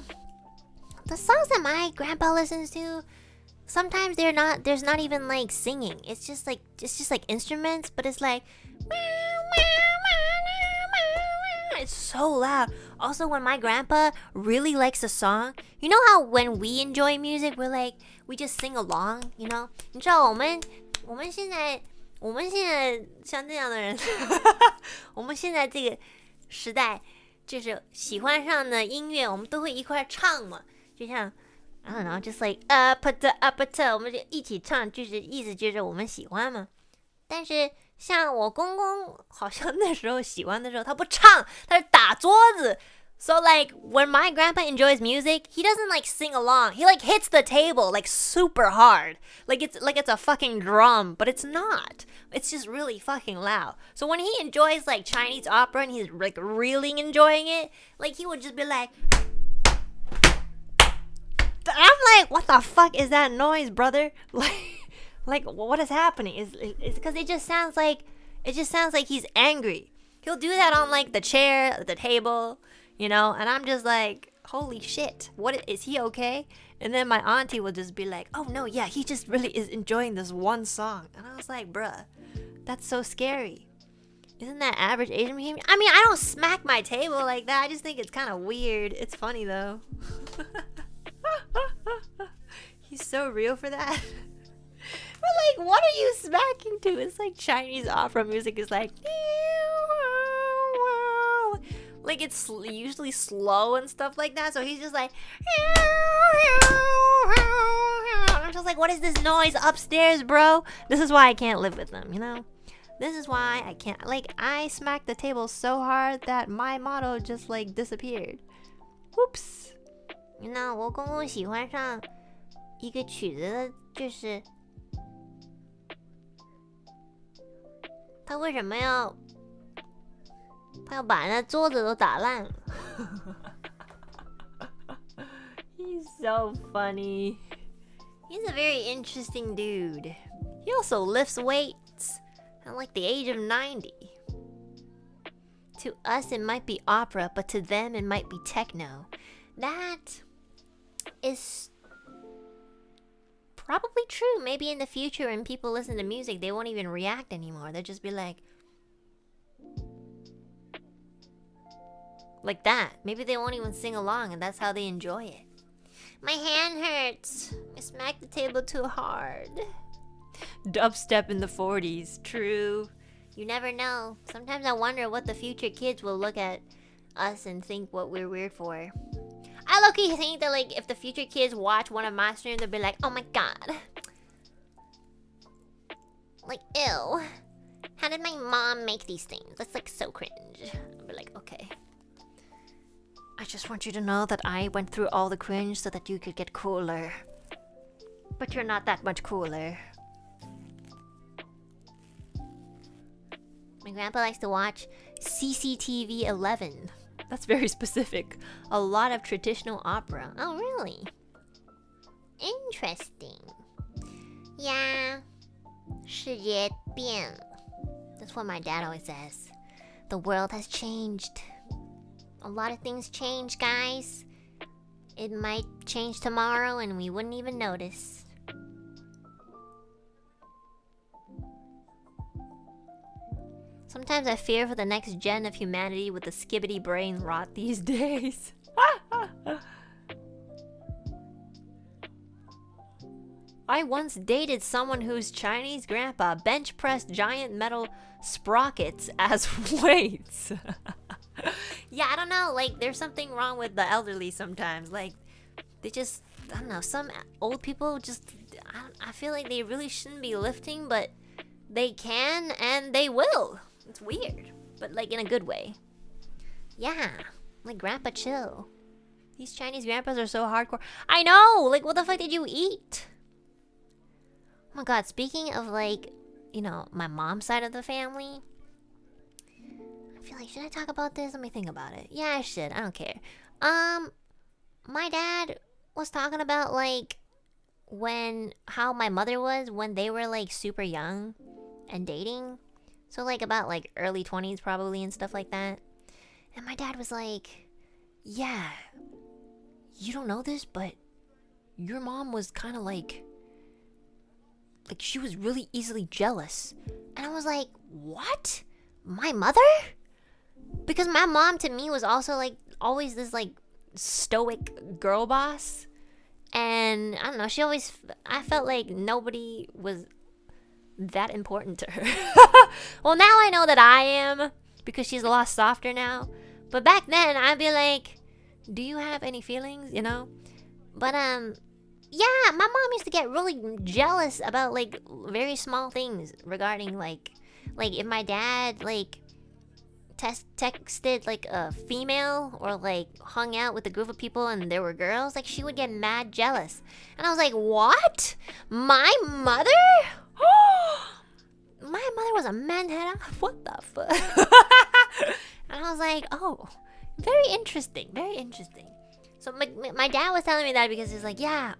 songs that my grandpa listens to, sometimes there's not even like singing. It's just like instruments, but it's like it's so loud. Also, when my grandpa really likes a song, you know how when we enjoy music, we just sing along, you know? 你知道我们现在像这样的人，我们现在这个时代，就是喜欢上的音乐，我们都会一块唱嘛。就像 I don't know, just like up, 我们就一起唱，就是意思就是我们喜欢嘛。但是像我公公好像那时候喜欢的时候，他不唱，他是打桌子。So like when my grandpa enjoys music, he doesn't like sing along. He like hits the table like super hard. Like it's a fucking drum, but it's not. It's just really fucking loud. So when he enjoys like Chinese opera and he's like really enjoying it, like he would just be like, I'm like, what the fuck is that noise, brother? Like what is happening? It's because it just sounds like he's angry. He'll do that on like the chair, the table, you know, and I'm just like, holy shit, what is he okay? And then my auntie will just be like, oh no, yeah, he just really is enjoying this one song. And I was like, bruh, that's so scary. Isn't that average Asian behavior? I mean, I don't smack my table like that. I just think it's kind of weird. It's funny though. He's so real for that. But like, what are you smacking to? It's like Chinese opera music is like, like it's usually slow and stuff like that. So he's just like, I'm just like, what is this noise upstairs, bro? This is why I can't live with them, you know? This is why I can't, like, I smacked the table so hard that my motto just like disappeared. Whoops. You know, 我公公喜欢上一个曲子的就是他为什么要把那桌子都打烂了He's so funny. He's a very interesting dude. He also lifts weights at like the age of 90. To us it might be opera, but to them it might be techno. That is probably true. Maybe in the future when people listen to music, they won't even react anymore. They'll just be like that. Maybe they won't even sing along, and that's how they enjoy it. My hand hurts. I smacked the table too hard. Dubstep in the 40s. True. You never know. Sometimes I wonder what the future kids will look at us and think what we're weird for. I low-key think that like if the future kids watch one of my streams, they'll be like, oh my god. Like, ew. How did my mom make these things? That's like so cringe. I'll be like, okay. I just want you to know that I went through all the cringe so that you could get cooler. But you're not that much cooler. My grandpa likes to watch CCTV 11. That's very specific. A lot of traditional opera. Oh, really? Interesting. Yeah. 世界变. That's what my dad always says. The world has changed. A lot of things change, guys. It might change tomorrow and we wouldn't even notice. Sometimes I fear for the next gen of humanity with the skibbity brain rot these days. I once dated someone whose Chinese grandpa bench pressed giant metal sprockets as weights. Yeah, I don't know, like there's something wrong with the elderly sometimes. Like they just, I don't know, some old people just, I feel like they really shouldn't be lifting, but they can and they will. It's weird, but like in a good way. Yeah, like grandpa chill. These Chinese grandpas are so hardcore. I know, like what the fuck did you eat? Oh my god, speaking of like, you know, my mom's side of the family. I feel like, should I talk about this? Let me think about it. Yeah, I should. I don't care. My dad was talking about like how my mother was when they were like super young and dating. So like about like early 20s probably and stuff like that. And my dad was like, yeah, you don't know this, but your mom was kind of like she was really easily jealous. And I was like, what? My mother? Because my mom to me was also like always this like stoic girl boss. And I don't know, I felt like nobody was that important to her. Well, now I know that I am, because she's a lot softer now. But back then I'd be like, do you have any feelings, you know? But yeah, my mom used to get really jealous about like very small things regarding like Like, if my dad, like, texted, like, a female or, like, hung out with a group of people and there were girls, like, she would get mad jealous. And I was like, what? My mother? My mother was a manhead? What the fuck? And I was like, oh, very interesting, very interesting. So my dad was telling me that because he's like, yeah,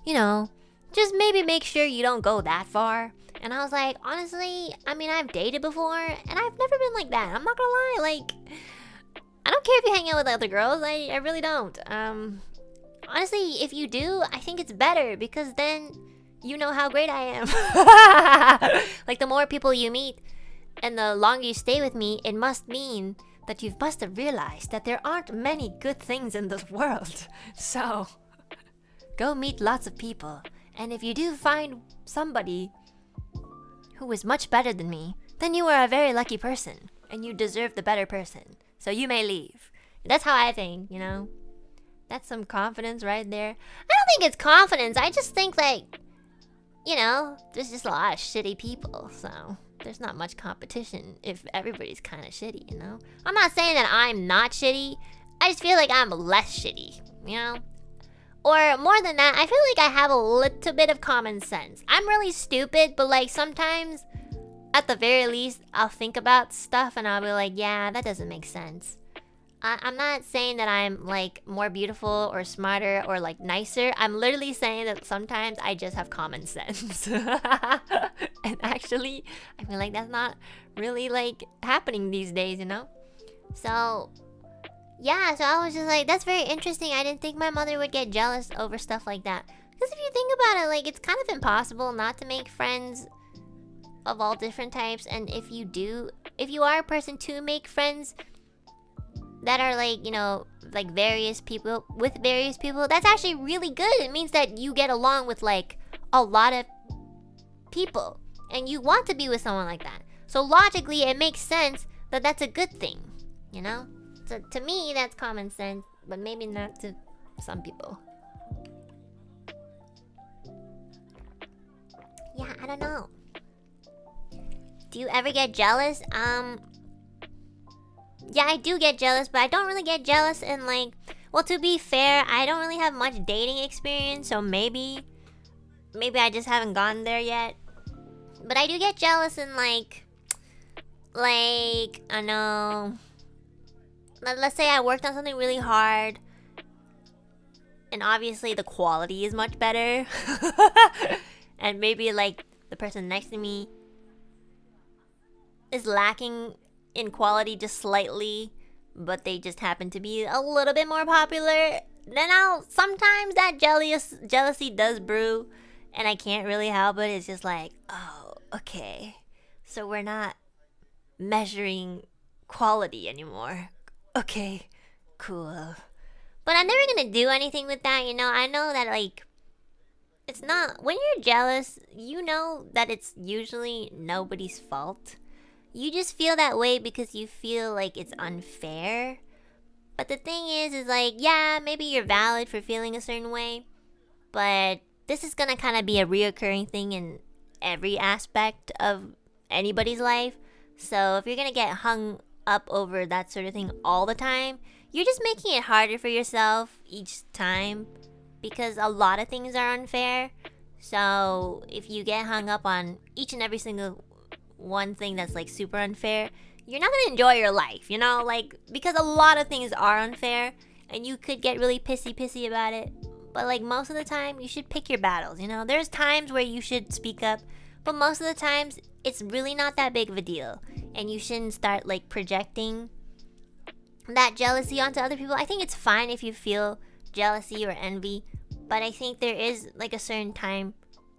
you know, just maybe make sure you don't go that far. And I was like, honestly, I mean, I've dated before, and I've never been like that. I'm not gonna lie, like, I don't care if you hang out with other girls. I really don't. Honestly, if you do, I think it's better because then you know how great I am. Like, the more people you meet and the longer you stay with me, it must mean that you must have realized that there aren't many good things in this world. So, go meet lots of people. And if you do find somebody who is much better than me, then you are a very lucky person, and you deserve the better person. So you may leave. That's how I think, you know? That's some confidence right there. I don't think it's confidence. I just think, like, you know, there's just a lot of shitty people, so there's not much competition if everybody's kind of shitty, you know? I'm not saying that I'm not shitty. I just feel like I'm less shitty, you know? Or more than that, I feel like I have a little bit of common sense. I'm really stupid, but like sometimes, at the very least, I'll think about stuff and I'll be like, yeah, that doesn't make sense. I'm not saying that I'm like more beautiful or smarter or like nicer. I'm literally saying that sometimes I just have common sense. And actually, I feel like that's not really like happening these days, you know? So yeah, so I was just like, that's very interesting. I didn't think my mother would get jealous over stuff like that. Because if you think about it, like, it's kind of impossible not to make friends of all different types. And if you are a person to make friends that are like, you know, like various people, that's actually really good. It means that you get along with like a lot of people. And you want to be with someone like that. So logically, it makes sense that that's a good thing, you know? So to me, that's common sense, but maybe not to some people. Yeah, I don't know. Do you ever get jealous? Yeah, I do get jealous, but I don't really get jealous in like... Well, to be fair, I don't really have much dating experience, so maybe I just haven't gotten there yet. But I do get jealous in like, I know... Let's say I worked on something really hard, and obviously the quality is much better. And maybe like the person next to me is lacking in quality just slightly, but they just happen to be a little bit more popular. Then sometimes that jealousy does brew, and I can't really help it. It's just like, oh, okay, so we're not measuring quality anymore. Okay, cool. But I'm never gonna do anything with that, you know? I know that, like, it's not... When you're jealous, you know that it's usually nobody's fault. You just feel that way because you feel like it's unfair. But the thing is like, yeah, maybe you're valid for feeling a certain way, but this is gonna kind of be a reoccurring thing in every aspect of anybody's life. So if you're gonna get hung up over that sort of thing all the time, you're just making it harder for yourself each time because a lot of things are unfair. So if you get hung up on each and every single one thing that's like super unfair, you're not gonna enjoy your life, you know? Like, because a lot of things are unfair and you could get really pissy about it, but like most of the time you should pick your battles, you know? There's times where you should speak up, but most of the times it's really not that big of a deal. And you shouldn't start like projecting that jealousy onto other people. I think it's fine if you feel jealousy or envy, but I think there is like a certain time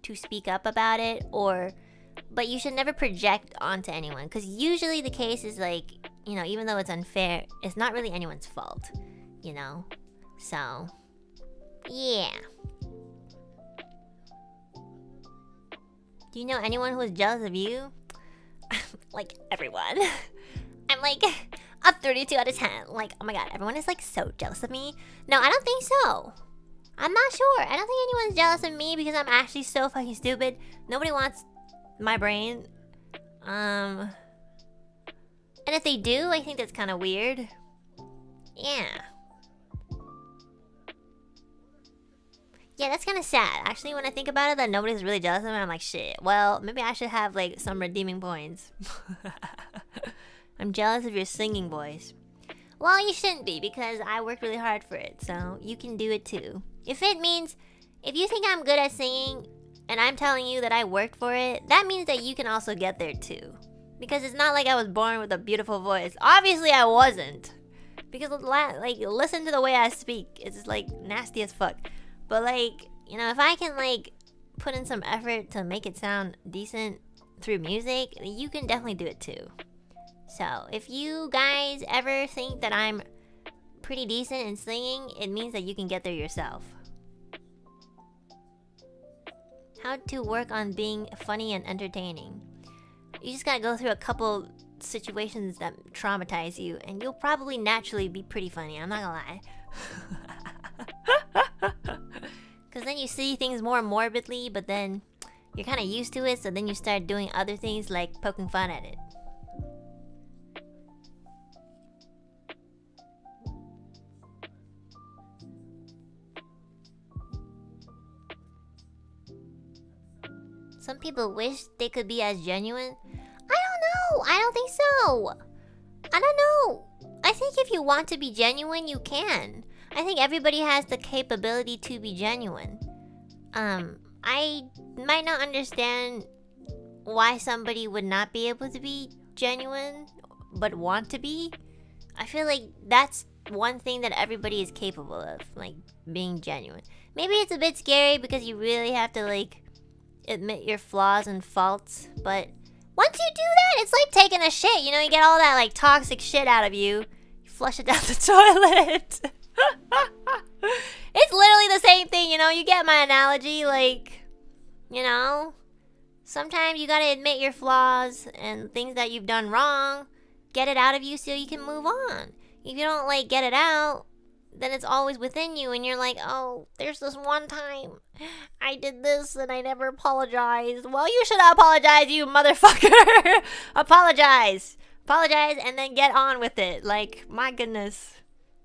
to speak up about it, but you should never project onto anyone, because usually the case is like, you know, even though it's unfair, it's not really anyone's fault, you know? So, yeah. Do you know anyone who is jealous of you? Like, everyone. I'm like a 32 out of 10. Like, oh my god, everyone is like so jealous of me. No, I don't think so. I'm not sure. I don't think anyone's jealous of me because I'm actually so fucking stupid. Nobody wants my brain. And if they do, I think that's kind of weird. Yeah. Yeah, that's kind of sad. Actually, when I think about it, that nobody's really jealous of me, I'm like, shit. Well, maybe I should have, like, some redeeming points. I'm jealous of your singing voice. Well, you shouldn't be, because I worked really hard for it, so you can do it too. If you think I'm good at singing, and I'm telling you that I worked for it, that means that you can also get there too. Because it's not like I was born with a beautiful voice. Obviously, I wasn't. Because, like, listen to the way I speak. It's, like, nasty as fuck. But, like, you know, if I can, like, put in some effort to make it sound decent through music, you can definitely do it too. So, if you guys ever think that I'm pretty decent in singing, it means that you can get there yourself. How to work on being funny and entertaining. You just gotta go through a couple situations that traumatize you, and you'll probably naturally be pretty funny, I'm not gonna lie. Because then you see things more morbidly, but then you're kind of used to it, so then you start doing other things like poking fun at it. Some people wish they could be as genuine. I don't know. I don't think so. I don't know. I think if you want to be genuine, you can. I think everybody has the capability to be genuine. I might not understand why somebody would not be able to be genuine, but want to be. I feel like that's one thing that everybody is capable of, like, being genuine. Maybe it's a bit scary because you really have to, like, admit your flaws and faults, but once you do that, it's like taking a shit, you know, you get all that, like, toxic shit out of you, you flush it down the toilet. It's literally the same thing, you know, you get my analogy, like, you know, sometimes you gotta admit your flaws and things that you've done wrong, get it out of you so you can move on. If you don't, like, get it out, then it's always within you, and you're like, oh, there's this one time I did this and I never apologized. Well, you should apologize, you motherfucker. Apologize and then get on with it. Like, my goodness.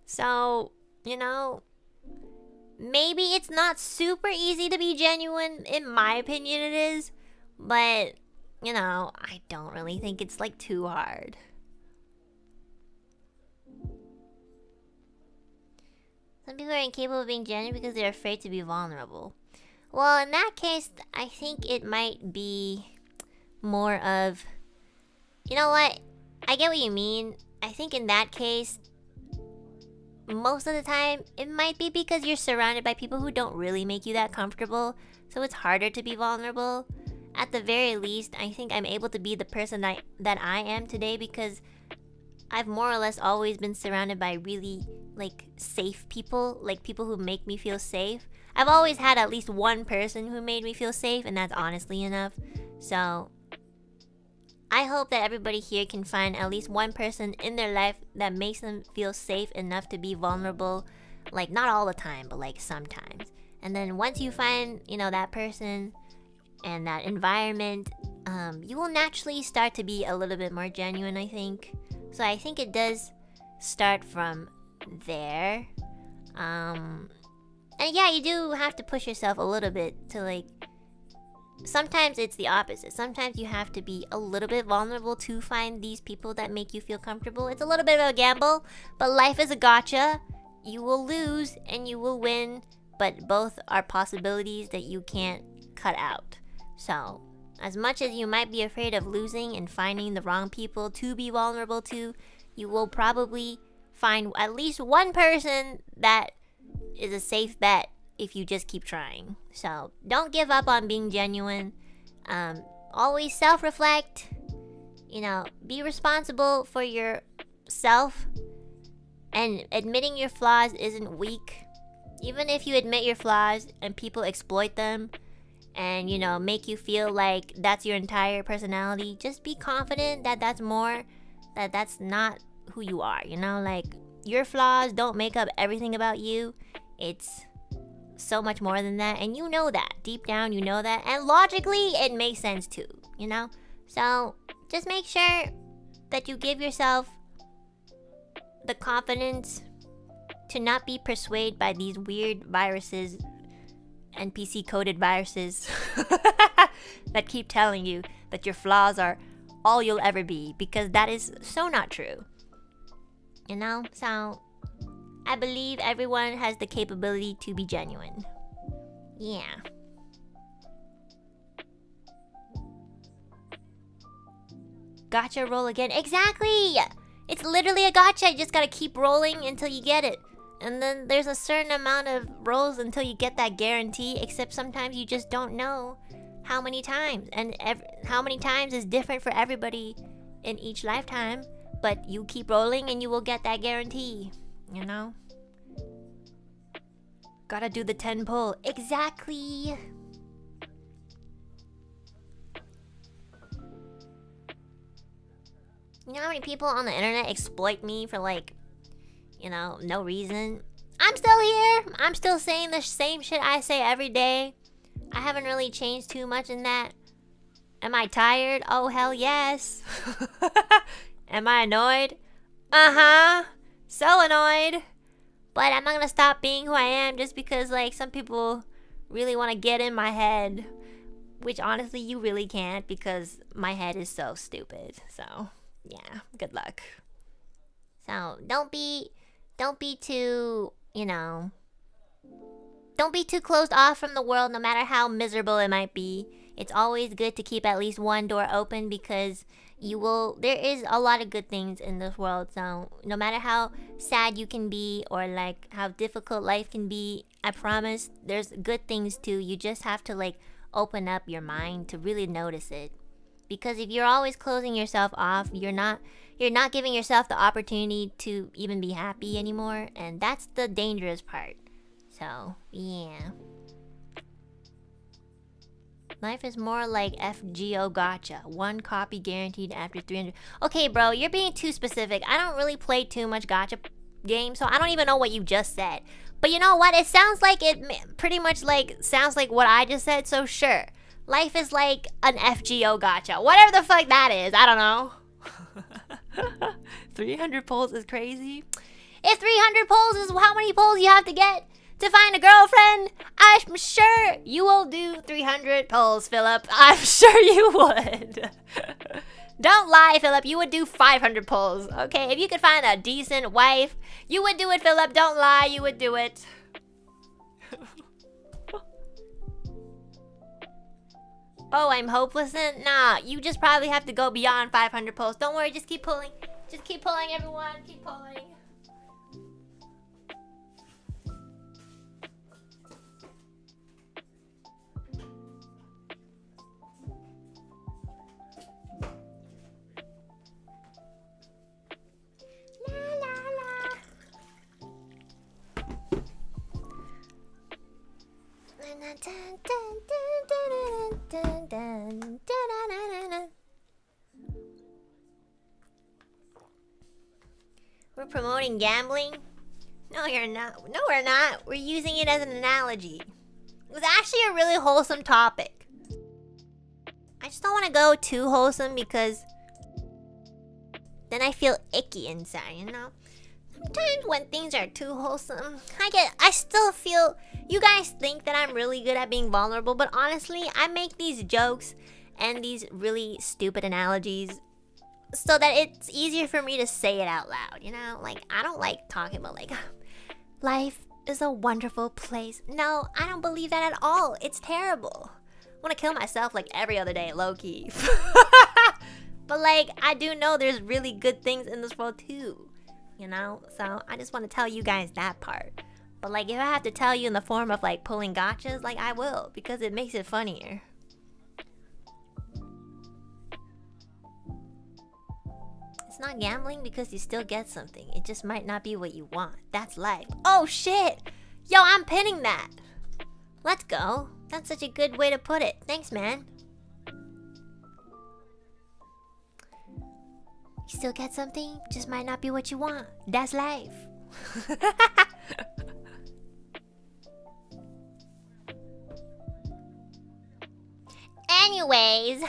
So, you know, maybe it's not super easy to be genuine. In my opinion, it is, but, you know, I don't really think it's, like, too hard. Some people are incapable of being genuine because they're afraid to be vulnerable. Well, in that case, I think it might be more of... You know what? I get what you mean. I think in that case, most of the time, it might be because you're surrounded by people who don't really make you that comfortable, so it's harder to be vulnerable. At the very least, I think I'm able to be the person that I am today because I've more or less always been surrounded by really, like, safe people, like people who make me feel safe. I've always had at least one person who made me feel safe, and that's honestly enough. So I hope that everybody here can find at least one person in their life that makes them feel safe enough to be vulnerable. Like, not all the time, but, like, sometimes. And then once you find, you know, that person and that environment, you will naturally start to be a little bit more genuine, I think. So I think it does start from there. And yeah, you do have to push yourself a little bit to, like... Sometimes it's the opposite. Sometimes you have to be a little bit vulnerable to find these people that make you feel comfortable. It's a little bit of a gamble, but life is a gacha. You will lose and you will win, but both are possibilities that you can't cut out. So, as much as you might be afraid of losing and finding the wrong people to be vulnerable to, you will probably find at least one person that is a safe bet if you just keep trying. So, don't give up on being genuine. Always self-reflect. You know, be responsible for yourself. And admitting your flaws isn't weak. Even if you admit your flaws and people exploit them and, you know, make you feel like that's your entire personality, just be confident that that's not who you are, you know? Like, your flaws don't make up everything about you. It's so much more than that, and you know that. Deep down, you know that. And logically, it makes sense too, you know? So, just make sure that you give yourself the confidence to not be persuaded by these weird viruses, NPC coded viruses that keep telling you that your flaws are all you'll ever be, because that is so not true. You know? So I believe everyone has the capability to be genuine. Yeah. Gacha roll again. Exactly! It's literally a gacha. You just gotta keep rolling until you get it. And then there's a certain amount of rolls until you get that guarantee, except sometimes you just don't know how many times. And how many times is different for everybody in each lifetime. But you keep rolling and you will get that guarantee. You know? Gotta do the 10 pull. Exactly! You know how many people on the internet exploit me for, like, you know, no reason? I'm still here. I'm still saying the same shit I say every day. I haven't really changed too much in that. Am I tired? Oh, hell yes. Am I annoyed? Uh-huh. So annoyed. But I'm not gonna stop being who I am just because, like, some people really want to get in my head. Which, honestly, you really can't, because my head is so stupid. So, yeah, good luck. So, don't be too, you know, don't be too closed off from the world, no matter how miserable it might be. It's always good to keep at least one door open, because there is a lot of good things in this world. So no matter how sad you can be, or like how difficult life can be, I promise there's good things too. You just have to, like, open up your mind to really notice it. Because if you're always closing yourself off, you're not giving yourself the opportunity to even be happy anymore, and that's the dangerous part. So, yeah. Life is more like FGO Gacha. One copy guaranteed after 300. Okay, bro, you're being too specific. I don't really play too much Gacha games, so I don't even know what you just said. But you know what? It sounds like pretty much sounds like what I just said, so sure. Life is like an FGO Gacha. Whatever the fuck that is. I don't know. 300 polls is crazy. If 300 polls is how many polls you have to get to find a girlfriend, I'm sure you will do 300 polls, Philip. I'm sure you would. Don't lie, Philip. You would do 500 polls. Okay, if you could find a decent wife, you would do it, Philip. Don't lie, you would do it. Oh, I'm hopeless then? Nah, you just probably have to go beyond 500 polls. Don't worry, just keep pulling. Just keep pulling, everyone. Keep pulling. We're promoting gambling? No, you're not. No, we're not. We're using it as an analogy. It was actually a really wholesome topic. I just don't want to go too wholesome, because then I feel icky inside, you know? Sometimes when things are too wholesome, I still feel, you guys think that I'm really good at being vulnerable, but honestly, I make these jokes and these really stupid analogies so that it's easier for me to say it out loud, you know? Like, I don't like talking about, like, life is a wonderful place. No, I don't believe that at all. It's terrible. I want to kill myself like every other day, low-key. But, like, I do know there's really good things in this world too, you know? So I just want to tell you guys that part. But, like, if I have to tell you in the form of, like, pulling gotchas, like, I will, because it makes it funnier. It's not gambling because you still get something. It just might not be what you want. That's life. Oh, shit! Yo, I'm pinning that! Let's go. That's such a good way to put it. Thanks, man. You still get something, just might not be what you want. That's life. Anyways,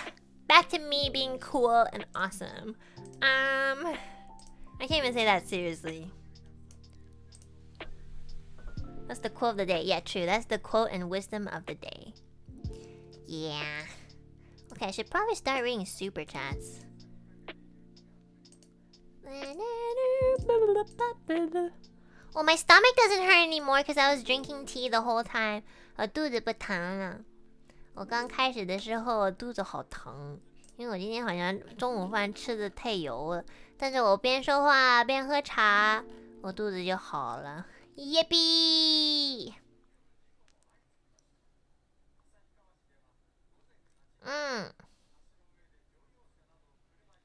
back to me being cool and awesome. I can't even say that seriously. That's the quote of the day. Yeah, true. That's the quote and wisdom of the day. Yeah. Okay, I should probably start reading super chats. Well, my stomach doesn't hurt anymore because I was drinking tea the whole time. 我肚子不疼了。我刚开始的时候我肚子好疼，因为我今天好像中午饭吃的太油了。但是我边说话边喝茶，我肚子就好了。Yippee!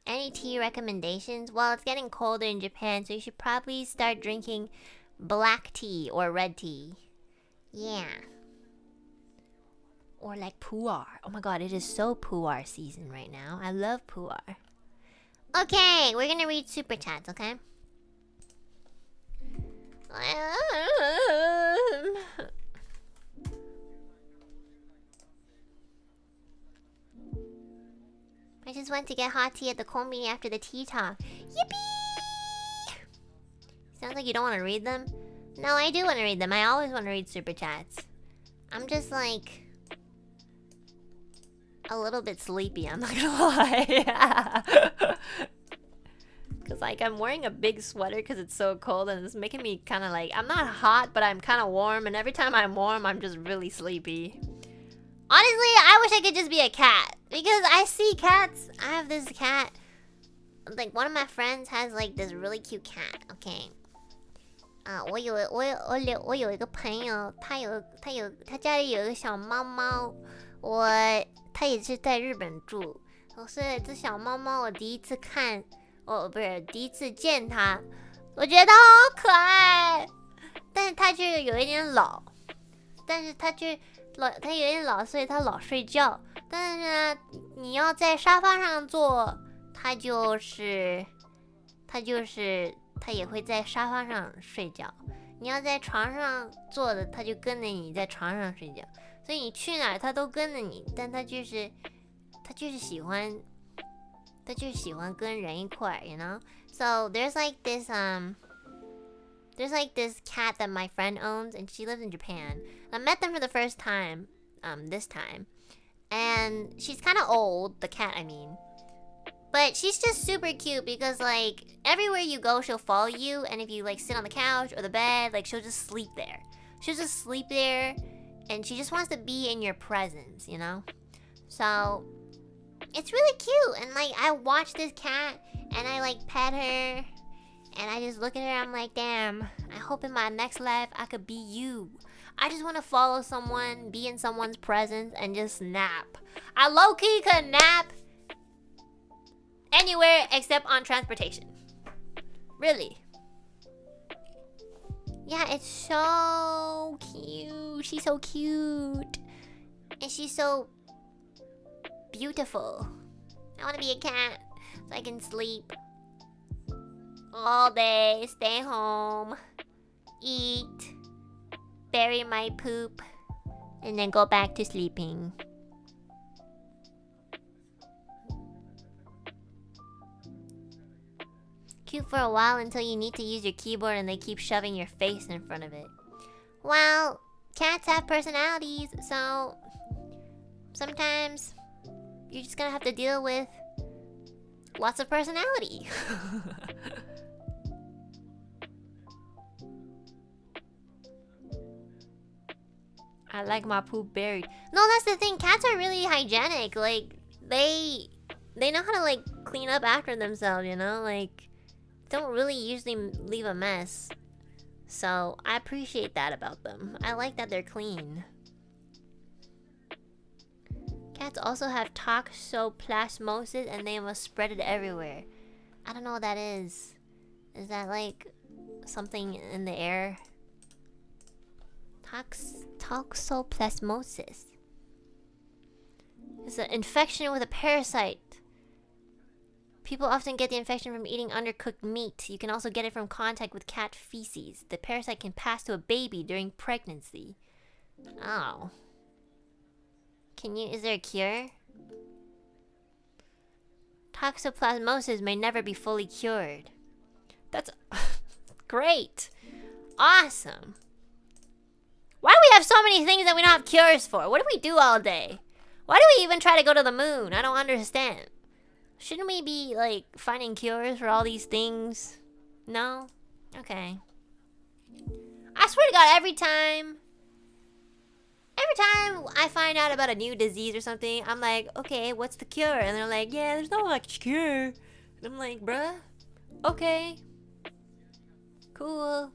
Any tea recommendations? Well, it's getting colder in Japan, so you should probably start drinking black tea or red tea. Yeah. Or like pu'er. Oh my god, it is so pu'er season right now. I love pu'er. Okay, we're gonna read super chats, okay? I just went to get hot tea at the combini after the tea talk. Yippee! Sounds like you don't want to read them. No, I do want to read them. I always want to read super chats. I'm just like a little bit sleepy, I'm not gonna lie. Cause like I'm wearing a big sweater because it's so cold and it's making me kind of like, I'm not hot, but I'm kind of warm, and every time I'm warm I'm just really sleepy. Honestly, I wish I could just be a cat, because I see cats. I have this cat, like one of my friends has like this really cute cat. Okay, 我有一个朋友，他家里有一个小猫猫，他也是在日本住。所以这小猫猫我第一次看，不是第一次见它，我觉得它好可爱，但是它却有一点老，它有点老，所以它老睡觉。但是呢，你要在沙发上坐，它也会在沙发上睡觉。你要在床上坐的，它就跟着你在床上睡觉。所以你去哪儿它都跟着你，但它就是喜欢跟人一块儿 ，you know? So there's like this cat that my friend owns, and she lives in Japan. I met them for the first time, this time. And she's kind of old, the cat I mean. But she's just super cute because like everywhere you go she'll follow you, and if you like sit on the couch or the bed, like she'll just sleep there. And she just wants to be in your presence, you know? So it's really cute, and like I watch this cat and I like pet her and I just look at her, I'm like, damn, I hope in my next life I could be you. I just want to follow someone, be in someone's presence, and just nap. I low-key could nap anywhere except on transportation. Really. Yeah, it's so cute. She's so cute. And she's so beautiful. I want to be a cat so I can sleep all day, stay home, eat, bury my poop, and then go back to sleeping. Cute for a while until you need to use your keyboard and they keep shoving your face in front of it. Well, cats have personalities, so sometimes you're just gonna have to deal with lots of personality. I like my poop buried. No, that's the thing. Cats are really hygienic. Like, they know how to, like, clean up after themselves, you know? Like, don't really usually leave a mess. So, I appreciate that about them. I like that they're clean. Cats also have toxoplasmosis and they must spread it everywhere. I don't know what that is. Is that, like, something in the air? Toxoplasmosis. It's an infection with a parasite. People often get the infection from eating undercooked meat. You can also get it from contact with cat feces. The parasite can pass to a baby during pregnancy. Oh. Is there a cure? toxoplasmosis may never be fully cured. That's great. Awesome. Why do we have so many things that we don't have cures for? What do we do all day? Why do we even try to go to the moon? I don't understand. Shouldn't we be, like, finding cures for all these things? No? Okay. I swear to God, every time I find out about a new disease or something, I'm like, okay, what's the cure? And they're like, yeah, there's no, like, cure. And I'm like, bruh, okay. Cool.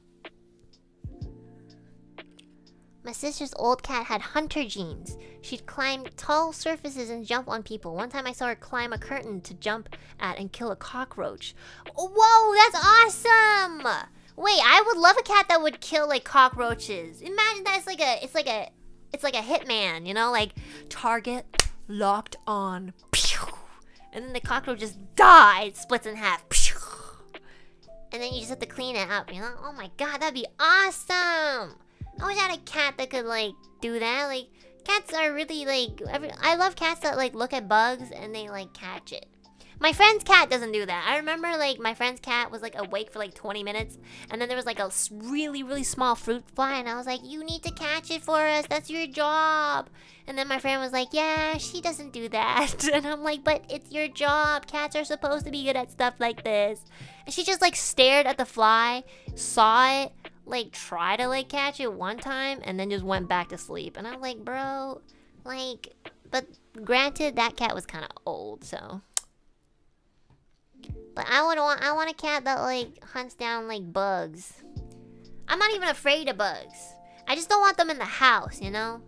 My sister's old cat had hunter genes. She'd climb tall surfaces and jump on people. One time I saw her climb a curtain to jump at and kill a cockroach. Whoa, that's awesome! Wait, I would love a cat that would kill like cockroaches. Imagine that it's like a hitman, you know, like target locked on. Pew! And then the cockroach just dies, splits in half. Pew! And then you just have to clean it up, you know? Oh my god, that'd be awesome! I wish I had a cat that could, like, do that. Like, cats are really, like... I love cats that, like, look at bugs and they, like, catch it. My friend's cat doesn't do that. I remember, like, my friend's cat was, like, awake for, like, 20 minutes. And then there was, like, a really, really small fruit fly. And I was like, you need to catch it for us. That's your job. And then my friend was like, yeah, she doesn't do that. And I'm like, but it's your job. Cats are supposed to be good at stuff like this. And she just, like, stared at the fly, saw it, like, try to, like, catch it one time, and then just went back to sleep. And I'm like, bro, like, but granted, that cat was kind of old, so. But I want a cat that, like, hunts down, like, bugs. I'm not even afraid of bugs. I just don't want them in the house, you know?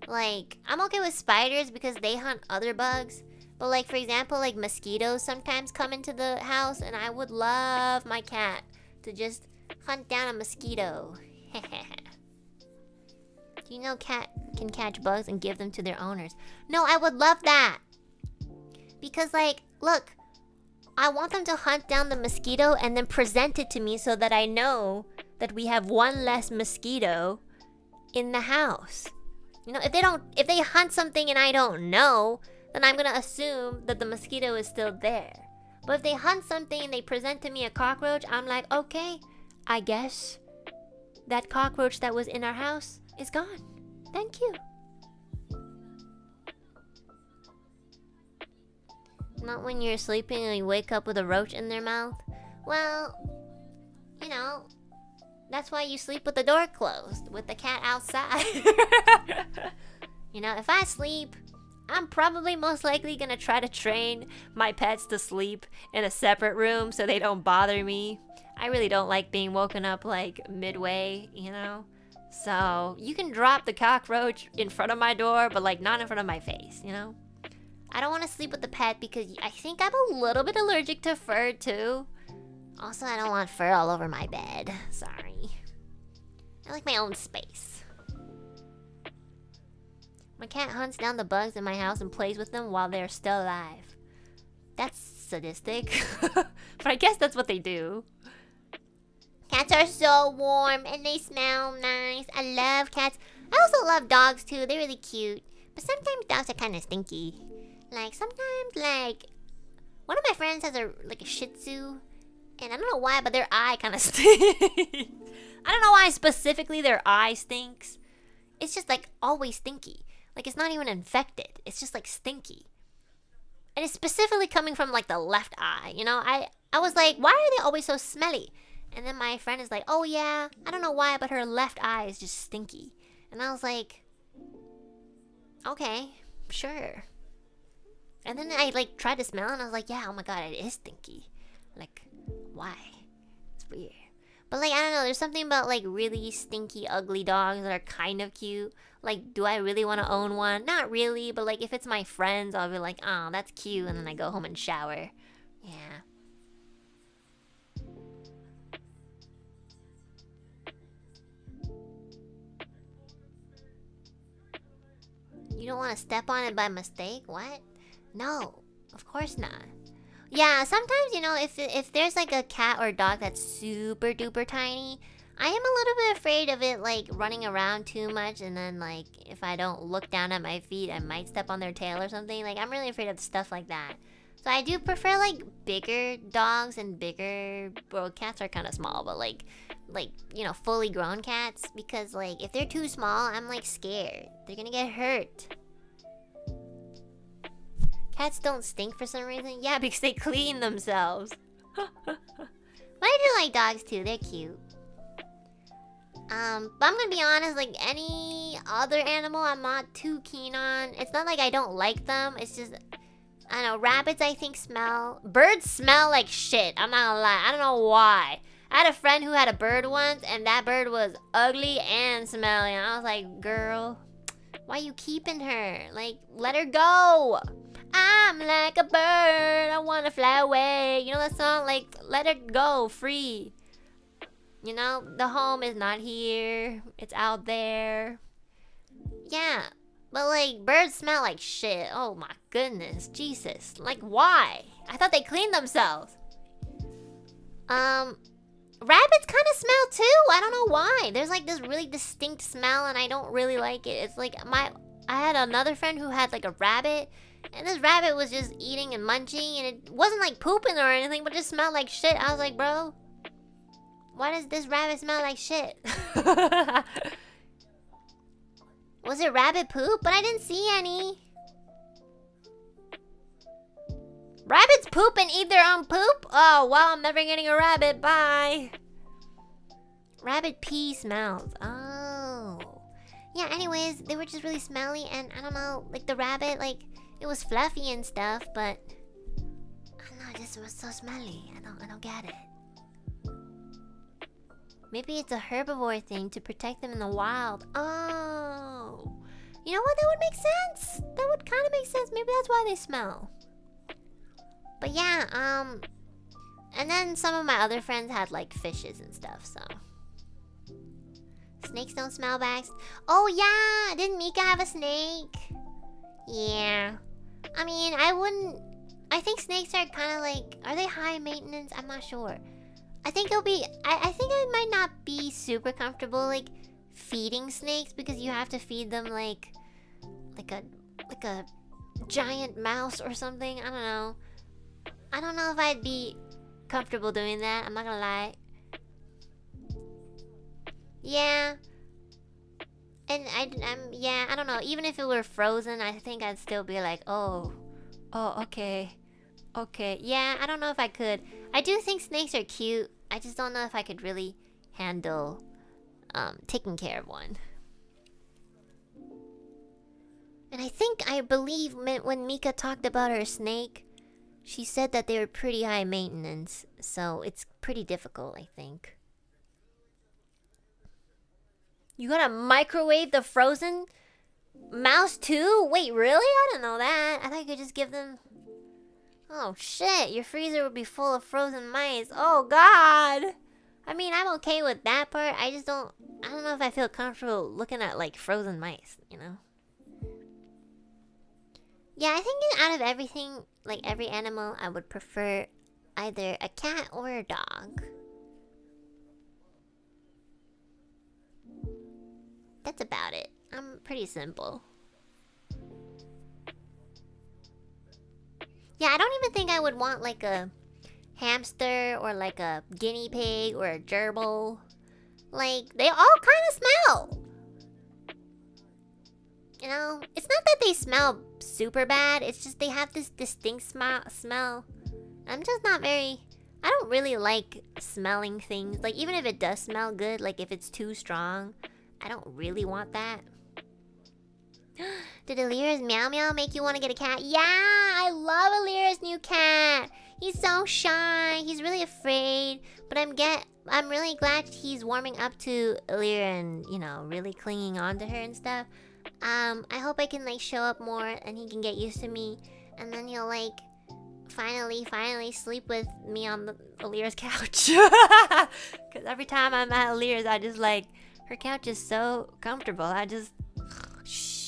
Like, I'm okay with spiders because they hunt other bugs. But, like, for example, like, mosquitoes sometimes come into the house, and I would love my cat to just hunt down a mosquito. Do you know cat can catch bugs and give them to their owners? No, I would love that. Because, like, look, I want them to hunt down the mosquito and then present it to me so that I know that we have one less mosquito in the house. You know, if they hunt something and I don't know, then I'm gonna assume that the mosquito is still there. But if they hunt something and they present to me a cockroach, I'm like, okay, I guess that cockroach that was in our house is gone. Thank you. Not when you're sleeping and you wake up with a roach in their mouth. Well, you know, that's why you sleep with the door closed, with the cat outside. You know, if I sleep, I'm probably most likely gonna try to train my pets to sleep in a separate room so they don't bother me. I really don't like being woken up, like, midway, you know? So, you can drop the cockroach in front of my door, but, like, not in front of my face, you know? I don't want to sleep with the pet because I think I'm a little bit allergic to fur, too. Also, I don't want fur all over my bed. Sorry. I like my own space. My cat hunts down the bugs in my house and plays with them while they're still alive. That's sadistic. But I guess that's what they do. Cats are so warm and they smell nice. I love cats. I also love dogs too. They're really cute. But sometimes dogs are kind of stinky. Like sometimes, like, one of my friends has a Shih Tzu, and I don't know why, but their eye kind of stinks. I don't know why specifically their eye stinks. It's just like always stinky. Like it's not even infected. It's just like stinky. And it's specifically coming from like the left eye. You know, I was like, why are they always so smelly? And then my friend is like, oh yeah, I don't know why, but her left eye is just stinky. And I was like, okay, sure. And then I like tried to smell and I was like, yeah, oh my god, it is stinky. Like, why? It's weird. But like, I don't know, there's something about like really stinky, ugly dogs that are kind of cute. Like, do I really want to own one? Not really, but like if it's my friends, I'll be like, oh, that's cute. And then I go home and shower. Yeah. You don't want to step on it by mistake? What? No, of course not. Yeah, sometimes, you know, if there's like a cat or dog that's super duper tiny, I am a little bit afraid of it like running around too much, and then like if I don't look down at my feet, I might step on their tail or something. Like I'm really afraid of stuff like that. So I do prefer like bigger dogs and bigger. Well, cats are kind of small, but like you know, fully grown cats, because like if they're too small, I'm like scared they're gonna get hurt. Cats don't stink for some reason. Yeah, because they clean themselves. But I do like dogs too. They're cute. But I'm gonna be honest, like any other animal I'm not too keen on. It's not like I don't like them, it's just, I don't know, rabbits I think smell. Birds smell like shit, I'm not gonna lie. I don't know why. I had a friend who had a bird once, and that bird was ugly and smelly. And I was like, girl, why you keeping her? Like, let her go. I'm like a bird, I wanna fly away. You know that song? Like, let her go, free. You know, the home is not here. It's out there. Yeah, but like, birds smell like shit. Oh my goodness, Jesus. Like, why? I thought they cleaned themselves. Rabbits kind of smell too. I don't know why. There's like this really distinct smell, and I don't really like it. It's like I had another friend who had like a rabbit, and this rabbit was just eating and munching, and it wasn't like pooping or anything, but just smelled like shit. I was like, bro, why does this rabbit smell like shit? Was it rabbit poop? But I didn't see any. Rabbits poop and eat their own poop? Oh, well, I'm never getting a rabbit. Bye. Rabbit pee smells. Oh. Yeah, anyways, they were just really smelly, and I don't know, like the rabbit, like, it was fluffy and stuff, but I don't know, it just was so smelly. I don't get it. Maybe it's a herbivore thing to protect them in the wild. Oh. You know what? That would make sense. That would kind of make sense. Maybe that's why they smell. But yeah, and then some of my other friends had like fishes and stuff, so. Snakes don't smell bad. Oh yeah, didn't Mika have a snake? Yeah. I mean, I think snakes are kind of like, are they high maintenance? I'm not sure. I think it'll be, I think I might not be super comfortable like feeding snakes, because you have to feed them like a giant mouse or something. I don't know. I don't know if I'd be comfortable doing that. I'm not gonna lie. Yeah. And yeah, I don't know. Even if it were frozen, I think I'd still be like, oh, okay. Okay. Yeah, I don't know if I could. I do think snakes are cute. I just don't know if I could really handle taking care of one. And I believe when Mika talked about her snake, she said that they were pretty high maintenance, so it's pretty difficult, I think. You gotta microwave the frozen mouse too? Wait, really? I didn't know that. I thought you could just give them... Oh shit, your freezer would be full of frozen mice. Oh god! I mean, I'm okay with that part. I don't know if I feel comfortable looking at like frozen mice, you know? Yeah, I think out of everything, like every animal, I would prefer either a cat or a dog. That's about it. I'm pretty simple. Yeah, I don't even think I would want like a hamster or like a guinea pig or a gerbil. Like, they all kind of smell. You know, it's not that they smell super bad, it's just they have this distinct smell. I'm just not very... I don't really like smelling things. Like, even if it does smell good, like if it's too strong, I don't really want that. Did Alira's meow meow make you want to get a cat? Yeah, I love Alira's new cat. He's so shy. He's really afraid. But I'm really glad he's warming up to Alira and, you know, really clinging on to her and stuff. I hope I can like show up more and he can get used to me, and then he'll like finally sleep with me on Alira's couch. Cause every time I'm at Alira's, I just like, her couch is so comfortable. I just shh,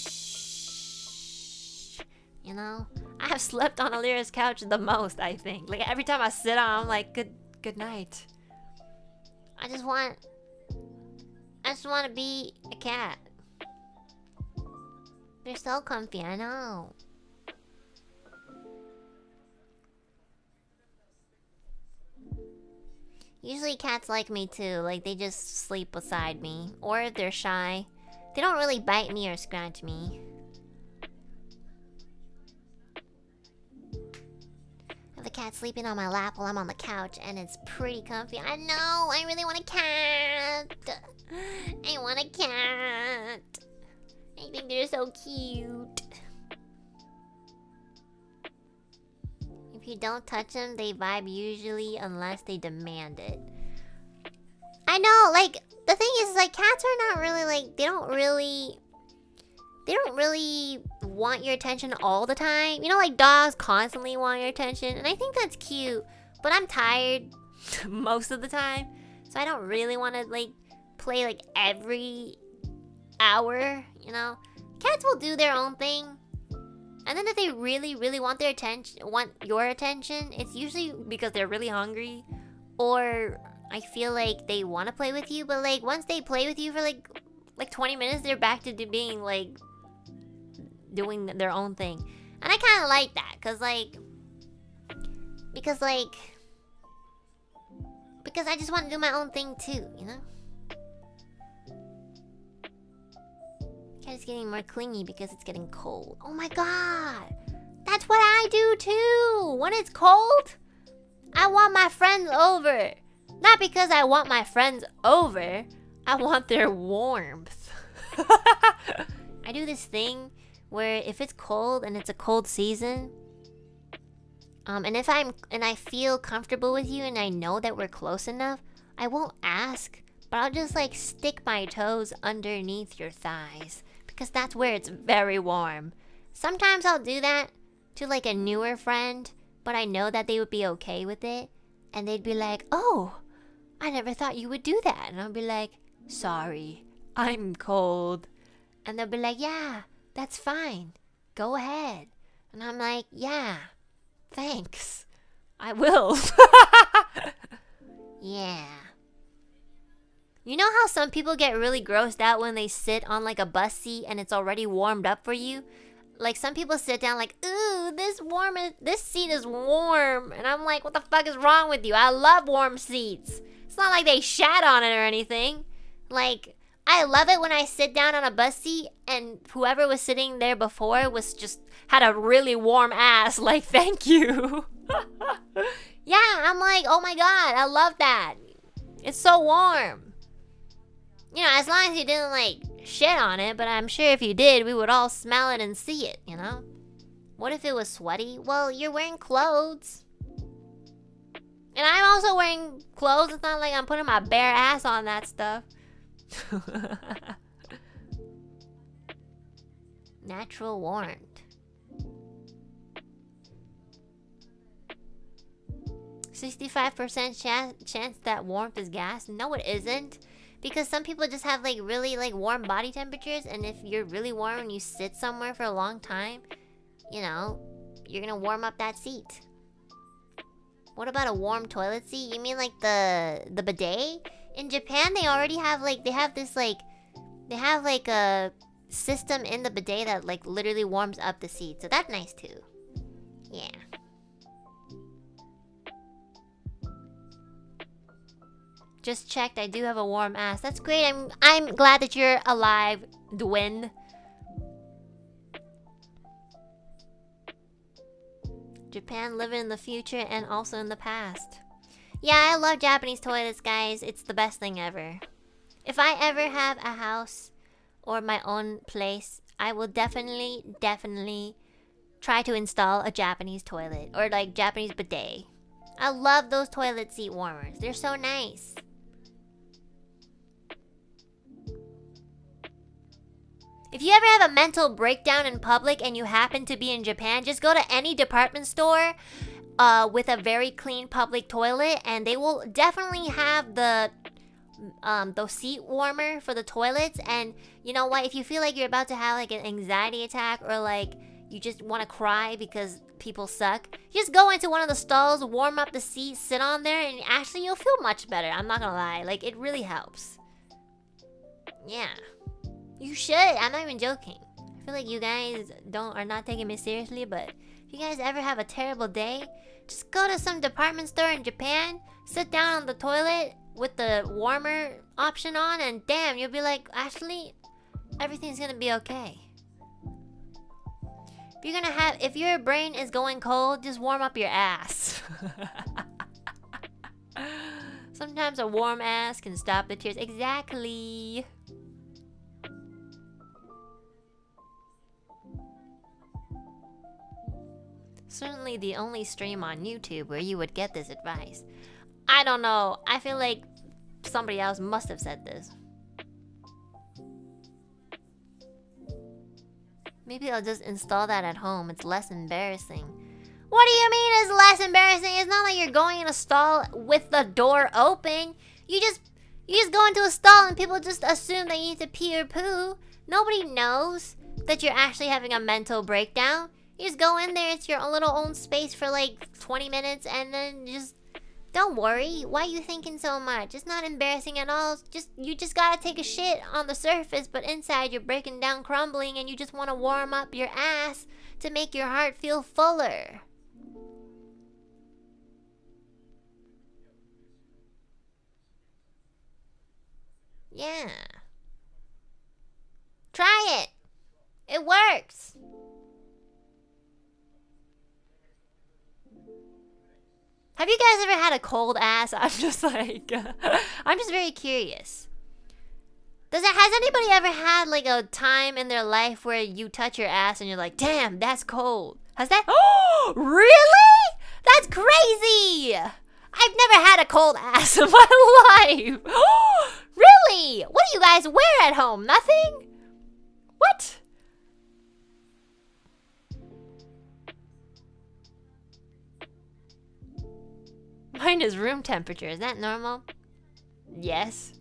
you know. I have slept on Alira's couch the most, I think. Like every time I sit on, I'm like, good night. I just want to be a cat. They're so comfy, I know. Usually cats like me too, like they just sleep beside me. Or if they're shy, they don't really bite me or scratch me. I have a cat sleeping on my lap while I'm on the couch, and it's pretty comfy. I know, I really want a cat. I want a cat. I think they're so cute. If you don't touch them, they vibe usually unless they demand it. I know, like, the thing is, like, cats are not really, like, they don't really want your attention all the time. You know, like, dogs constantly want your attention, and I think that's cute, but I'm tired most of the time, so I don't really want to, like, play, like, every hour, you know? Cats will do their own thing. And then if they really, really want your attention, it's usually because they're really hungry, or I feel like they want to play with you. But like once they play with you for like 20 minutes, they're back to being like doing their own thing, and I kind of like that, because I just want to do my own thing too, you know. Cat is getting more clingy because it's getting cold. Oh my god! That's what I do too! When it's cold, I want my friends over. Not because I want my friends over, I want their warmth. I do this thing where if it's cold and it's a cold season, and I feel comfortable with you and I know that we're close enough, I won't ask, but I'll just like stick my toes underneath your thighs, because that's where it's very warm. Sometimes I'll do that to like a newer friend, but I know that they would be okay with it, and they'd be like, "Oh, I never thought you would do that." And I'll be like, "Sorry, I'm cold." And they'll be like, "Yeah, that's fine. Go ahead." And I'm like, "Yeah, thanks. I will." Yeah. You know how some people get really grossed out when they sit on like a bus seat and it's already warmed up for you? Like some people sit down like, "Ooh, this seat is warm." And I'm like, "What the fuck is wrong with you? I love warm seats." It's not like they shat on it or anything. Like, I love it when I sit down on a bus seat and whoever was sitting there before had a really warm ass. Like, thank you. Yeah, I'm like, oh my god, I love that. It's so warm. You know, as long as you didn't like shit on it, but I'm sure if you did, we would all smell it and see it, you know? What if it was sweaty? Well, you're wearing clothes. And I'm also wearing clothes. It's not like I'm putting my bare ass on that stuff. Natural warmth. 65% chance that warmth is gas. No, it isn't. Because some people just have like really like warm body temperatures, and if you're really warm and you sit somewhere for a long time, you know, you're gonna warm up that seat. What about a warm toilet seat? You mean like the bidet? In Japan, they already have like they have a system in the bidet that like literally warms up the seat. So that's nice too. Yeah. Just checked, I do have a warm ass. That's great. I'm glad that you're alive, Dwyn. Japan living in the future and also in the past. Yeah, I love Japanese toilets, guys. It's the best thing ever. If I ever have a house or my own place, I will definitely try to install a Japanese toilet or like Japanese bidet. I love those toilet seat warmers. They're so nice. If you ever have a mental breakdown in public and you happen to be in Japan, just go to any department store with a very clean public toilet, and they will definitely have the seat warmer for the toilets. And you know what? If you feel like you're about to have like an anxiety attack, or like you just want to cry because people suck, just go into one of the stalls, warm up the seat, sit on there, and actually you'll feel much better. I'm not gonna lie. Like, it really helps. Yeah. You should. I'm not even joking. I feel like you guys are not taking me seriously, but if you guys ever have a terrible day, just go to some department store in Japan, sit down on the toilet with the warmer option on, and damn, you'll be like, actually, everything's gonna be okay. If your brain is going cold, just warm up your ass. Sometimes a warm ass can stop the tears. Exactly. Certainly the only stream on YouTube where you would get this advice. I don't know. I feel like somebody else must have said this. Maybe I'll just install that at home. It's less embarrassing. What do you mean it's less embarrassing? It's not like you're going in a stall with the door open. You just go into a stall and people just assume that you need to pee or poo. Nobody knows that you're actually having a mental breakdown. You just go in there, it's your little own space for like 20 minutes, and then just don't worry. Why are you thinking so much? It's not embarrassing at all. You just gotta take a shit on the surface, but inside you're breaking down, crumbling, and you just want to warm up your ass to make your heart feel fuller. Yeah. Try it. It works. Have you guys ever had a cold ass? I'm just like, I'm just very curious. Has anybody ever had like a time in their life where you touch your ass and you're like, damn, that's cold? Has that? Oh, really? That's crazy. I've never had a cold ass in my life. Oh, really? What do you guys wear at home? Nothing? What? Mine is room temperature. Is that normal? Yes.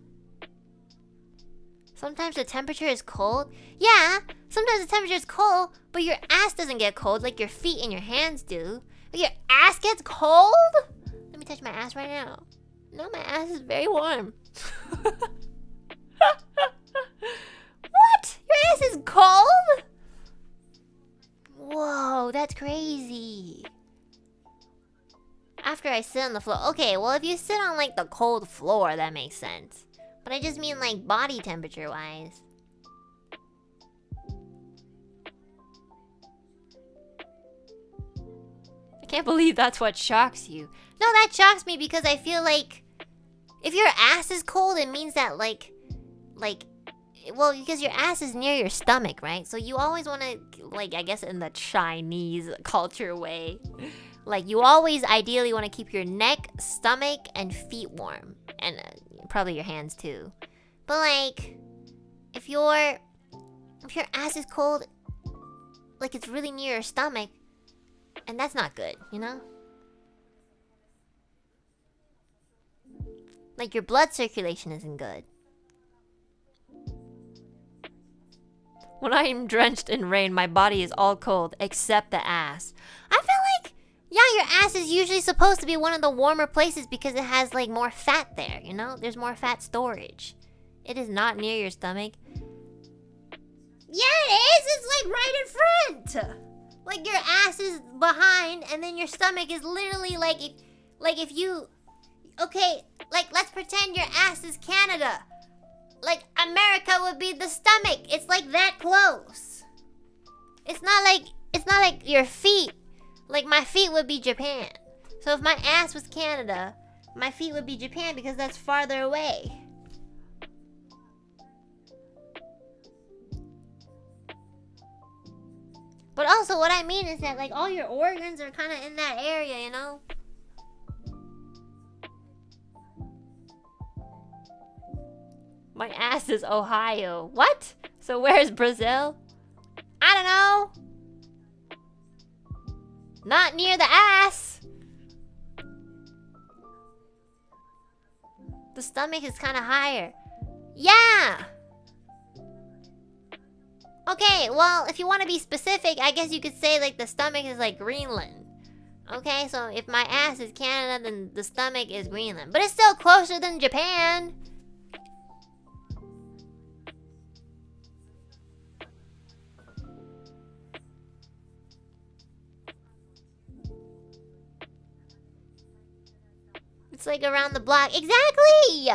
Sometimes the temperature is cold. Yeah, sometimes the temperature is cold, but your ass doesn't get cold like your feet and your hands do. But your ass gets cold? Let me touch my ass right now. No, my ass is very warm. What? Your ass is cold? Whoa, that's crazy. After I sit on the floor. Okay, well, if you sit on like the cold floor, that makes sense. But I just mean like body temperature wise. I can't believe that's what shocks you. No, that shocks me because I feel like if your ass is cold, it means that well, because your ass is near your stomach, right? So you always want to, like, I guess in the Chinese culture way, like you always ideally want to keep your neck, stomach, and feet warm, and probably your hands too. But like, if your ass is cold, like it's really near your stomach, and that's not good, you know? Like your blood circulation isn't good. When I am drenched in rain, my body is all cold, except the ass. I feel like, yeah, your ass is usually supposed to be one of the warmer places because it has, like, more fat there, you know? There's more fat storage. It is not near your stomach. Yeah, it is! It's, like, right in front! Like, your ass is behind, and then your stomach is literally, like, if you... Okay, like, let's pretend your ass is Canada. Like, America would be the stomach. It's like that close. It's not like your feet. Like, my feet would be Japan. So if my ass was Canada, my feet would be Japan because that's farther away. But also what I mean is that, like, all your organs are kind of in that area, you know? My ass is Ohio. What? So where's Brazil? I don't know. Not near the ass. The stomach is kind of higher. Yeah. Okay, well, if you want to be specific, I guess you could say like the stomach is like Greenland. Okay, so if my ass is Canada, then the stomach is Greenland. But it's still closer than Japan. It's like around the block. Exactly!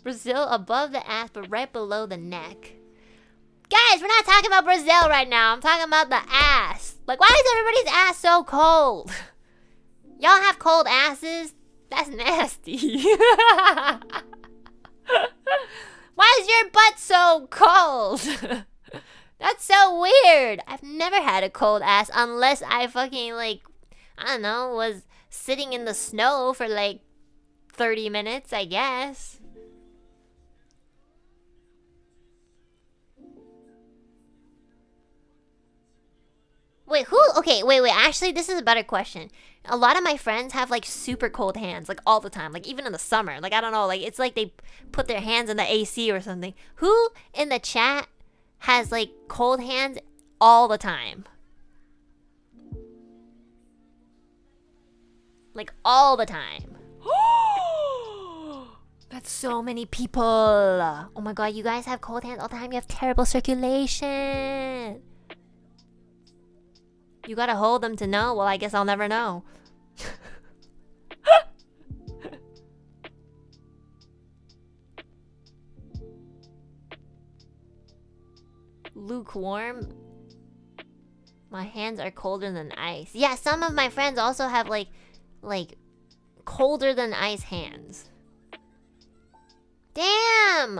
Brazil above the ass, but right below the neck. Guys, we're not talking about Brazil right now. I'm talking about the ass. Like, why is everybody's ass so cold? Y'all have cold asses? That's nasty. Why is your butt so cold? That's so weird. I've never had a cold ass unless I fucking, like, I don't know, was sitting in the snow for like 30 minutes, I guess. Wait, who? Okay, wait. Actually, this is a better question. A lot of my friends have like super cold hands, like all the time, like even in the summer. Like, I don't know, like it's like they put their hands in the AC or something. Who in the chat has like cold hands all the time? Like all the time. That's so many people. Oh my god, you guys have cold hands all the time. You have terrible circulation. You gotta hold them to know. Well, I guess I'll never know. Lukewarm. My hands are colder than ice. Yeah, some of my friends also have like colder than ice hands. Damn!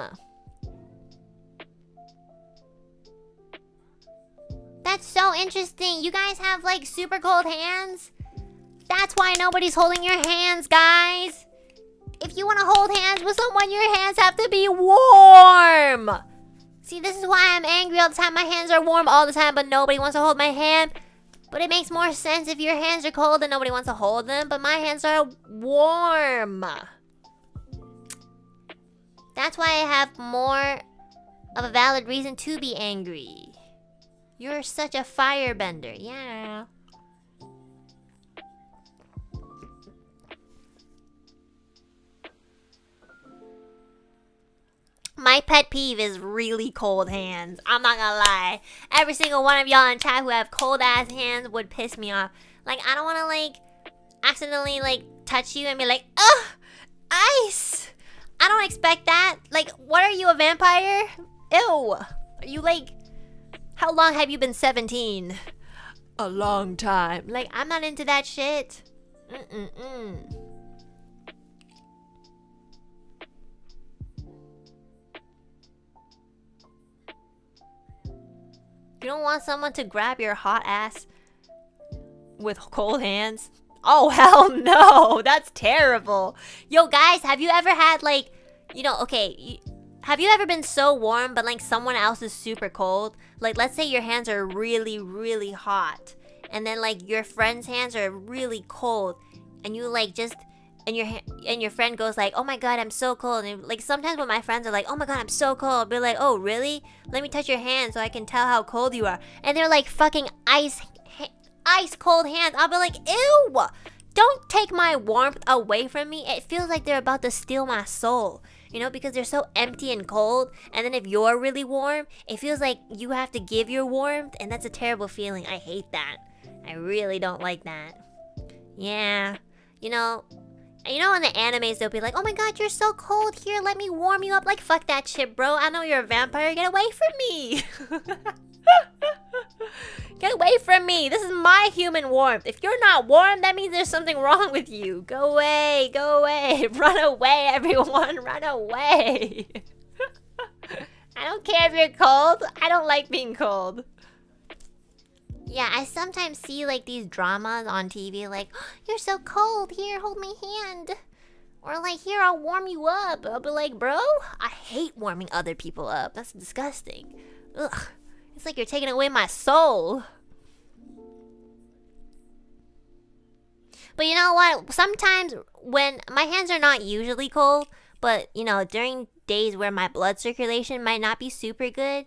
That's so interesting. You guys have like super cold hands? That's why nobody's holding your hands, guys. If you want to hold hands with someone, your hands have to be warm. See, this is why I'm angry all the time. My hands are warm all the time, but nobody wants to hold my hand. But it makes more sense if your hands are cold and nobody wants to hold them, but my hands are warm. That's why I have more of a valid reason to be angry. You're such a firebender, yeah. My pet peeve is really cold hands. I'm not gonna lie. Every single one of y'all in chat who have cold ass hands would piss me off. Like, I don't wanna like accidentally like touch you and be like, ugh, ice. I don't expect that. Like, what are you, a vampire? Ew. Are you like, how long have you been 17? A long time. Like, I'm not into that shit. You don't want someone to grab your hot ass with cold hands? Oh, hell no. That's terrible. Yo, guys, have you ever had, like, you know, okay, have you ever been so warm, but, like, someone else is super cold? Like, let's say your hands are really, really hot. And then, like, your friend's hands are really cold. And you, like, just... And your friend goes like, oh my god, I'm so cold. And like sometimes when my friends are like, oh my god, I'm so cold, I'll be like, oh really? Let me touch your hand so I can tell how cold you are. And they're like fucking ice cold hands. I'll be like, ew! Don't take my warmth away from me. It feels like they're about to steal my soul. You know, because they're so empty and cold. And then if you're really warm, it feels like you have to give your warmth. And that's a terrible feeling. I hate that. I really don't like that. Yeah. You know in the animes, they'll be like, oh my god, you're so cold here, let me warm you up. Like, fuck that shit, bro. I know you're a vampire. Get away from me. Get away from me. This is my human warmth. If you're not warm, that means there's something wrong with you. Go away. Go away. Run away, everyone. Run away. I don't care if you're cold. I don't like being cold. Yeah, I sometimes see like these dramas on TV like, oh, you're so cold, here, hold my hand. Or like, here, I'll warm you up. I'll be like, bro, I hate warming other people up. That's disgusting. Ugh, it's like you're taking away my soul. But you know what? Sometimes when my hands are not usually cold, but you know, during days where my blood circulation might not be super good,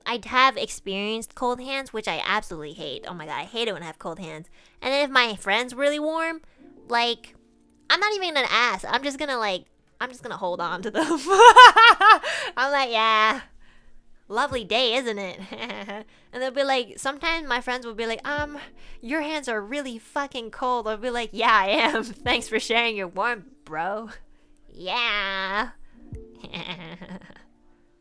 I have experienced cold hands, which I absolutely hate. Oh my god, I hate it when I have cold hands. And then if my friend's really warm, like, I'm not even gonna ask. I'm just gonna hold on to them. I'm like, yeah, lovely day, isn't it? And And they'll be like, sometimes my friends will be like, your hands are really fucking cold. I'll be like, yeah, I am. Thanks for sharing your warmth, bro. Yeah.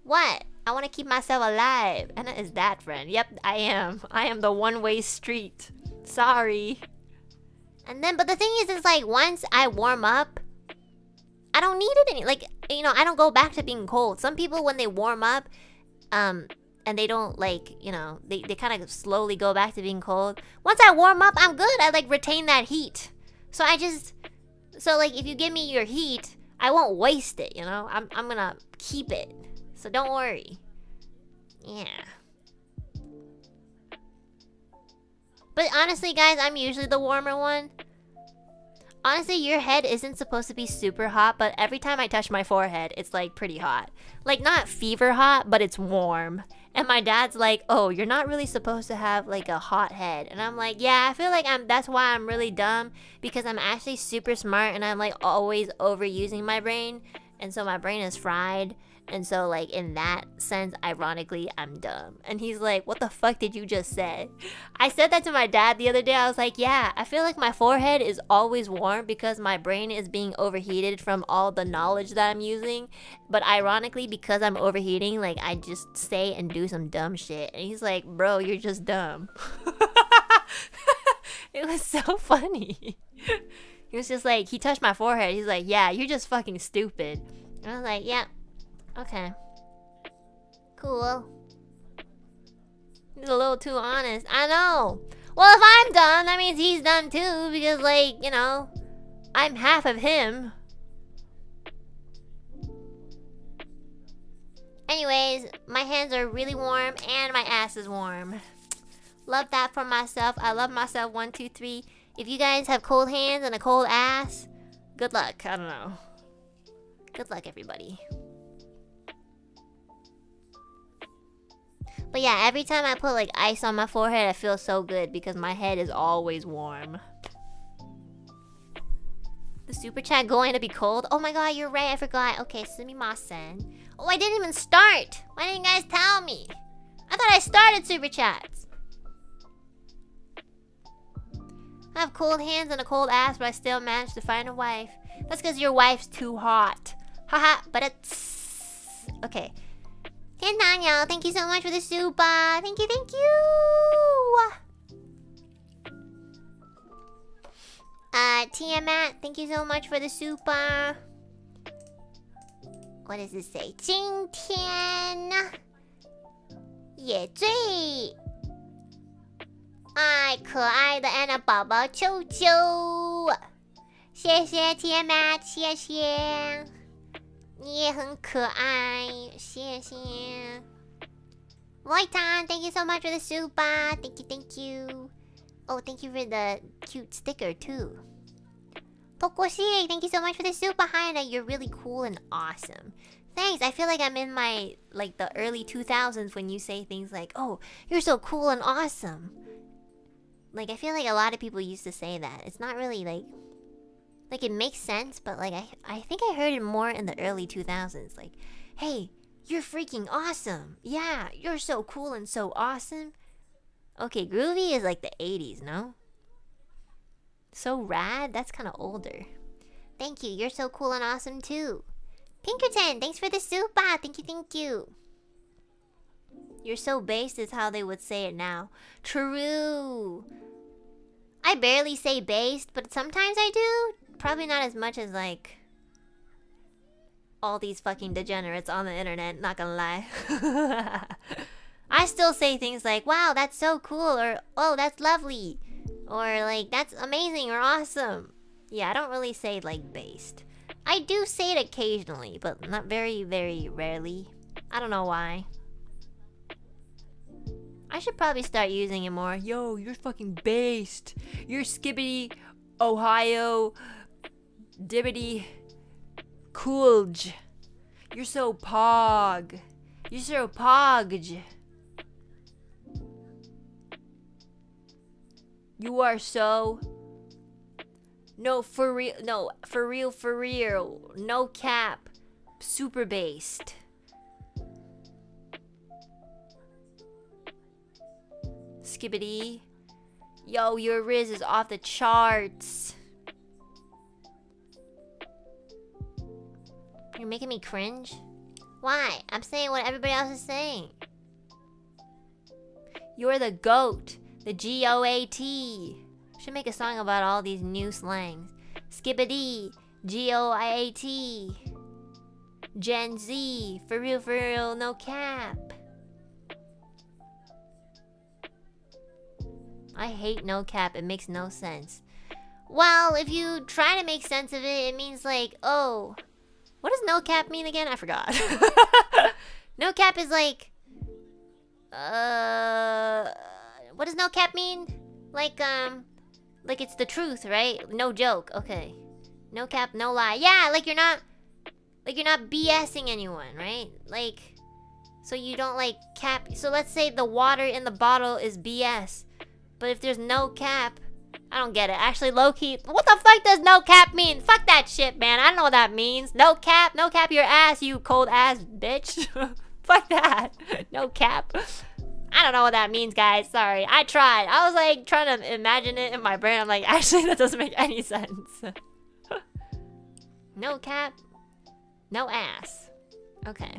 What? I want to keep myself alive. Enna is that friend. Yep, I am. I am the one-way street. Sorry. And then, but the thing is, like, once I warm up, I don't need it any. Like, you know, I don't go back to being cold. Some people, when they warm up, and they don't, like, you know, they kind of slowly go back to being cold. Once I warm up, I'm good. I, like, retain that heat. So like, if you give me your heat, I won't waste it, you know? I'm gonna keep it. So don't worry. Yeah. But honestly, guys, I'm usually the warmer one. Honestly, your head isn't supposed to be super hot, but every time I touch my forehead, it's like pretty hot. Like not fever hot, but it's warm. And my dad's like, oh, you're not really supposed to have like a hot head. And I'm like, yeah, I feel like that's why I'm really dumb. Because I'm actually super smart and I'm like always overusing my brain. And so my brain is fried. And so, like, in that sense, ironically, I'm dumb. And he's like, what the fuck did you just say? I said that to my dad the other day. I was like, yeah, I feel like my forehead is always warm because my brain is being overheated from all the knowledge that I'm using. But ironically, because I'm overheating, like, I just say and do some dumb shit. And he's like, bro, you're just dumb. It was so funny. He was just like, he touched my forehead. He's like, yeah, you're just fucking stupid. And I was like, yeah. Okay. Cool. He's a little too honest. I know. Well, if I'm done, that means he's done too. Because, like, you know, I'm half of him. Anyways, my hands are really warm and my ass is warm. Love that for myself. I love myself. 1, 2, 3. If you guys have cold hands and a cold ass, good luck. I don't know. Good luck, everybody. But yeah, every time I put like ice on my forehead, I feel so good because my head is always warm. The super chat going to be cold? Oh my god, you're right, I forgot. Okay, sumimasen. Oh, I didn't even start. Why didn't you guys tell me? I thought I started super chats. I have cold hands and a cold ass, but I still managed to find a wife. That's because your wife's too hot. Haha, but it's... Okay. Daniel, thank you so much for the super. Thank you, thank you. Tiamat, thank you so much for the super. What does it say? 今天也最爱可爱的 Anna 宝宝秋秋。谢谢 Tiamat， 谢谢。你也很可爱，谢谢。Voitan, thank you so much for the super. Thank you, thank you. Oh, thank you for the cute sticker too. Tokoshi, thank you so much for the super. Hi, you're really cool and awesome. Thanks. I feel like I'm in my like the early 2000s when you say things like, "Oh, you're so cool and awesome." Like I feel like a lot of people used to say that. It's not really like it makes sense, but like I think I heard it more in the early 2000s. Like, hey, you're freaking awesome. Yeah, you're so cool and so awesome. Okay, groovy is like the 80s, no? So rad? That's kind of older. Thank you. You're so cool and awesome too. Pinkerton, thanks for the super. Thank you, thank you. You're so based is how they would say it now. True. I barely say based, but sometimes I do. Probably not as much as like all these fucking degenerates on the internet, not gonna lie. I still say things like, wow, that's so cool, or oh, that's lovely, or like, that's amazing or awesome. Yeah, I don't really say like based. I do say it occasionally, but not very, very rarely. I don't know why. I should probably start using it more. Yo, you're fucking based. You're skibbity, Ohio, dibbity, coolj. You're so pog. You're so pogj. You are so... No, for real. No, for real, for real. No cap. Super based. Skibbity. Yo, your Riz is off the charts. You're making me cringe? Why? I'm saying what everybody else is saying. You're the GOAT. The GOAT. Should make a song about all these new slangs. Skibbity. GOAT. Gen Z. For real, no cap. I hate no cap. It makes no sense. Well, if you try to make sense of it, it means like, oh, what does no cap mean again? I forgot. No cap is like, what does no cap mean? Like it's the truth, right? No joke. Okay. No cap, no lie. Yeah, like you're not BSing anyone, right? Like, so you don't like cap. So let's say the water in the bottle is BS. But if there's no cap, I don't get it. Actually, low-key, what the fuck does no cap mean? Fuck that shit, man. I don't know what that means. No cap your ass, you cold ass bitch. Fuck that. No cap. I don't know what that means, guys. Sorry. I tried. I was like trying to imagine it in my brain. I'm like, actually, that doesn't make any sense. No cap. No ass. Okay.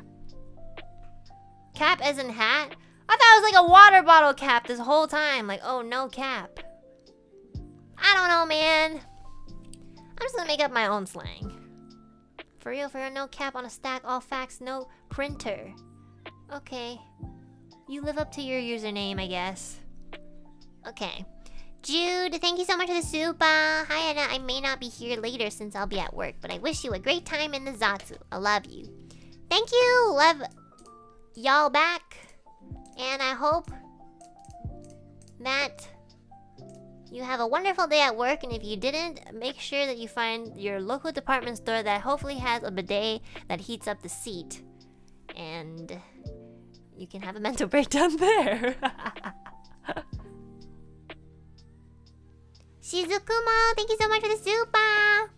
Cap as in hat? I thought it was like a water bottle cap this whole time. Like, oh, no cap. I don't know, man. I'm just gonna make up my own slang. For real, no cap on a stack, all facts, no printer. Okay. You live up to your username, I guess. Okay. Jude, thank you so much for the soup. Hi, Anna. I may not be here later since I'll be at work, but I wish you a great time in the ZATSU. I love you. Thank you. Love y'all back. And I hope that you have a wonderful day at work. And if you didn't, make sure that you find your local department store that hopefully has a bidet that heats up the seat. And you can have a mental breakdown there. Shizukumo, thank you so much for the super.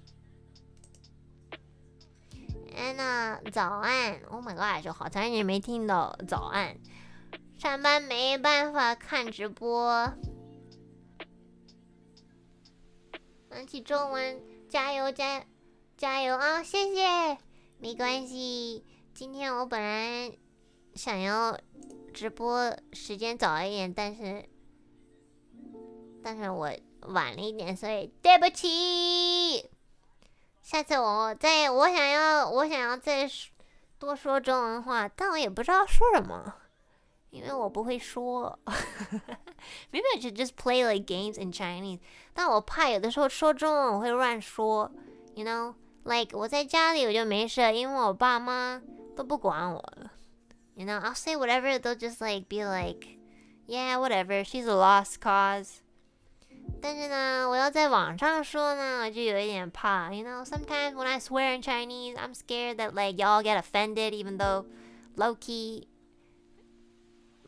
And 早安 Oh my gosh， 我好长时间没听到早安。上班没办法看直播。玩起中文，加油加油啊！谢谢。没关系，今天我本来想要直播时间早一点，但是我晚了一点，所以对不起。下次我想要再多说中文话，但我也不知道说什么。因为我不会说。Maybe I should just play like games in Chinese. 但我怕有的时候说中文我会乱说 You know? Like 我在家里我就没事，因为我爸妈都不管我。You know? I'll say whatever, they'll just like be like, yeah, whatever, she's a lost cause. 但是呢，我要在网上说呢，我就有一点怕。You know? Sometimes when I swear in Chinese, I'm scared that like y'all get offended, even though low-key,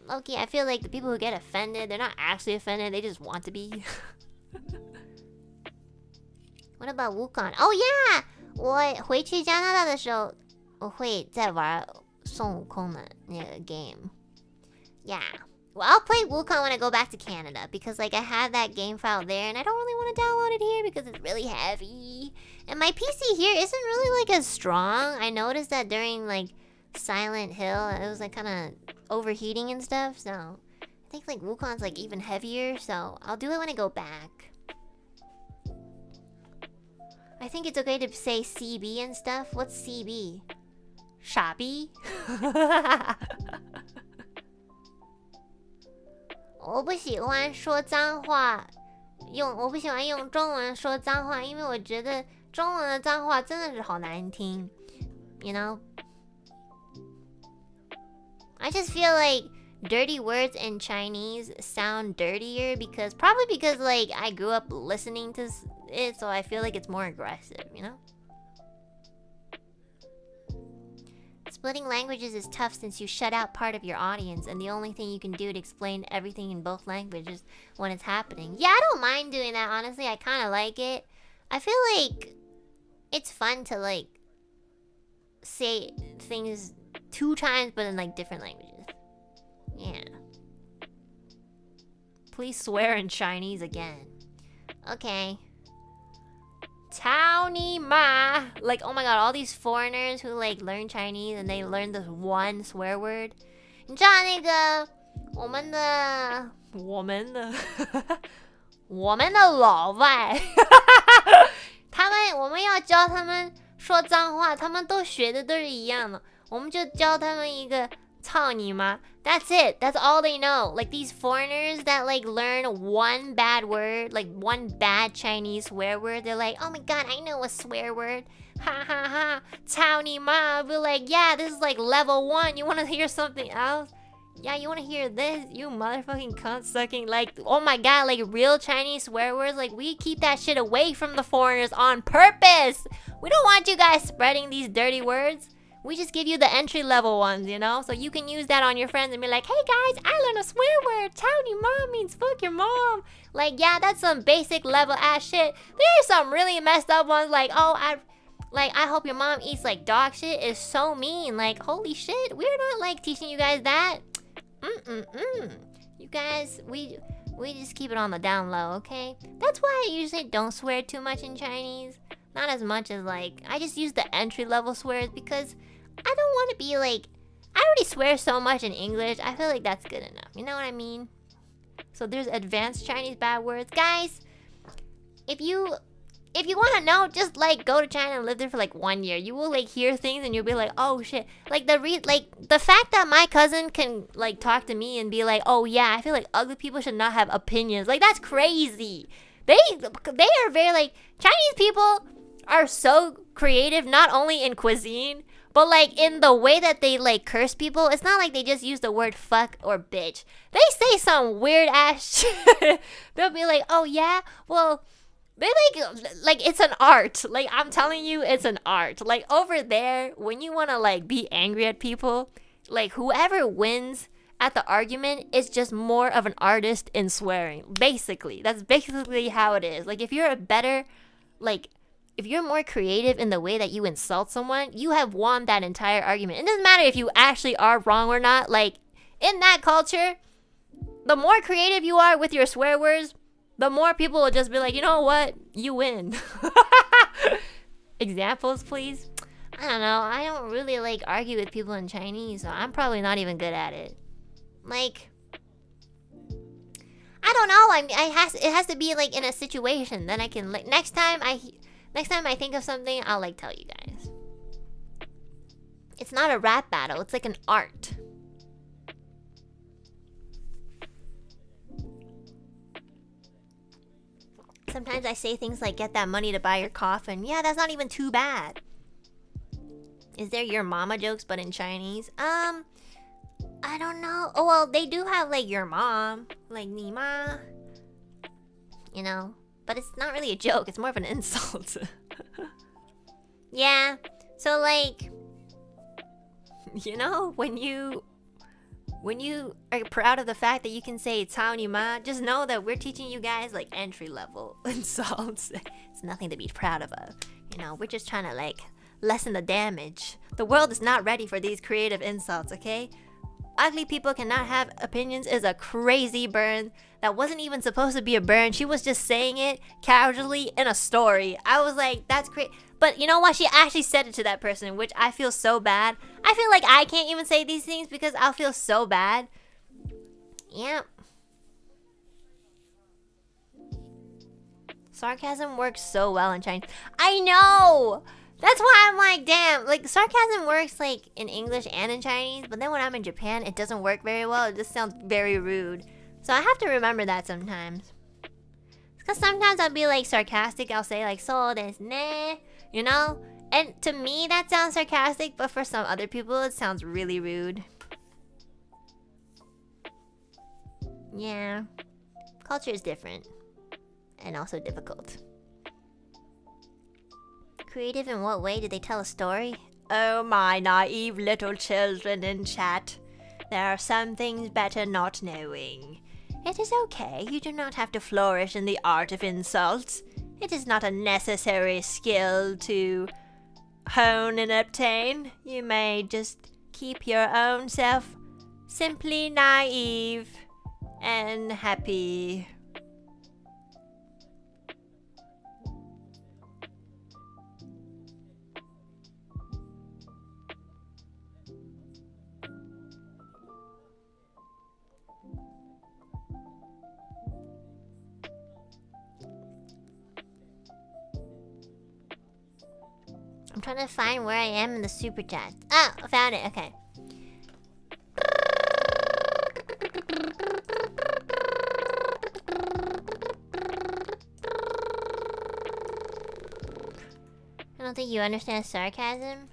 I feel like the people who get offended, they're not actually offended, they just want to be. What about Wukong? Oh yeah! 我回去加拿大的时候，我会再玩孙悟空的那个 game. Yeah. Well, I'll play Wukong when I go back to Canada because like I have that game file there and I don't really want to download it here because it's really heavy. And my PC here isn't really like as strong. I noticed that during like Silent Hill, it was like kind of overheating and stuff, so I think like Wukong's like even heavier, so I'll do it when I go back. I think it's okay to say CB and stuff. What's CB? 傻逼? 我不喜欢说脏话，我不喜欢用中文说脏话，因为我觉得中文的脏话真的是好难听 You know? I just feel like dirty words in Chinese sound dirtier probably because like I grew up listening to it, so I feel like it's more aggressive, you know? Splitting languages is tough since you shut out part of your audience and the only thing you can do to explain everything in both languages when it's happening. Yeah, I don't mind doing that, honestly. I kind of like it. I feel like it's fun to like say things 2 times but in like different languages. Yeah. please swear in Chinese again. Okay. Tao ni ma. Like, oh my god, all these foreigners who like learn Chinese and they learn this one swear word. 你知道那个我们的老外我们要教他们说脏话，他们都学的都是一样的，我们就教他们一个操你妈。That's it. That's all they know. Like these foreigners that like learn one bad word, like one bad Chinese swear word, they're like, oh my god, I know a swear word. Ha ha ha. Tao ni ma. I'll be like, yeah, this is like level 1. You want to hear something else? Yeah, you want to hear this? You motherfucking cunt sucking. Like, oh my god, like real Chinese swear words. Like, we keep that shit away from the foreigners on purpose. We don't want you guys spreading these dirty words. We just give you the entry level ones, you know? So you can use that on your friends and be like, hey guys, I learned a swear word. Tao ni mom means fuck your mom. Like, yeah, that's some basic level ass shit. There are some really messed up ones like, oh, I hope your mom eats like dog shit is so mean. Like, holy shit, we're not like teaching you guys that. You guys, we just keep it on the down low, okay? That's why I usually don't swear too much in Chinese. Not as much as like, I just use the entry level swears because I don't want to be like, I already swear so much in English. I feel like that's good enough. You know what I mean? So there's advanced Chinese bad words. Guys, if you want to know, just like go to China and live there for like 1 year. You will like hear things and you'll be like, oh shit. Like the fact that my cousin can like talk to me and be like, oh yeah, I feel like ugly people should not have opinions. Like that's crazy. They are very like, Chinese people are so creative, not only in cuisine, but like in the way that they like curse people. It's not like they just use the word fuck or bitch. They say some weird ass shit. They'll be like, oh yeah, well, they like it's an art. Like I'm telling you, it's an art. Like over there, when you want to like be angry at people, like whoever wins at the argument is just more of an artist in swearing. Basically, that's basically how it is. Like if you're if you're more creative in the way that you insult someone, you have won that entire argument. It doesn't matter if you actually are wrong or not. Like in that culture, the more creative you are with your swear words, the more people will just be like, you know what? You win. Examples, please. I don't know. I don't really like argue with people in Chinese, so I'm probably not even good at it. Like, I don't know. It has to be like in a situation. Then I can like next time I think of something, I'll like tell you guys. It's not a rap battle. It's like an art. Sometimes I say things like, get that money to buy your coffin. Yeah, that's not even too bad. Is there your mama jokes but in Chinese? I don't know. Oh, well, they do have like your mom. Like, ni ma. You know? But it's not really a joke. It's more of an insult. Yeah. So like, you know, when you are proud of the fact that you can say "Cao ni ma," just know that we're teaching you guys like entry level insults. It's nothing to be proud of. You know, we're just trying to like lessen the damage. The world is not ready for these creative insults, okay? Ugly people cannot have opinions is a crazy burn. That wasn't even supposed to be a burn. She was just saying it casually in a story. I was like, that's great. But you know what? She actually said it to that person, which I feel so bad. I feel like I can't even say these things because I'll feel so bad. Yep. Sarcasm works so well in Chinese. I know! That's why I'm like, damn. Like, sarcasm works like in English and in Chinese, but then when I'm in Japan, it doesn't work very well. It just sounds very rude. So I have to remember that sometimes. Because sometimes I'll be like sarcastic. I'll say like, so desu ne. You know? And to me, that sounds sarcastic, but for some other people, it sounds really rude. Yeah. Culture is different. And also difficult. Creative in what way? Did they tell a story? Oh my naive little children in chat. There are some things better not knowing. It is okay. You do not have to flourish in the art of insults. It is not a necessary skill to hone and obtain. You may just keep your own self simply naive. and happy. I'm trying to find where I am in the super chat. Oh, I found it. Okay. I don't think you understand sarcasm.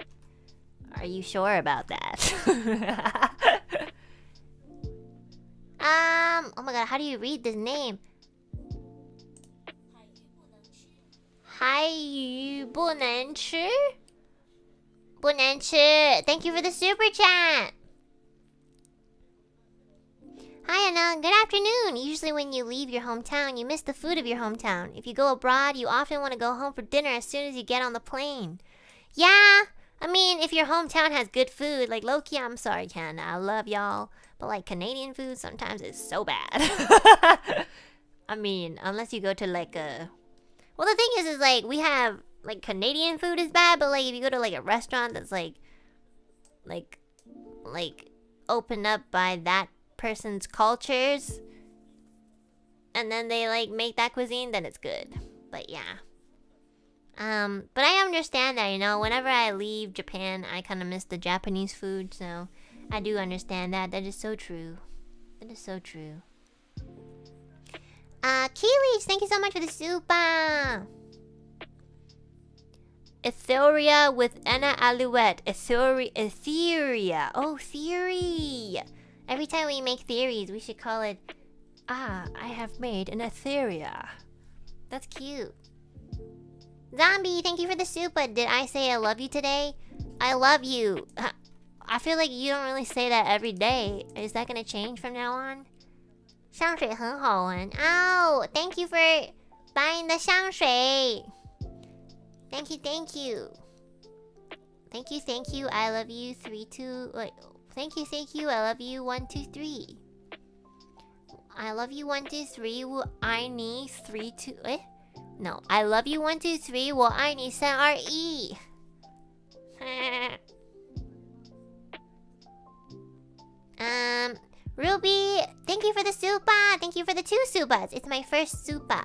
Are you sure about that? Oh my god, how do you read this name? 海鱼不能吃? 不能吃. Thank you for the super chat. Hi Anna, good afternoon. Usually when you leave your hometown, you miss the food of your hometown. If you go abroad, you often want to go home for dinner as soon as you get on the plane. Yeah, I mean, if your hometown has good food, like low-key, I'm sorry Canada, I love y'all. But like Canadian food sometimes is so bad. I mean, unless you go to like a... Well, the thing is like, we have, like, Canadian food is bad, but, like, if you go to, like, a restaurant that's, like, opened up by that person's cultures, and then they, like, make that cuisine, then it's good. But, yeah. But I understand that, you know, whenever I leave Japan, I kind of miss the Japanese food, so I do understand that. That is so true. That is so true. Keelys, thank you so much for the super. Ethyria with Enna Alouette. Ethyria. Oh, theory. Every time we make theories, we should call it, I have made an Ethyria. That's cute. Zombie, thank you for the super. Did I say I love you today? I love you. I feel like you don't really say that every day. Is that gonna change from now on? 香水很好闻. Oh, thank you for buying the 香水. Thank you, thank you. Thank you, thank you. I love you. 3, 2. Wait. Thank you, thank you. I love you. 1, 2, 3. I love you. 1, 2, 3. 我爱你. 3, 2. Eh? No. I love you. 1, 2, 3. 我爱你. 3, 2, 1. Ruby, thank you for the super. Thank you for the 2 supas. It's my first super.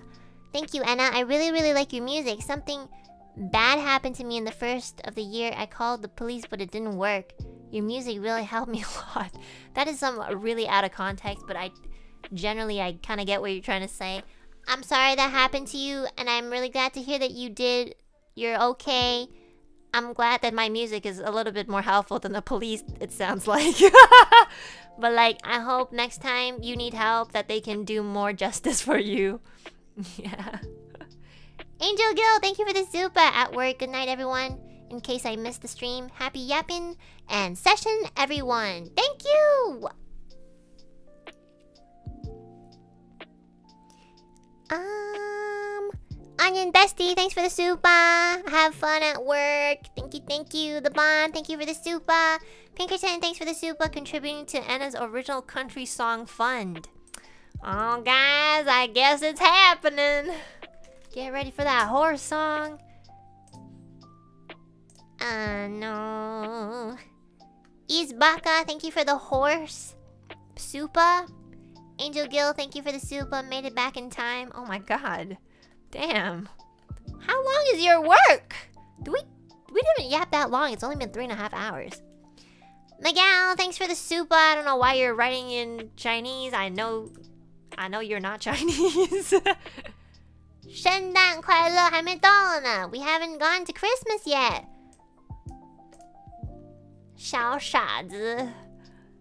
Thank you, Anna. I really, really like your music. Something bad happened to me in the first of the year. I called the police, but it didn't work. Your music really helped me a lot. That is some really out of context, but I kind of get what you're trying to say. I'm sorry that happened to you, and I'm really glad to hear that you're okay. I'm glad that my music is a little bit more helpful than the police, it sounds like. But like, I hope next time you need help that they can do more justice for you. Yeah. Angel Gill, thank you for the super at work. Good night, everyone. In case I missed the stream, happy yapping and session, everyone. Thank you. Onion Bestie, thanks for the super. Have fun at work. Thank you. The Bond, thank you for the super. Pinkerton, thanks for the super, contributing to Anna's original country song fund. Oh, guys, I guess it's happening. Get ready for that horse song. No. Izbaka, thank you for the horse. Super. Angel Gill, thank you for the super. Made it back in time. Oh my god. Damn. How long is your work? We didn't yap that long. It's only been 3.5 hours. Miguel, thanks for the super. I don't know why you're writing in Chinese. I know you're not Chinese. 圣诞快乐还没到呢. We haven't gone to Christmas yet. 小傻子.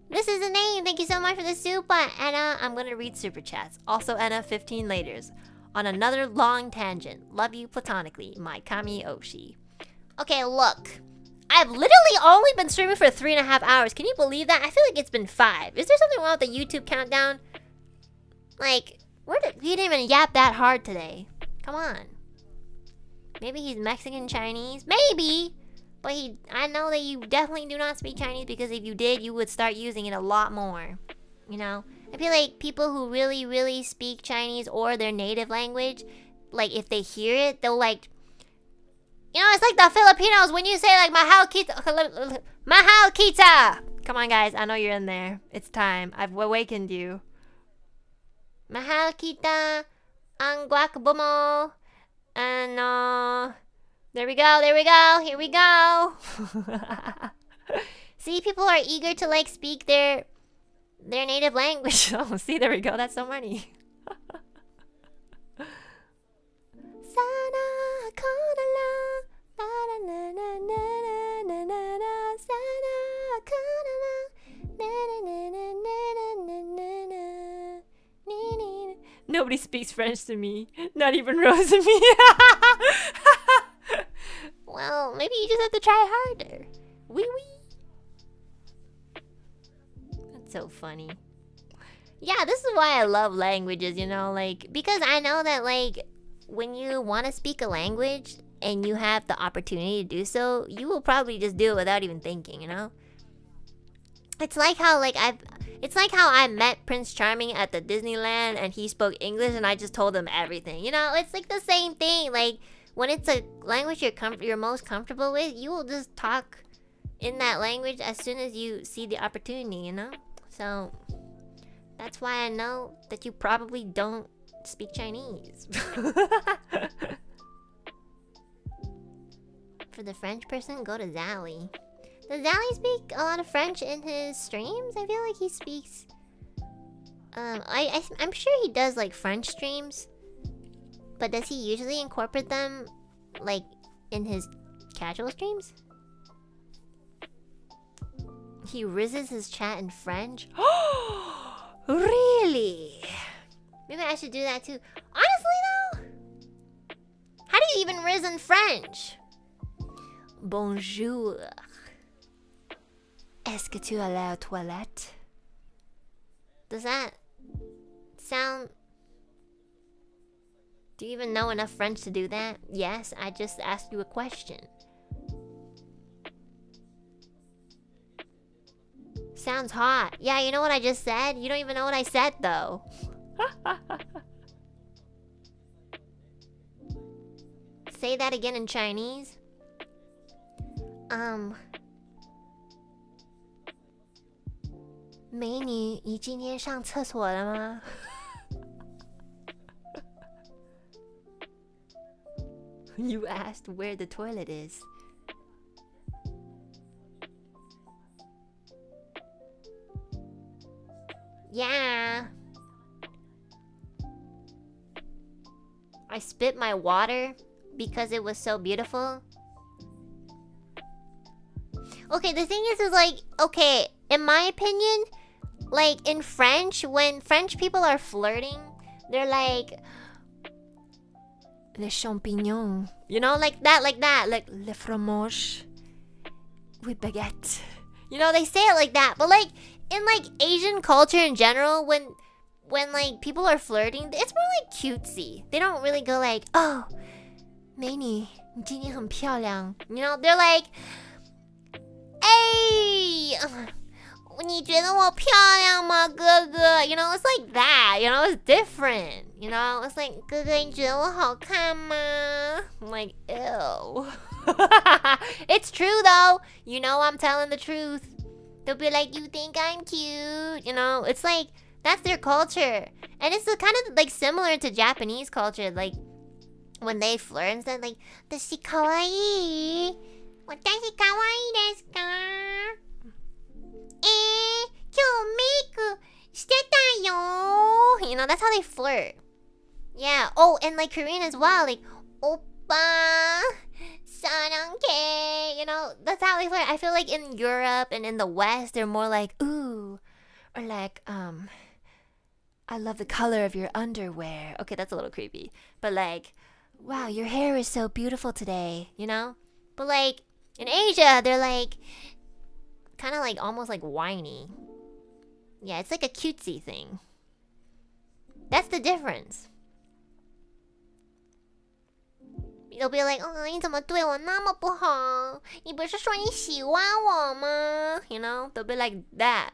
This is the name. Thank you so much for the super, Anna. I'm gonna read super chats. Also, Anna, 15 laters. On another long tangent. Love you platonically, my Kami Oshi. Okay, look. I've literally only been streaming for 3.5 hours. Can you believe that? I feel like it's been 5. Is there something wrong with the YouTube countdown? Like, we didn't even yap that hard today. Come on. Maybe he's Mexican Chinese? Maybe! But I know that you definitely do not speak Chinese, because if you did, you would start using it a lot more. You know? I feel like people who really, really speak Chinese or their native language, like if they hear it, they'll like, you know, it's like the Filipinos when you say like mahal kita, mahal kita. Come on, guys, I know you're in there. It's time. I've awakened you. Mahal kita ang guacamole mo. And there we go. Here we go. See, people are eager to like speak their native language. Oh, see, there we go. That's so funny. Nobody speaks French to me. Not even Rose and me. Well, maybe you just have to try harder. Wee wee. That's so funny. Yeah, this is why I love languages, you know, like, because I know that, like, when you want to speak a language and you have the opportunity to do so, you will probably just do it without even thinking, you know? It's like how, like, I met Prince Charming at the Disneyland and he spoke English and I just told him everything. You know, it's like the same thing. Like, when it's a language you're most comfortable with, you will just talk in that language as soon as you see the opportunity, you know? So, that's why I know that you probably don't speak Chinese. For the French person, go to Zally. Does Zally speak a lot of French in his streams? I feel like he speaks... I'm sure he does, like, French streams. But does he usually incorporate them, like, in his casual streams? He rizzes his chat in French? Really? Maybe I should do that too. Honestly, though? How do you even rizz in French? Bonjour. Est-ce que tu allais aux toilettes? Does that sound... Do you even know enough French to do that? Yes, I just asked you a question. Sounds hot. Yeah, you know what I just said? You don't even know what I said, though. Say that again in Chinese.美女，你今天上厕所了吗？ You asked where the toilet is. Yeah. I spit my water because it was so beautiful. Okay, the thing is like, okay, in my opinion, like in French, when French people are flirting, they're like, les champignons, you know, like that, like le fromage with baguette. You know, they say it like that, but like in like Asian culture in general, when like people are flirting, it's more like cutesy. They don't really go like, oh, 美女，你今天很漂亮. You know, they're like, hey, 你觉得我漂亮吗，哥哥? You know, it's like that. You know, it's different. You know, it's like, 哥哥，你觉得我好看吗? I'm like, ew. It's true though. You know, I'm telling the truth. They'll be like, you think I'm cute? You know, it's like, that's their culture. And it's kind of like similar to Japanese culture. Like, when they flirt and stuff, like, 私かわいい。私かわいいですか? 今日メイクしてたよ. You know, that's how they flirt. Yeah. Oh, and like Korean as well. Like, oppa, sarange. You know, that's how they flirt. I feel like in Europe and in the West, they're more like, ooh. Or like, I love the color of your underwear. Okay, that's a little creepy. But like, wow, your hair is so beautiful today. You know? But like, in Asia, they're like, kind of like almost like whiny. Yeah, it's like a cutesy thing. That's the difference. They'll be like, oh, 你怎么对我那么不好? 你不是说你喜欢我吗? You know, they'll be like that.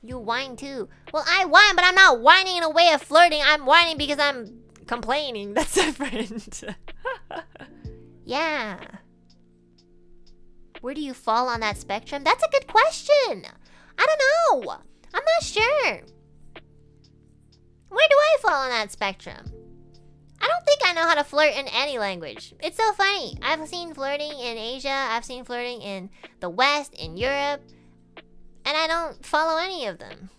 You whine too. Well, I whine, but I'm not whining in a way of flirting. I'm whining because I'm complaining. That's different. Yeah. Where do you fall on that spectrum? That's a good question. I don't know. I'm not sure. Where do I fall on that spectrum? I don't think I know how to flirt in any language. It's so funny. I've seen flirting in Asia. I've seen flirting in the West, in Europe. And I don't follow any of them.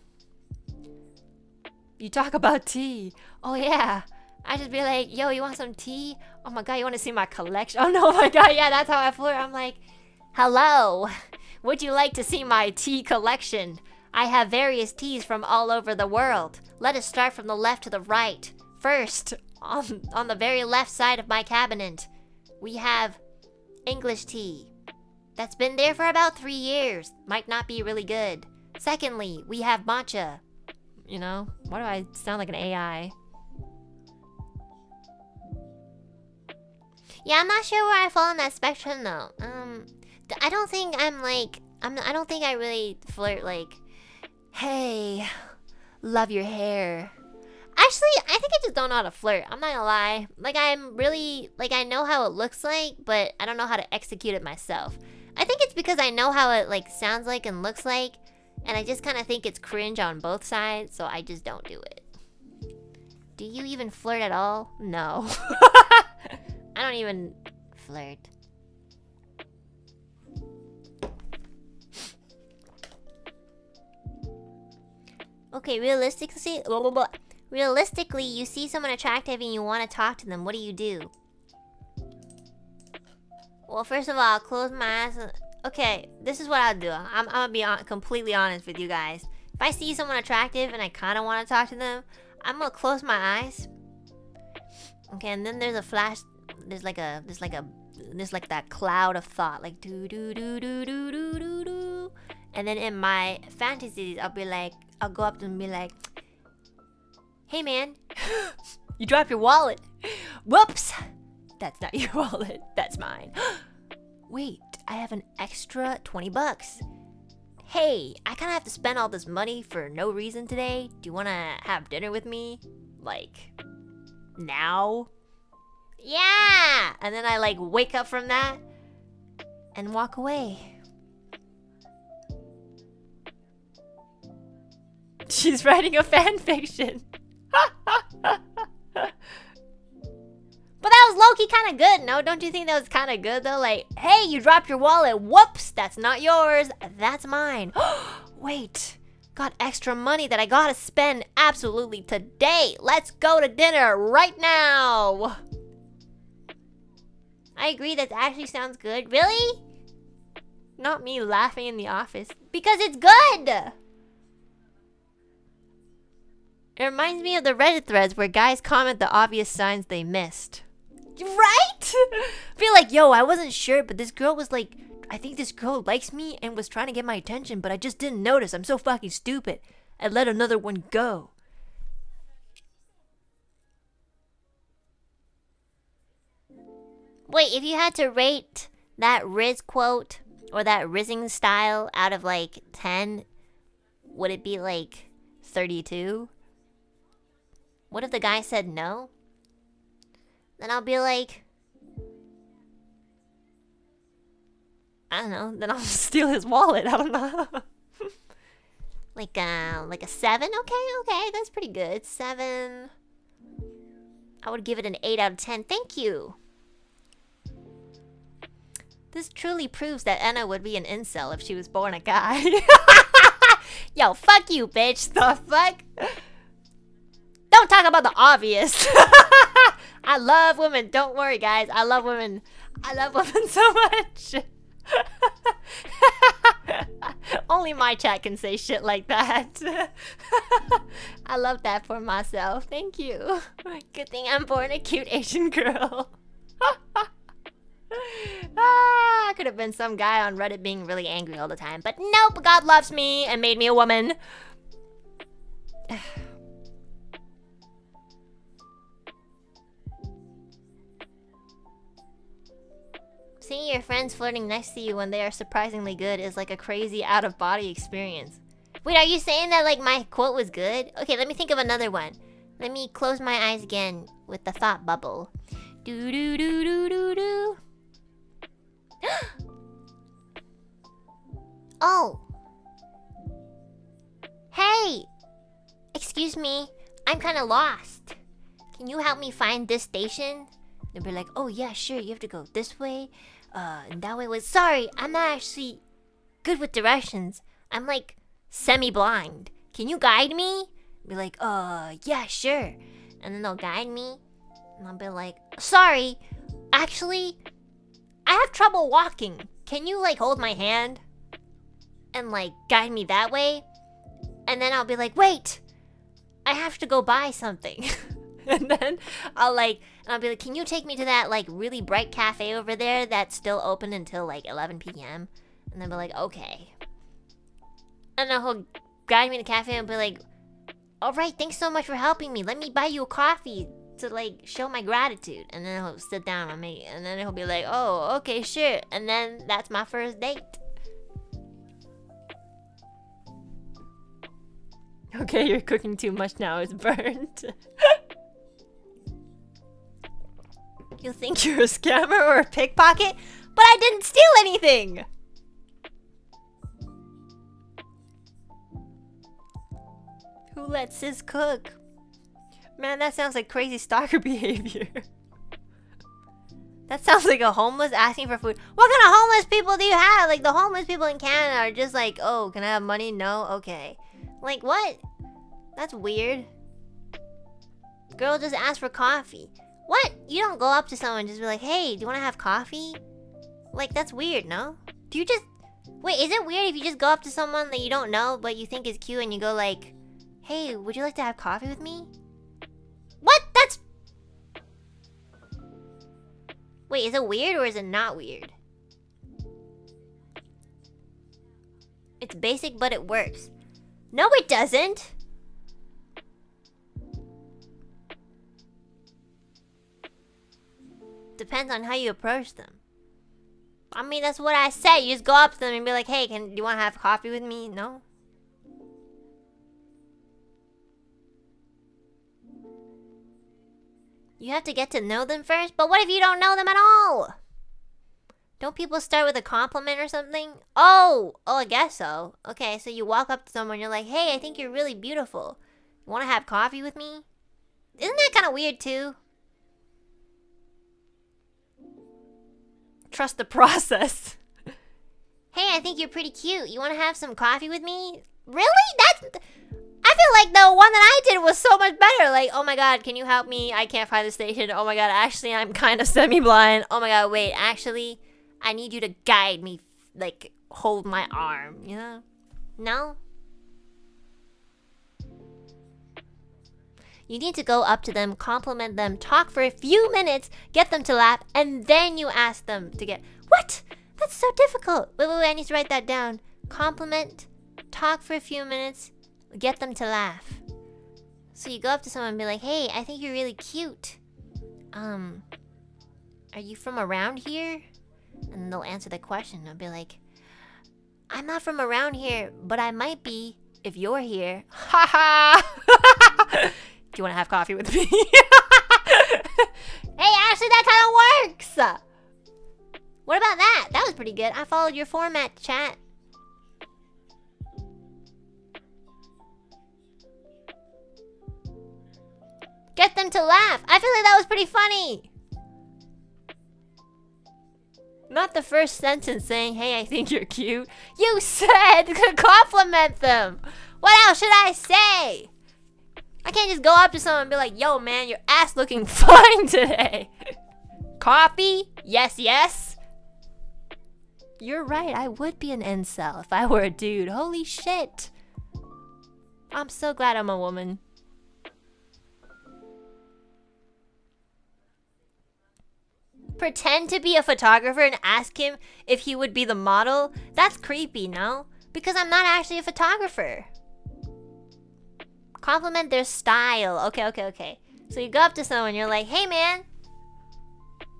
You talk about tea. Oh yeah. I just be like, yo, you want some tea? Oh my god, you want to see my collection? Oh no, my god, yeah, that's how I flirt. I'm like, hello. Would you like to see my tea collection? I have various teas from all over the world. Let us start from the left to the right. First, on the very left side of my cabinet, we have English tea. That's been there for about 3 years. Might not be really good. Secondly, we have matcha. You know, why do I sound like an AI? Yeah, I'm not sure where I fall on that spectrum though. I don't think I'm like, I don't think I really flirt like, hey, love your hair. Actually, I think I just don't know how to flirt. I'm not gonna lie. Like, I'm really, like, I know how it looks like, but I don't know how to execute it myself. I think it's because I know how it, like, sounds like and looks like, and I just kind of think it's cringe on both sides, so I just don't do it. Do you even flirt at all? No. I don't even flirt. Okay, realistically, you see someone attractive and you want to talk to them. What do you do? Well, first of all, I'll close my eyes. Okay, this is what I'll do. I'm gonna be completely honest with you guys. If I see someone attractive and I kind of want to talk to them, I'm gonna close my eyes. Okay, and then there's a flash. There's like that cloud of thought, like do do do do do do do do. And then in my fantasies, I'll go up to them and be like, hey man, you dropped your wallet. Whoops, that's not your wallet, that's mine. Wait, I have an extra 20 bucks. Hey, I kind of have to spend all this money for no reason today. Do you want to have dinner with me? Like, now? Yeah! And then I like wake up from that and walk away. She's writing a fan fiction. But that was low-key kind of good, no? Don't you think that was kind of good, though? Like, hey, you dropped your wallet. Whoops, that's not yours. That's mine. Wait, got extra money that I gotta spend absolutely today. Let's go to dinner right now. I agree, that actually sounds good. Really? Not me laughing in the office. Because it's good! It reminds me of the Reddit threads where guys comment the obvious signs they missed. Right? I feel like, yo, I wasn't sure, but this girl was like, I think this girl likes me and was trying to get my attention, but I just didn't notice. I'm so fucking stupid. I let another one go. Wait, if you had to rate that Riz quote or that rizzing style out of like 10, would it be like 32? What if the guy said no? Then I'll be like, I don't know, then I'll steal his wallet. I don't know. like a 7? Okay, that's pretty good. 7. I would give it an 8 out of 10. Thank you. This truly proves that Enna would be an incel if she was born a guy. Yo, fuck you, bitch. The fuck? Don't talk about the obvious. I love women. Don't worry, guys. I love women. I love women so much. Only my chat can say shit like that. I love that for myself. Thank you. Good thing I'm born a cute Asian girl. I could have been some guy on Reddit being really angry all the time. But nope, God loves me and made me a woman. Seeing your friends flirting next to you when they are surprisingly good is like a crazy out-of-body experience. Wait, are you saying that like my quote was good? Okay, let me think of another one. Let me close my eyes again with the thought bubble. Do do do do do do. Oh. Hey. Excuse me. I'm kind of lost. Can you help me find this station? They'll be like, oh yeah, sure. You have to go this way. And that way was... Sorry, I'm not actually good with directions. I'm like semi-blind. Can you guide me? Be like, yeah, sure. And then they'll guide me. And I'll be like, sorry. Actually, I have trouble walking. Can you like hold my hand? And like guide me that way? And then I'll be like, wait. I have to go buy something. And then I'll be like, can you take me to that like really bright cafe over there that's still open until like 11 p.m? And then be like, okay. And then he'll guide me to the cafe and be like, alright, thanks so much for helping me. Let me buy you a coffee to like show my gratitude. And then he'll sit down with me and then he'll be like, oh, okay, sure. And then that's my first date. Okay, you're cooking too much now, it's burnt. You think you're a scammer or a pickpocket? But I didn't steal anything! Who lets sis cook? Man, that sounds like crazy stalker behavior. That sounds like a homeless asking for food. What kind of homeless people do you have? Like, the homeless people in Canada are just like, oh, can I have money? No? Okay. Like, what? That's weird. Girl just asked for coffee. What? You don't go up to someone and just be like, hey, do you want to have coffee? Like, that's weird, no? Do you just... Wait, is it weird if you just go up to someone that you don't know but you think is cute and you go like, hey, would you like to have coffee with me? What? That's... Wait, is it weird or is it not weird? It's basic, but it works. No, it doesn't. Depends on how you approach them. I mean, that's what I said. You just go up to them and be like, hey, do you want to have coffee with me? No? You have to get to know them first? But what if you don't know them at all? Don't people start with a compliment or something? Oh, I guess so. Okay, so you walk up to someone, you're like, hey, I think you're really beautiful. You want to have coffee with me? Isn't that kind of weird too? Trust the process. Hey, I think you're pretty cute. You want to have some coffee with me? Really? I feel like the one that I did was so much better. Like, oh my god, can you help me? I can't find the station. Oh my god, actually, I'm kind of semi-blind. Oh my god, wait, actually, I need you to guide me. Like, hold my arm, you know? No? You need to go up to them, compliment them, talk for a few minutes, get them to laugh, and then you ask them to get... What? That's so difficult. Wait, I need to write that down. Compliment, talk for a few minutes, get them to laugh. So you go up to someone and be like, hey, I think you're really cute. Are you from around here? And they'll answer the question. They'll be like, I'm not from around here, but I might be if you're here. Ha ha! Do you want to have coffee with me? Hey, actually, that kind of works. What about that? That was pretty good. I followed your format, chat. Get them to laugh. I feel like that was pretty funny. Not the first sentence saying, hey, I think you're cute. You said to compliment them. What else should I say? I can't just go up to someone and be like, yo, man, your ass looking fine today. Coffee? Yes, yes. You're right, I would be an incel if I were a dude. Holy shit. I'm so glad I'm a woman. Pretend to be a photographer and ask him if he would be the model? That's creepy, no? Because I'm not actually a photographer. Compliment their style. Okay. So you go up to someone, you're like, hey man,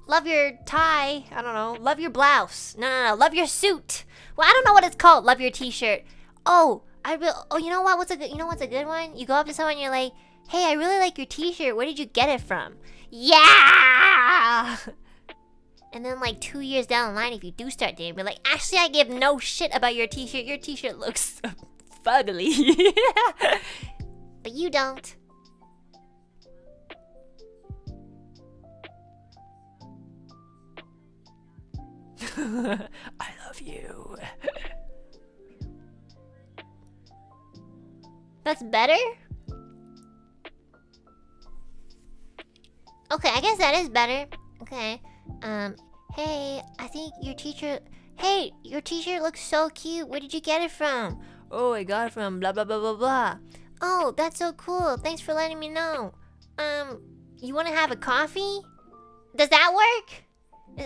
love your tie. I don't know. Love your blouse. No. Love your suit. Well, I don't know what it's called. Love your t-shirt. Oh, Oh, you know what? You know what's a good one? You go up to someone and you're like, hey, I really like your t-shirt. Where did you get it from? Yeah! And then like 2 years down the line, if you do start dating, be like, actually, I give no shit about your t-shirt. Your t-shirt looks fugly. But you don't. I love you. That's better? Okay, I guess that is better. Okay. Hey, I think your teacher... Hey, your t-shirt looks so cute. Where did you get it from? Oh, I got it from blah blah blah blah blah. Oh, that's so cool. Thanks for letting me know. You want to have a coffee? Does that work?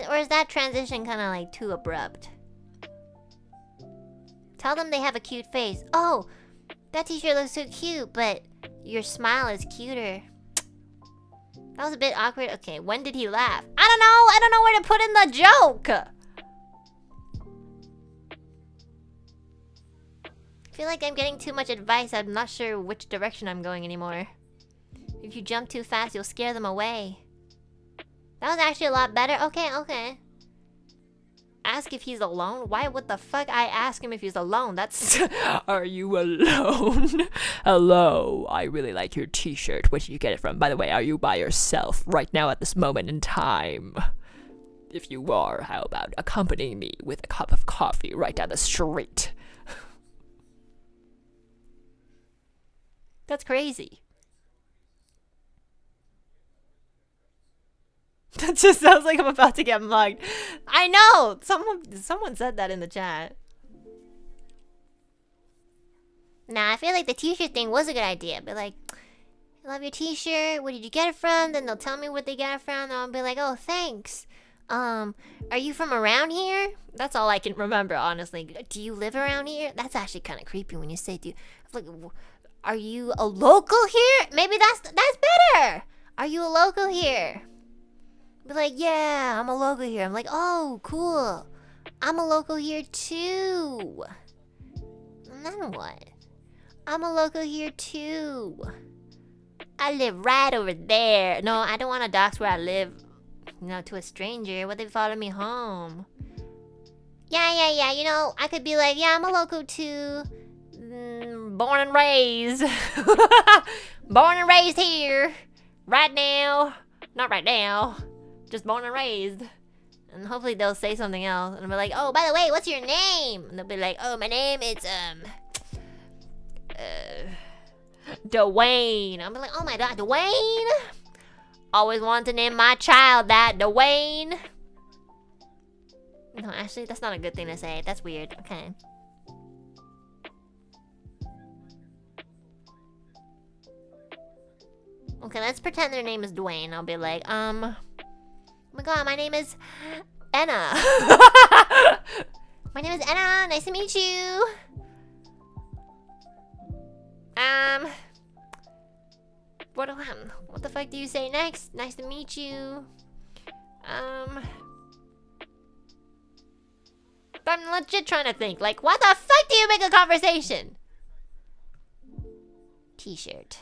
Or is that transition kind of like too abrupt? Tell them they have a cute face. Oh, that t-shirt looks so cute, but your smile is cuter. That was a bit awkward. Okay, when did he laugh? I don't know. I don't know where to put in the joke. I feel like I'm getting too much advice. I'm not sure which direction I'm going anymore. If you jump too fast, you'll scare them away. That was actually a lot better. Okay. Ask if he's alone? Why would the fuck I ask him if he's alone? That's... Are you alone? Hello, I really like your t-shirt. Where did you get it from? By the way, are you by yourself right now at this moment in time? If you are, how about accompanying me with a cup of coffee right down the street? That's crazy. That just sounds like I'm about to get mugged. I know! Someone said that in the chat. Nah, I feel like the t-shirt thing was a good idea. But like, I love your t-shirt. Where did you get it from? Then they'll tell me where they got it from. And I'll be like, oh, thanks. Are you from around here? That's all I can remember, honestly. Do you live around here? That's actually kind of creepy when you say, do you... Like, are you a local here? Maybe that's better. Are you a local here? Be like, yeah, I'm a local here. I'm like, oh, cool. I'm a local here too. And then what? I'm a local here too. I live right over there. No, I don't want to dox where I live, you know, to a stranger. What if they follow me home? Yeah. You know, I could be like, yeah, I'm a local too. Born and raised. Born and raised here. Right now. Not right now. Just born and raised. And hopefully they'll say something else. And I'll be like, oh, by the way, what's your name? And they'll be like, oh, my name is, Dwayne. I'll be like, oh my god, Dwayne? Always wanted to name my child that, Dwayne. No, actually, that's not a good thing to say. That's weird. Okay. Okay, let's pretend their name is Dwayne. I'll be like, oh my god, my name is Enna. My name is Enna. Nice to meet you. What the fuck do you say next? Nice to meet you. I'm legit trying to think. Like, what the fuck do you make a conversation? T-shirt.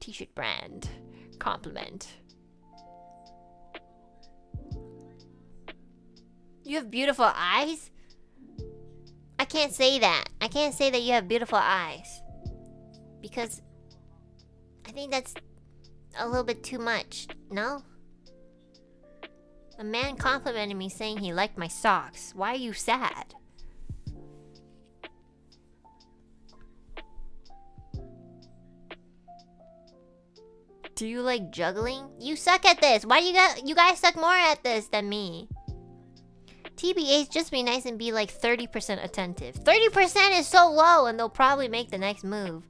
T-shirt brand. Compliment. You have beautiful eyes? I can't say that. I can't say that you have beautiful eyes. Because I think that's a little bit too much, no? A man complimented me saying he liked my socks. Why are you sad? Do you like juggling? You suck at this. Why do you guys suck more at this than me? TBH, just be nice and be like 30% attentive. 30% is so low and they'll probably make the next move.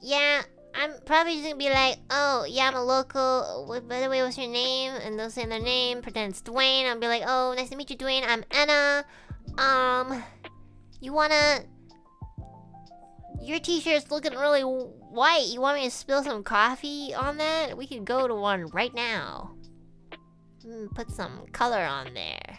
Yeah, I'm probably just gonna be like, oh, yeah, I'm a local. By the way, what's your name? And they'll say their name, pretend it's Dwayne. I'll be like, oh, nice to meet you, Dwayne. I'm Enna. You wanna... Your t-shirt's looking really white. You want me to spill some coffee on that? We could go to one right now. Put some color on there.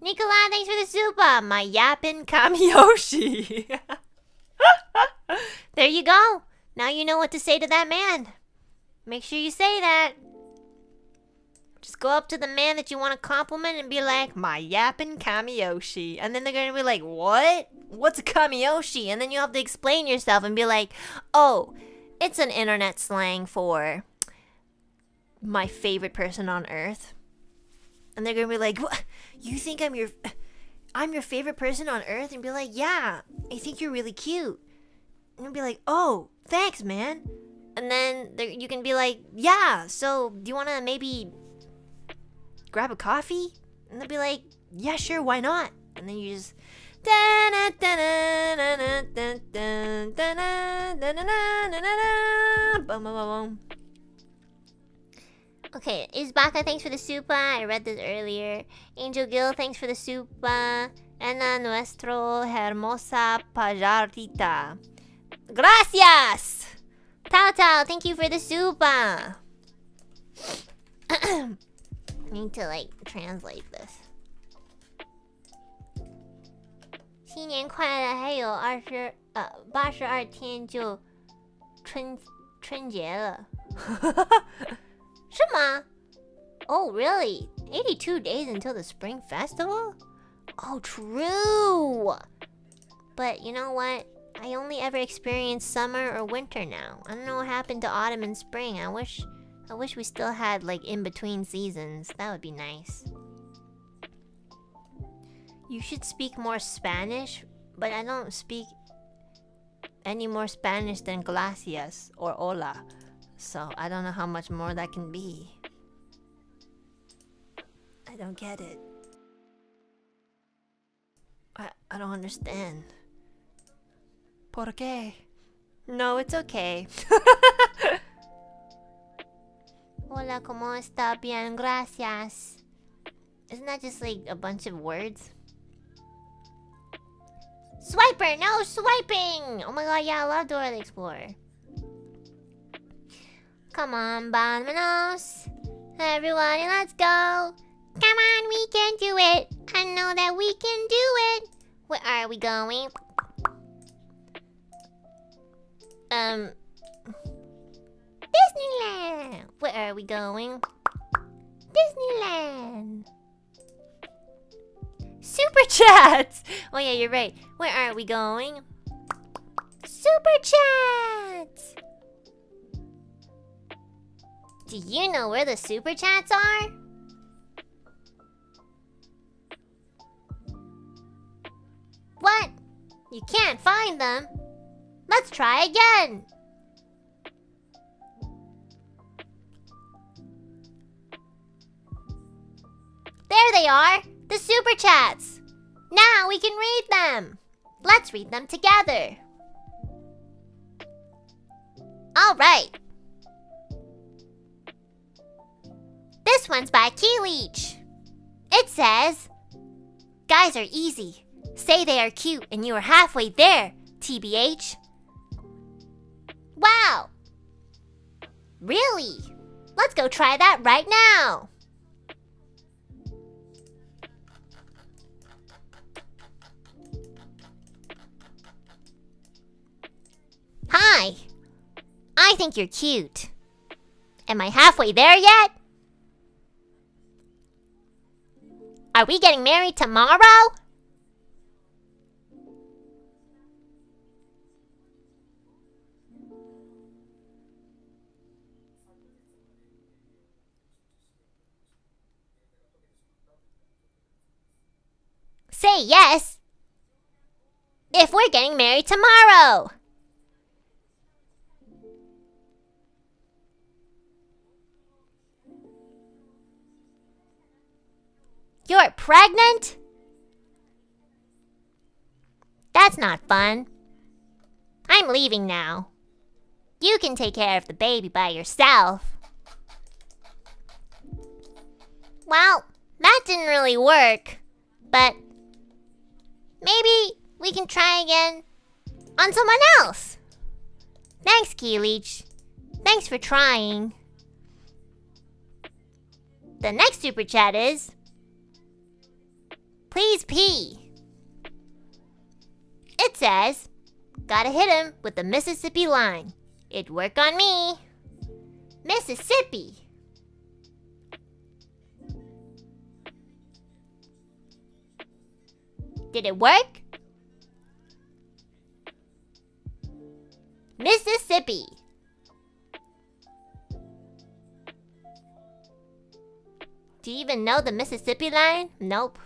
Nikolai, thanks for the super. My yapping Kamiyoshi. There you go. Now you know what to say to that man. Make sure you say that. Just go up to the man that you want to compliment and be like, my yapping Kamiyoshi. And then they're going to be like, what? What's a Kamiyoshi? And then you have to explain yourself and be like, oh, it's an internet slang for my favorite person on earth. And they're going to be like, what? You think I'm your favorite person on earth? And be like, yeah, I think you're really cute. And be like, oh, thanks, man. And then you can be like, yeah, so do you want to maybe grab a coffee? And they'll be like, yeah, sure, why not? And then you just... Okay, Isbaka, thanks for the super. I read this earlier. Angel Gill, thanks for the super. Enna nuestro hermosa pajarita. Gracias! Tao Tao, thank you for the super. I need to translate this. 新年快乐，还有82天就春节了。是吗？ Oh, really? 82 days until the Spring Festival? Oh, true! But you know what? I only ever experienced summer or winter now. I don't know what happened to autumn and spring. I wish we still had in-between seasons. That would be nice. You should speak more Spanish, but I don't speak any more Spanish than gracias or hola. So I don't know how much more that can be. I don't get it. I don't understand. ¿Por qué? No, it's okay. Hola, ¿cómo está? Bien, gracias. Isn't that just a bunch of words? Swiper! No swiping! Oh my god, yeah, I love Dora the Explorer. Come on, vámonos. Everybody, let's go. Come on, we can do it. I know that we can do it. Where are we going? Disneyland. Where are we going? Disneyland. Super chats. Oh yeah, you're right. Where are we going? Super chats. Do you know where the super chats are? What? You can't find them? Let's try again. There they are, the super chats. Now we can read them. Let's read them together. All right. This one's by Key Leech. It says, guys are easy. Say they are cute and you are halfway there, TBH. Wow. Really? Let's go try that right now. Hi. I think you're cute. Am I halfway there yet? Are we getting married tomorrow? Say yes if we're getting married tomorrow. You're pregnant? That's not fun. I'm leaving now. You can take care of the baby by yourself. Well, that didn't really work, but maybe we can try again on someone else. Thanks, Key Leech. Thanks for trying. The next super chat is Please pee. It says, gotta hit him with the Mississippi line. It'd work on me. Mississippi. Did it work? Mississippi. Do you even know the Mississippi line? Nope.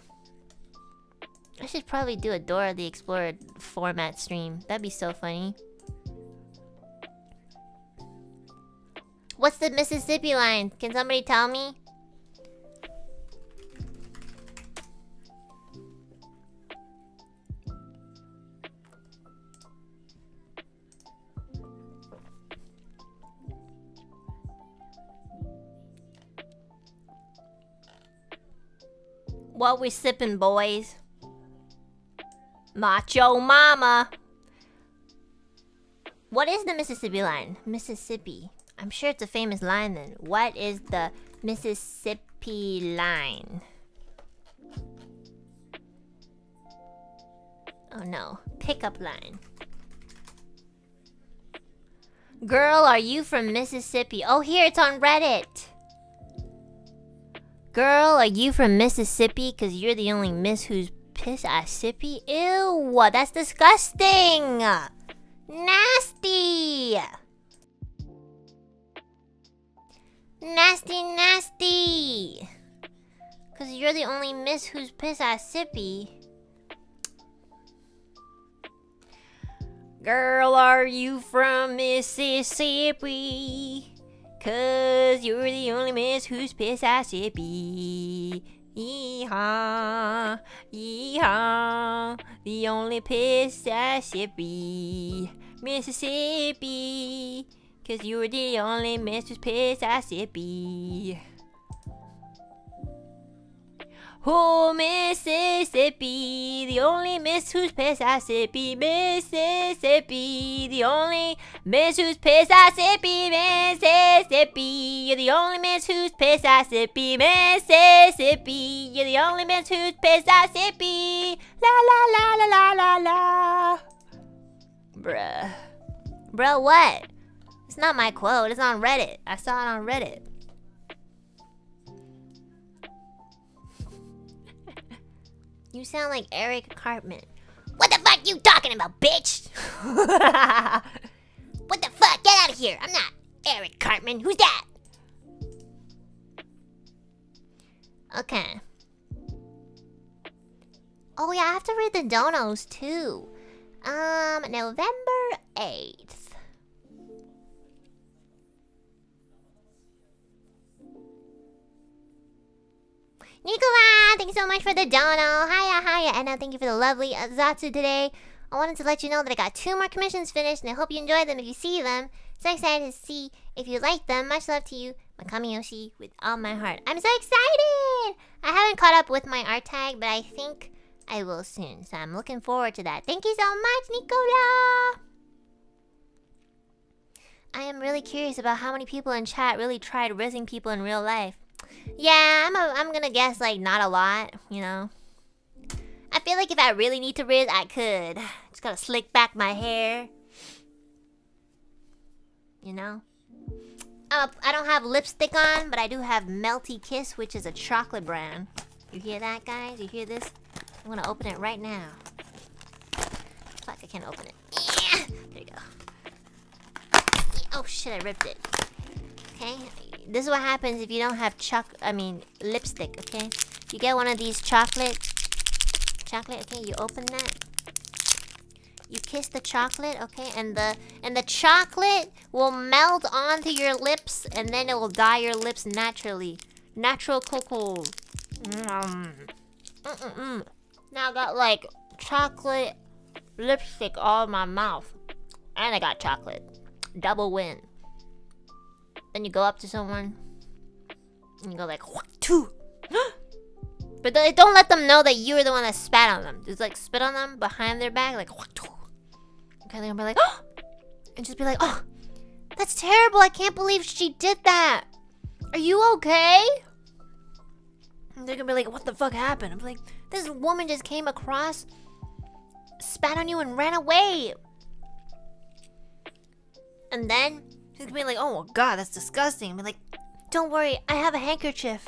I should probably do a Dora the Explorer format stream. That'd be so funny. What's the Mississippi line? Can somebody tell me? What we sipping, boys? Macho Mama. What is the Mississippi line? Mississippi. I'm sure it's a famous line then. What is the Mississippi line? Oh no. Pickup line. Girl, are you from Mississippi? Oh, here, it's on Reddit. Girl, are you from Mississippi? Cause you're the only miss who's piss I sippy. Ew, that's disgusting. Nasty. Nasty, nasty. Cause you're the only miss who's piss I sippy. Girl, are you from Mississippi? Cause you're the only miss who's piss I sippy. Yeehaw, yeehaw, the only Mississippi, Mississippi, cause you're the only Mississippi. Oh, Mississippi, the only miss who's Mississippi, Mississippi, the only miss who's Mississippi, Mississippi, you're the only miss who's Mississippi, Mississippi, you're the only miss who's Mississippi, la la la la la la la. Bruh. Bro, what? It's not my quote, it's on Reddit. I saw it on Reddit. You sound like Eric Cartman. What the fuck you talking about, bitch? What the fuck? Get out of here. I'm not Eric Cartman. Who's that? Okay. Oh yeah, I have to read the donos too. November 8th. Nicola, thank you so much for the dono. Hiya, Enna, thank you for the lovely ZATSU today. I wanted to let you know that I got 2 more commissions finished, and I hope you enjoy them if you see them. So excited to see if you like them. Much love to you, Makami Yoshi, with all my heart. I'm so excited! I haven't caught up with my art tag, but I think I will soon. So I'm looking forward to that. Thank you so much, Nicola! I am really curious about how many people in chat really tried rizzing people in real life. Yeah, I'm gonna guess like not a lot, you know. I feel like if I really need to rizz, I could. Just gotta slick back my hair. You know? I don't have lipstick on, but I do have Melty Kiss, which is a chocolate brand. You hear that, guys? You hear this? I'm gonna open it right now. Fuck, I can't open it. Yeah! There you go. Oh shit, I ripped it. Okay? This is what happens if you don't have lipstick, okay? You get one of these chocolate, okay? You open that. You kiss the chocolate, okay? And the chocolate will melt onto your lips, and then it will dye your lips naturally. Natural cocoa. Now I got like chocolate lipstick all in my mouth. And I got chocolate. Double win. Then you go up to someone and you go like, "Wha-too." But don't let them know that you were the one that spat on them. Just like spit on them behind their back, like, "Wha-too." Okay, they're gonna be like, "Oh," and just be like, "Oh, that's terrible. I can't believe she did that. Are you okay?" They're gonna be like, what the fuck happened? I'm like, this woman just came across, spat on you and ran away. And then he's gonna be like, oh god, that's disgusting. I'm like, don't worry, I have a handkerchief.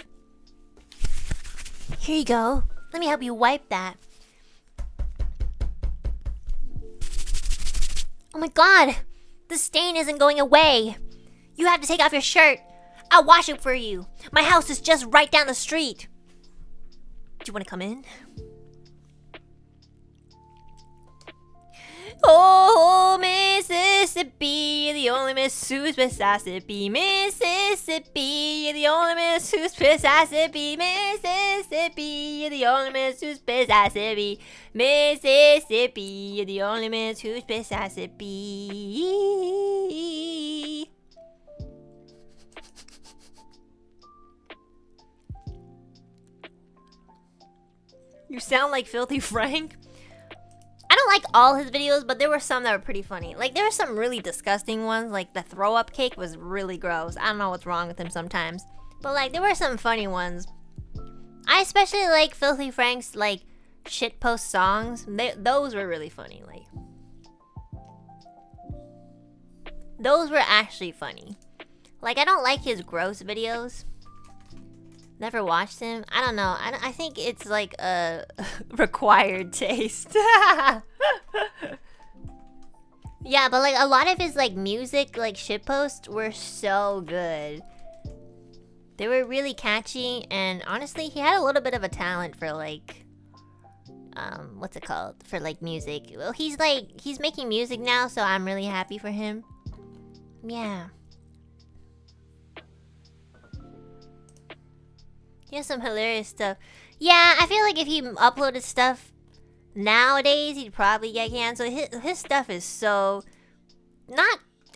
Here you go. Let me help you wipe that. Oh my god, the stain isn't going away. You have to take off your shirt. I'll wash it for you. My house is just right down the street. Do you want to come in? Oh, Mississippi, the only Miss who's Mississippi. Mississippi, the only Miss who's Mississippi. Mississippi, the only Miss who's Mississippi. Mississippi, the only Miss who's Mississippi. You sound like Filthy Frank. I don't like all his videos, but there were some that were pretty funny. Like, there were some really disgusting ones. Like, the throw-up cake was really gross. I don't know what's wrong with him sometimes. But, like, there were some funny ones. I especially like Filthy Frank's, like, shitpost songs. Those were really funny. Like, those were actually funny. Like, I don't like his gross videos. Never watched him. I don't know. I think it's like a required taste. Yeah, but like a lot of his like music, like shitposts were so good. They were really catchy, and honestly, he had a little bit of a talent for like, what's it called? For like music. Well, he's making music now, so I'm really happy for him. Yeah. He has some hilarious stuff. Yeah, I feel like if he uploaded stuff nowadays, he'd probably get canceled. His stuff is so...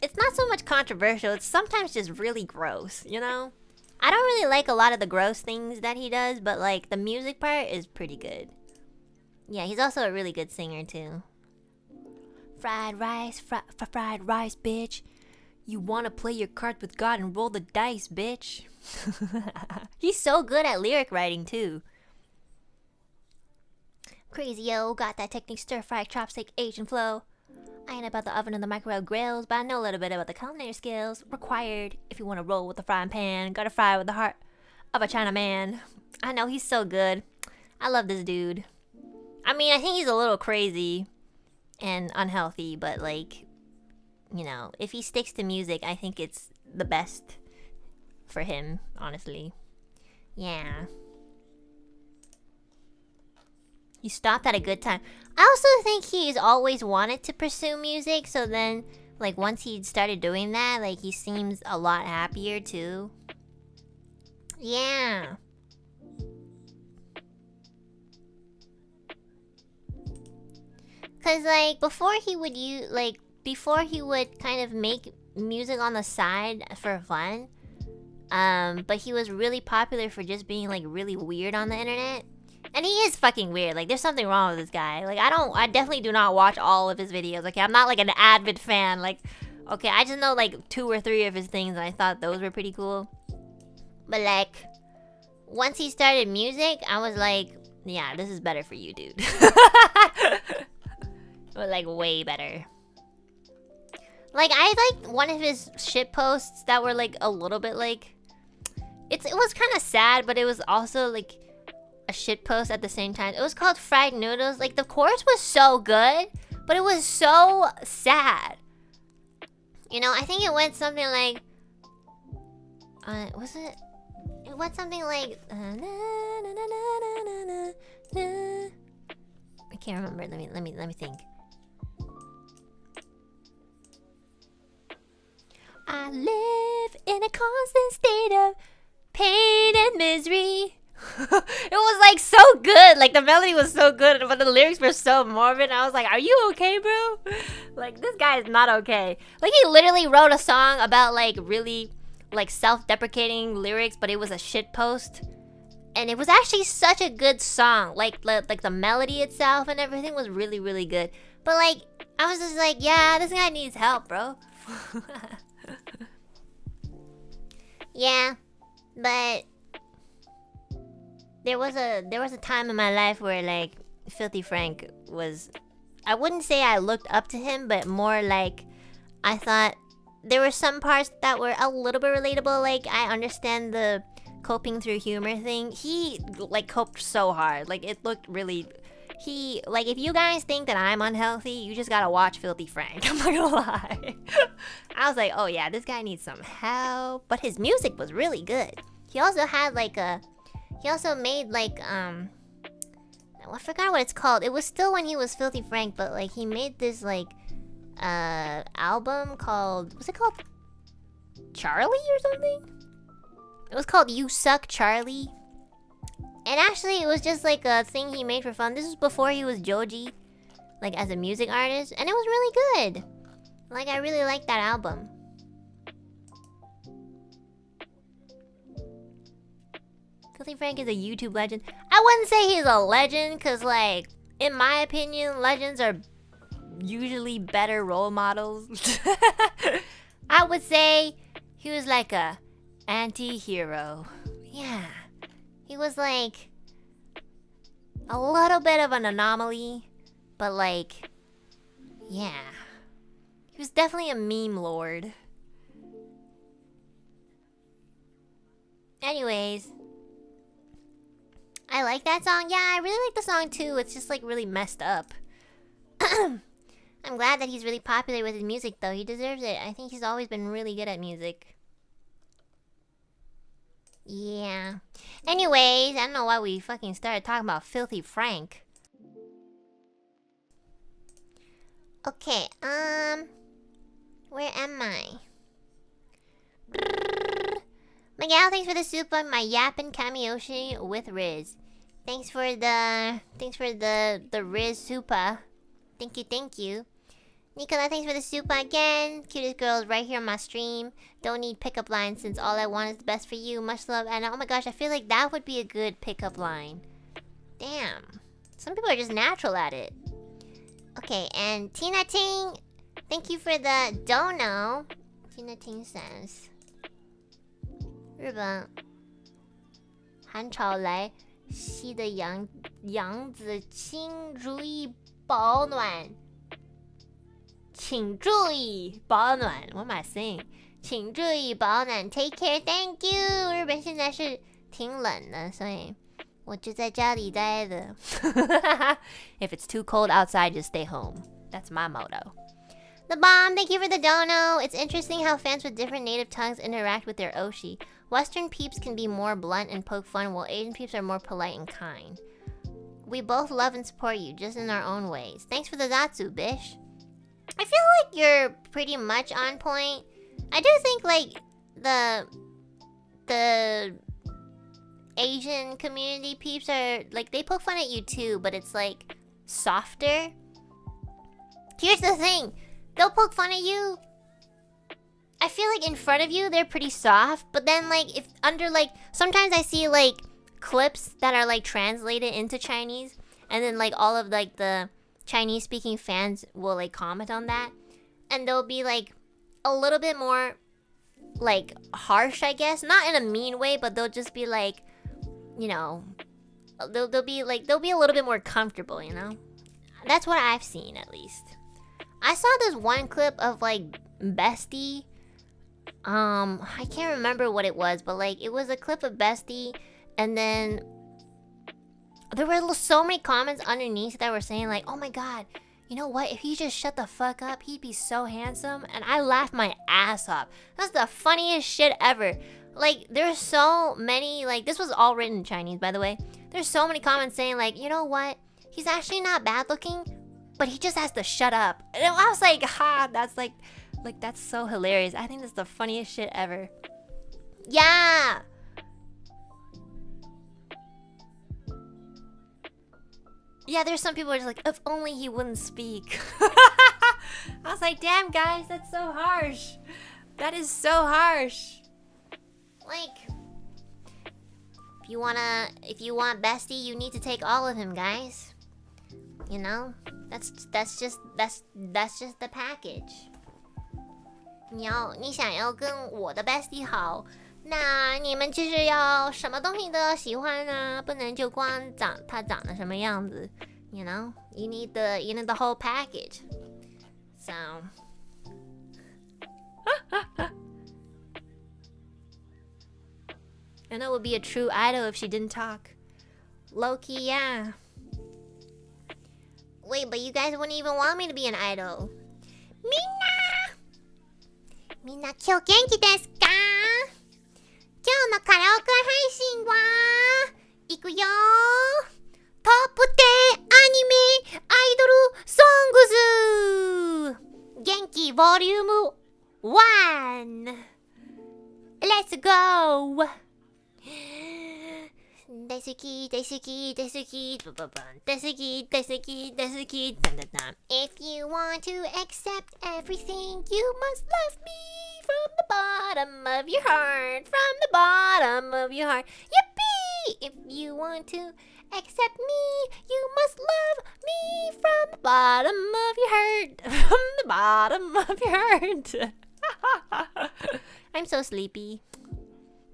It's not so much controversial. It's sometimes just really gross, you know? I don't really like a lot of the gross things that he does, but like the music part is pretty good. Yeah, he's also a really good singer too. Fried rice, fried rice, bitch. You wanna play your cards with God and roll the dice, bitch. He's so good at lyric writing too. Crazy yo, got that technique stir-fry chopstick Asian flow. I ain't about the oven and the microwave grills, but I know a little bit about the culinary skills required if you want to roll with the frying pan. Gotta fry with the heart of a Chinaman. I know, he's so good. I love this dude. I mean, I think he's a little crazy and unhealthy, but like, you know, if he sticks to music, I think it's the best for him, honestly. Yeah. He stopped at a good time. I also think he's always wanted to pursue music, so then, like, once he started doing that, like, he seems a lot happier, too. Yeah. Cause, like, before he would kind of make music on the side for fun, but he was really popular for just being like really weird on the internet. And he is fucking weird. Like, there's something wrong with this guy. Like, I definitely do not watch all of his videos. Okay, I'm not like an avid fan. Like, okay, I just know like 2 or 3 of his things, and I thought those were pretty cool. But like, once he started music, I was like, yeah, this is better for you, dude. But like, way better. Like, I liked one of his shit posts that were like a little bit like, it was kind of sad, but it was also like a shit post at the same time. It was called Fried Noodles. Like, the chorus was so good, but it was so sad. You know, I think it went something like, was it? It went something like, I can't remember. Let me think. I live in a constant state of pain and misery. It was like so good. Like, the melody was so good, but the lyrics were so morbid. I was like, are you okay, bro? Like, this guy is not okay. Like, he literally wrote a song about like really like self-deprecating lyrics, but it was a shit post. And it was actually such a good song. Like the melody itself and everything was really, really good. But like, I was just like, yeah, this guy needs help, bro. Yeah, but there was a time in my life where like Filthy Frank was, I wouldn't say I looked up to him, but more like I thought there were some parts that were a little bit relatable. Like I understand the coping through humor thing. He like coped so hard. Like it looked really, he like, if you guys think that I'm unhealthy, you just gotta watch Filthy Frank. I'm not gonna lie. I was like, oh yeah, this guy needs some help. But his music was really good. He also had like he also made like I forgot what it's called. It was still when he was Filthy Frank, but like he made this like album called, was it called Charlie or something? It was called You Suck Charlie. And actually it was just like a thing he made for fun. This was before he was Joji, like as a music artist, and it was really good. Like I really liked that album. Filthy Frank is a YouTube legend. I wouldn't say he's a legend, cause like, in my opinion, legends are usually better role models. I would say he was like a anti-hero. Yeah. He was like a little bit of an anomaly, but like, yeah. He was definitely a meme lord. Anyways, I like that song. Yeah, I really like the song too. It's just like really messed up. I'm glad that he's really popular with his music though. He deserves it. I think he's always been really good at music. Yeah. Anyways, I don't know why we fucking started talking about Filthy Frank. Okay, where am I? Miguel, thanks for the soup on my Yapping Kamioshi with Riz. Thanks for the Riz Supa. Thank you. Nicola, thanks for the soup again. Cutest girls right here on my stream. Don't need pickup lines since all I want is the best for you. Much love, Anna. Oh my gosh, I feel like that would be a good pickup line. Damn. Some people are just natural at it. Okay, and Tina Ting, thank you for the dono. Tina Ting says, 日本寒潮来袭的杨子，请注意保暖。请注意保暖。What am I saying? 请注意保暖。Take care, thank you. 日本现在是挺冷的，所以我就在家里待着。If it's too cold outside, just stay home. That's my motto. The Bomb, thank you for the dono. It's interesting how fans with different native tongues interact with their Oshi. Western peeps can be more blunt and poke fun, while Asian peeps are more polite and kind. We both love and support you, just in our own ways. Thanks for the ZATSU, bish. I feel like you're pretty much on point. I do think like the Asian community peeps are like, they poke fun at you too, but it's like softer. Here's the thing, they'll poke fun at you. I feel like in front of you they're pretty soft, but then like if under like, sometimes I see like clips that are like translated into Chinese, and then like all of like the Chinese speaking fans will like comment on that, and they'll be like a little bit more like harsh, I guess, not in a mean way, but they'll just be like, you know, they'll be a little bit more comfortable, you know. That's what I've seen, at least. I saw this one clip of like Bestie. I can't remember what it was, but like it was a clip of Bestie, and then there were so many comments underneath that were saying like, oh my god, you know what, if he just shut the fuck up, he'd be so handsome. And I laughed my ass off. That's the funniest shit ever. Like, there's so many, like, this was all written in Chinese, by the way. There's so many comments saying like, you know what, he's actually not bad looking, but he just has to shut up. And I was like, ha, that's like that's so hilarious. I think that's the funniest shit ever. Yeah. Yeah, there's some people who are just like, if only he wouldn't speak. I was like, damn guys, that's so harsh. That is so harsh. Like, if you want Bestie, you need to take all of him, guys. You know? That's just the package. 你想要跟我的 Bestie 好，那你们就是要什么东西都要喜欢啊，不能就光他长得什么样子。You know, you need the whole package. So. Enna would be a true idol if she didn't talk. Low-key, yeah. Wait, but you guys wouldn't even want me to be an idol. Minna, 今日元気ですか？今日のカラオケ配信は行くよ。トップ10アニメアイドルソングズ。元気ボリューム1。Let's go! 大好き大好き大好きバババン大好き大好き大好きダンダンダン If you want to accept everything you must love me from the bottom of your heart from the bottom of your heart Yippee! If you want to accept me you must love me from the bottom of your heart from the bottom of your heart I'm so sleepy.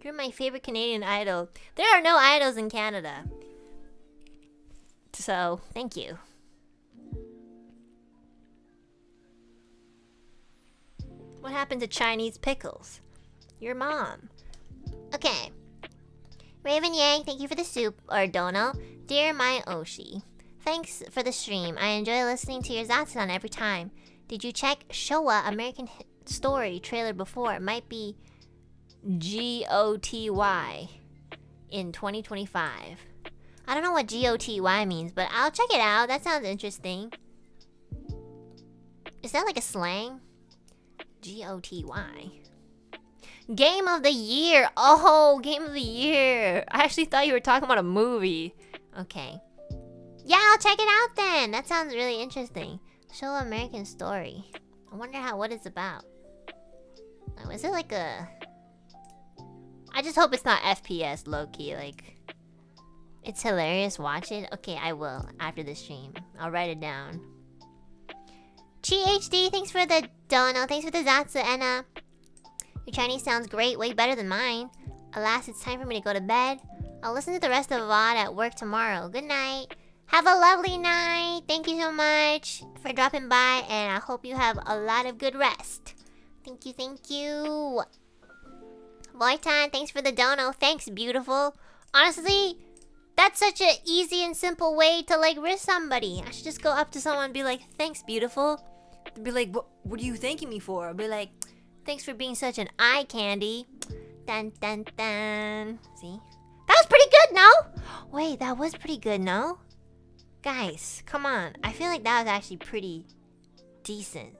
You're my favorite Canadian idol. There are no idols in Canada. So, thank you. What happened to Chinese pickles? Your mom. Okay. Raven Yang, thank you for the soup, or dono. Dear my Oshi, thanks for the stream. I enjoy listening to your ZATSU every time. Did you check Showa American Story trailer before? It might be GOTY in 2025. I don't know what GOTY means, but I'll check it out. That sounds interesting. Is that like a slang? GOTY. Game of the year. Oh, game of the year. I actually thought you were talking about a movie. Okay. Yeah, I'll check it out then. That sounds really interesting. Show American Story. I wonder what it's about. Oh, is it like a... I just hope it's not FPS low-key, like... It's hilarious, watch it? Okay, I will, after the stream. I'll write it down. GHD, thanks for the dono, thanks for the Zatsu, Enna. Your Chinese sounds great, way better than mine. Alas, it's time for me to go to bed. I'll listen to the rest of VOD at work tomorrow. Good night. Have a lovely night. Thank you so much for dropping by, and I hope you have a lot of good rest. Thank you, thank you. Voitan, thanks for the dono. Thanks, beautiful. Honestly, that's such an easy and simple way to like risk somebody. I should just go up to someone and be like, thanks, beautiful. They'd be like, what are you thanking me for? I'll be like, thanks for being such an eye candy. Dun dun dun. See? That was pretty good, no? Wait, that was pretty good, no? Guys, come on. I feel like that was actually pretty decent.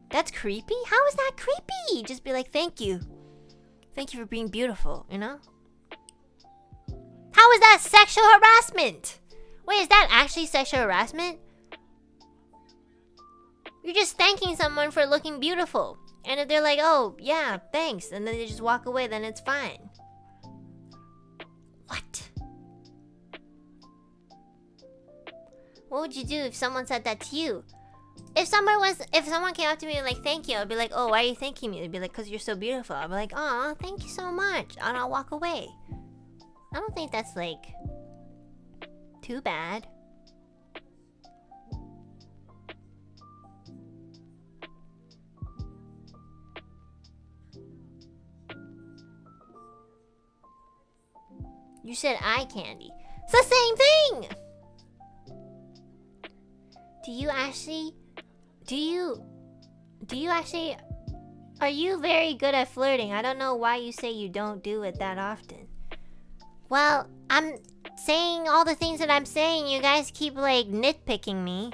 That's creepy? How is that creepy? Just be like, thank you. Thank you for being beautiful, you know? How is that sexual harassment? Wait, is that actually sexual harassment? You're just thanking someone for looking beautiful. And if they're like, oh, yeah, thanks, and then they just walk away, then it's fine. What? What would you do if someone said that to you? If someone came up to me and like, thank you, I'd be like, oh, why are you thanking me? They'd be like, 'cause you're so beautiful. I'd be like, oh, thank you so much. And I'll walk away. I don't think that's like too bad. You said eye candy. It's the same thing! Are you very good at flirting? I don't know why you say you don't do it that often. Well, I'm saying all the things that I'm saying. You guys keep like nitpicking me.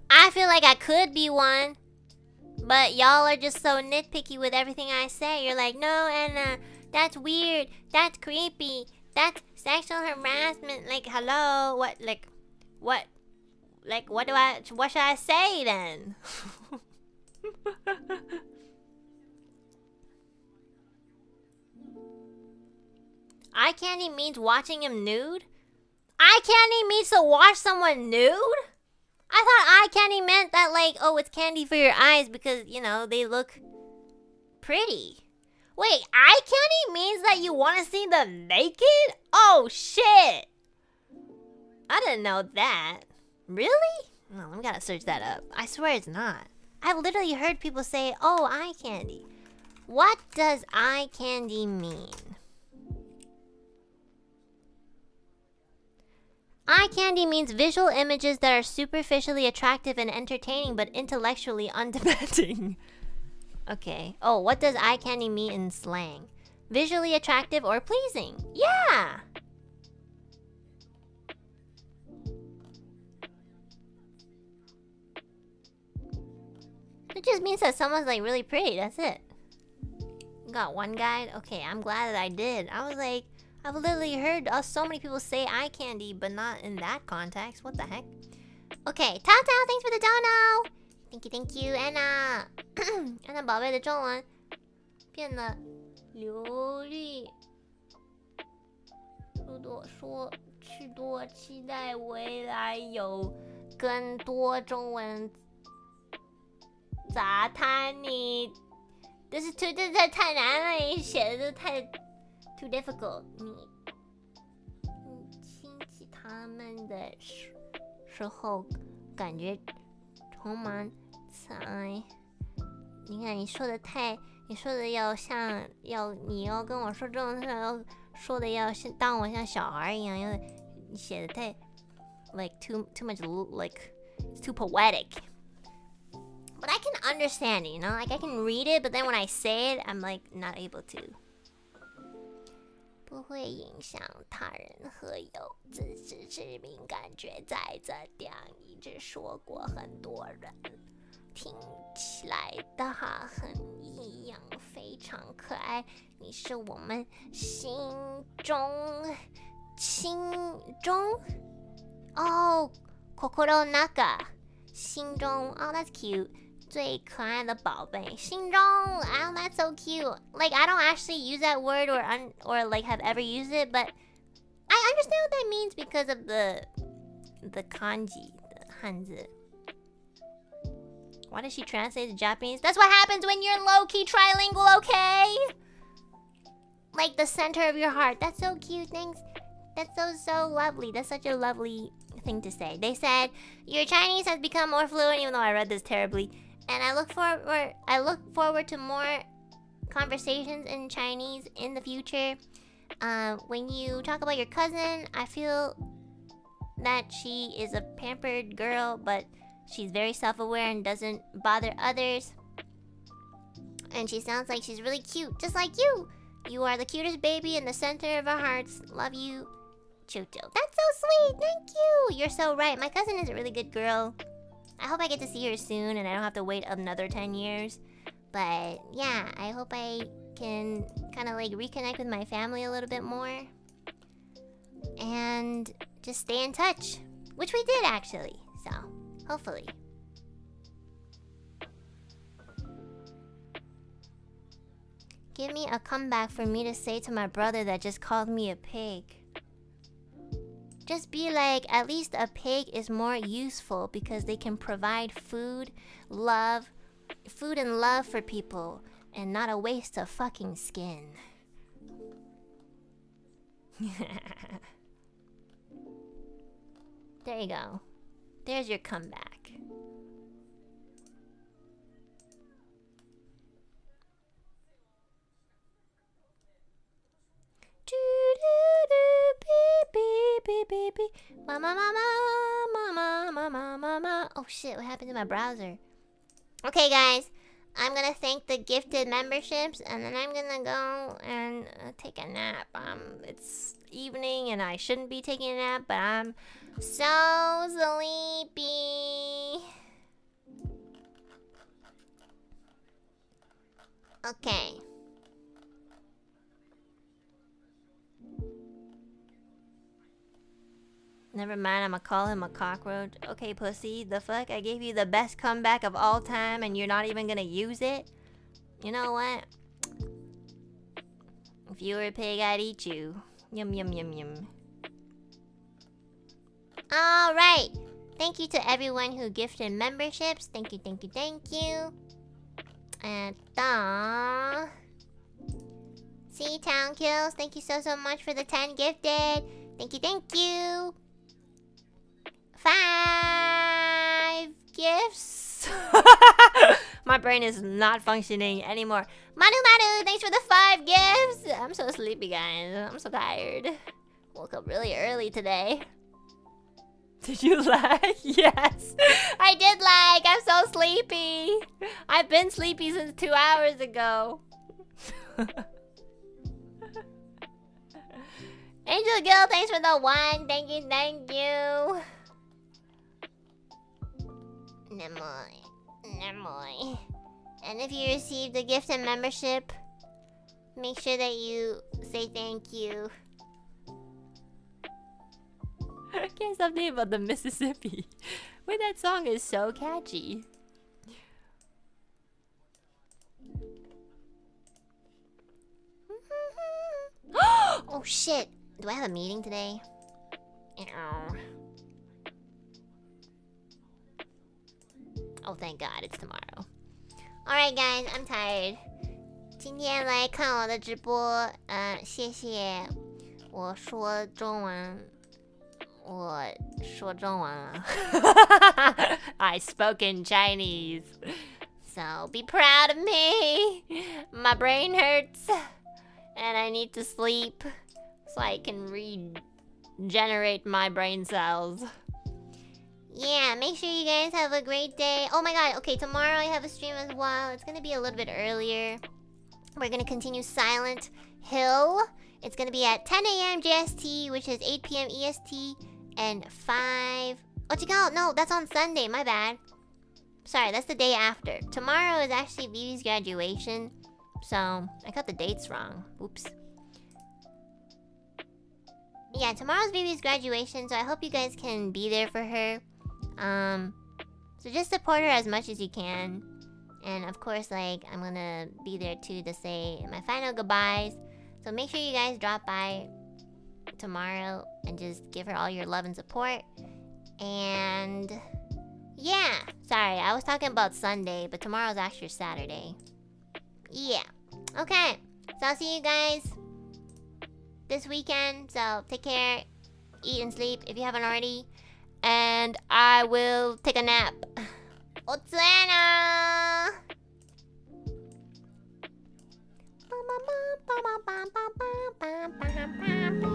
I feel like I could be one. But y'all are just so nitpicky with everything I say. You're like, no, Enna, that's weird. That's creepy. That's sexual harassment. Like, hello? What should I say then? Eye candy means watching him nude? Eye candy means to watch someone nude? I I thought eye candy meant that, like, oh, it's candy for your eyes because, you know, they look pretty. Wait, eye candy means that you want to see them naked? Oh, shit. I didn't know that. Really? Well, we gotta search that up. I swear it's not. I've literally heard people say, oh, eye candy. What does eye candy mean? Eye candy means visual images that are superficially attractive and entertaining but intellectually undemanding. Okay. Oh, what does eye candy mean in slang? Visually attractive or pleasing. Yeah! It just means that someone's like really pretty, that's it. Got one guide? Okay, I'm glad that I did. I was like, I've literally heard so many people say eye candy, but not in that context. What the heck? Okay, Tao Tao, thanks for the dono! Thank you, Anna. Anna 宝贝的中文变得流利。如果说去多期待未来有更多中文杂谈你。这太难了，你写的太 too difficult。你亲近他们的时候，感觉充满才。你看，你说的要像你要跟我说这种要说的要像当我像小孩一样，你写的太 like too much like it's too poetic. But I can understand it, you know? Like, I can read it, but then when I say it, I'm, like, not able to. 不会影响他人和有自知之明感觉在这点一直说过很多人听起来的话很异样非常可爱你是我们心中oh 心中心中 oh that's cute最可爱的宝贝心中 oh that's so cute like I don't actually use that word or like have ever used it but I understand what that means because of the kanji the hanzi why does she translate to Japanese that's what happens when you're low-key trilingual okay like the center of your heart that's so cute thanks that's so lovely that's such a lovely thing to say they said your Chinese has become more fluent even though I read this terribly and I look forward to more conversations in Chinese in the future. When you talk about your cousin, I feel that she is a pampered girl, but she's very self-aware and doesn't bother others. And she sounds like she's really cute, just like you. You are the cutest baby in the center of our hearts. Love you, Chucho. That's so sweet. Thank you. You're so right. My cousin is a really good girl. I hope I get to see her soon and I don't have to wait another 10 years. But yeah, I hope I can kind of like reconnect with my family a little bit more. And just stay in touch. Which we did actually. So, hopefully. Give me a comeback for me to say to my brother that just called me a pig. Just be like, at least a pig is more useful because they can provide food and love for people and not a waste of fucking skin. There you go. There's your comeback. Mama. Oh shit, what happened to my browser? Okay guys, I'm gonna thank the gifted memberships and then I'm gonna go and take a nap. It's evening and I shouldn't be taking a nap, but I'm so sleepy. Okay. Never mind, I'ma call him a cockroach. Okay, pussy, the fuck? I gave you the best comeback of all time and you're not even gonna use it? You know what? If you were a pig, I'd eat you. Yum, yum, yum, yum. Alright. Thank you to everyone who gifted memberships. Thank you, thank you, thank you. And See Town Kills, thank you so much for the 10 gifted. Thank you, thank you. 5 gifts. My brain is not functioning anymore. Manu, thanks for the 5 gifts. I'm so sleepy, guys. I'm so tired. Woke up really early today. Did you lag? Yes. I did lag. I'm so sleepy. I've been sleepy since 2 hours ago. Angel Gill, thanks for the 1. Thank you, thank you. Nemoy. And if you received a gift and membership, make sure that you say thank you. I can't stop thinking about the Mississippi. Wait, that song is so catchy. Oh shit! Do I have a meeting today? Oh, thank God, it's tomorrow. Alright guys, I'm tired. 今天来看我的直播，谢谢。我说中文。I spoke in Chinese. So be proud of me. My brain hurts. And I need to sleep so I can regenerate my brain cells. Yeah, make sure you guys have a great day. Oh my god, okay, tomorrow I have a stream as well. It's gonna be a little bit earlier. We're gonna continue Silent Hill. It's gonna be at 10 a.m. JST, which is 8 p.m. EST, and 5... Oh, no, that's on Sunday, my bad. Sorry, that's the day after. Tomorrow is actually Vivi's graduation, so I got the dates wrong. Oops. Yeah, tomorrow's Vivi's graduation, so I hope you guys can be there for her. So just support her as much as you can. And of course, like, I'm gonna be there too to say my final goodbyes. So make sure you guys drop by tomorrow and just give her all your love and support. And yeah, sorry, I was talking about Sunday, but tomorrow's actually Saturday. Yeah. Okay, so I'll see you guys this weekend. So take care, eat and sleep if you haven't already. And I will take a nap. Otsuena! Bum, bum, bum, bum, bum, bum, bum, bum.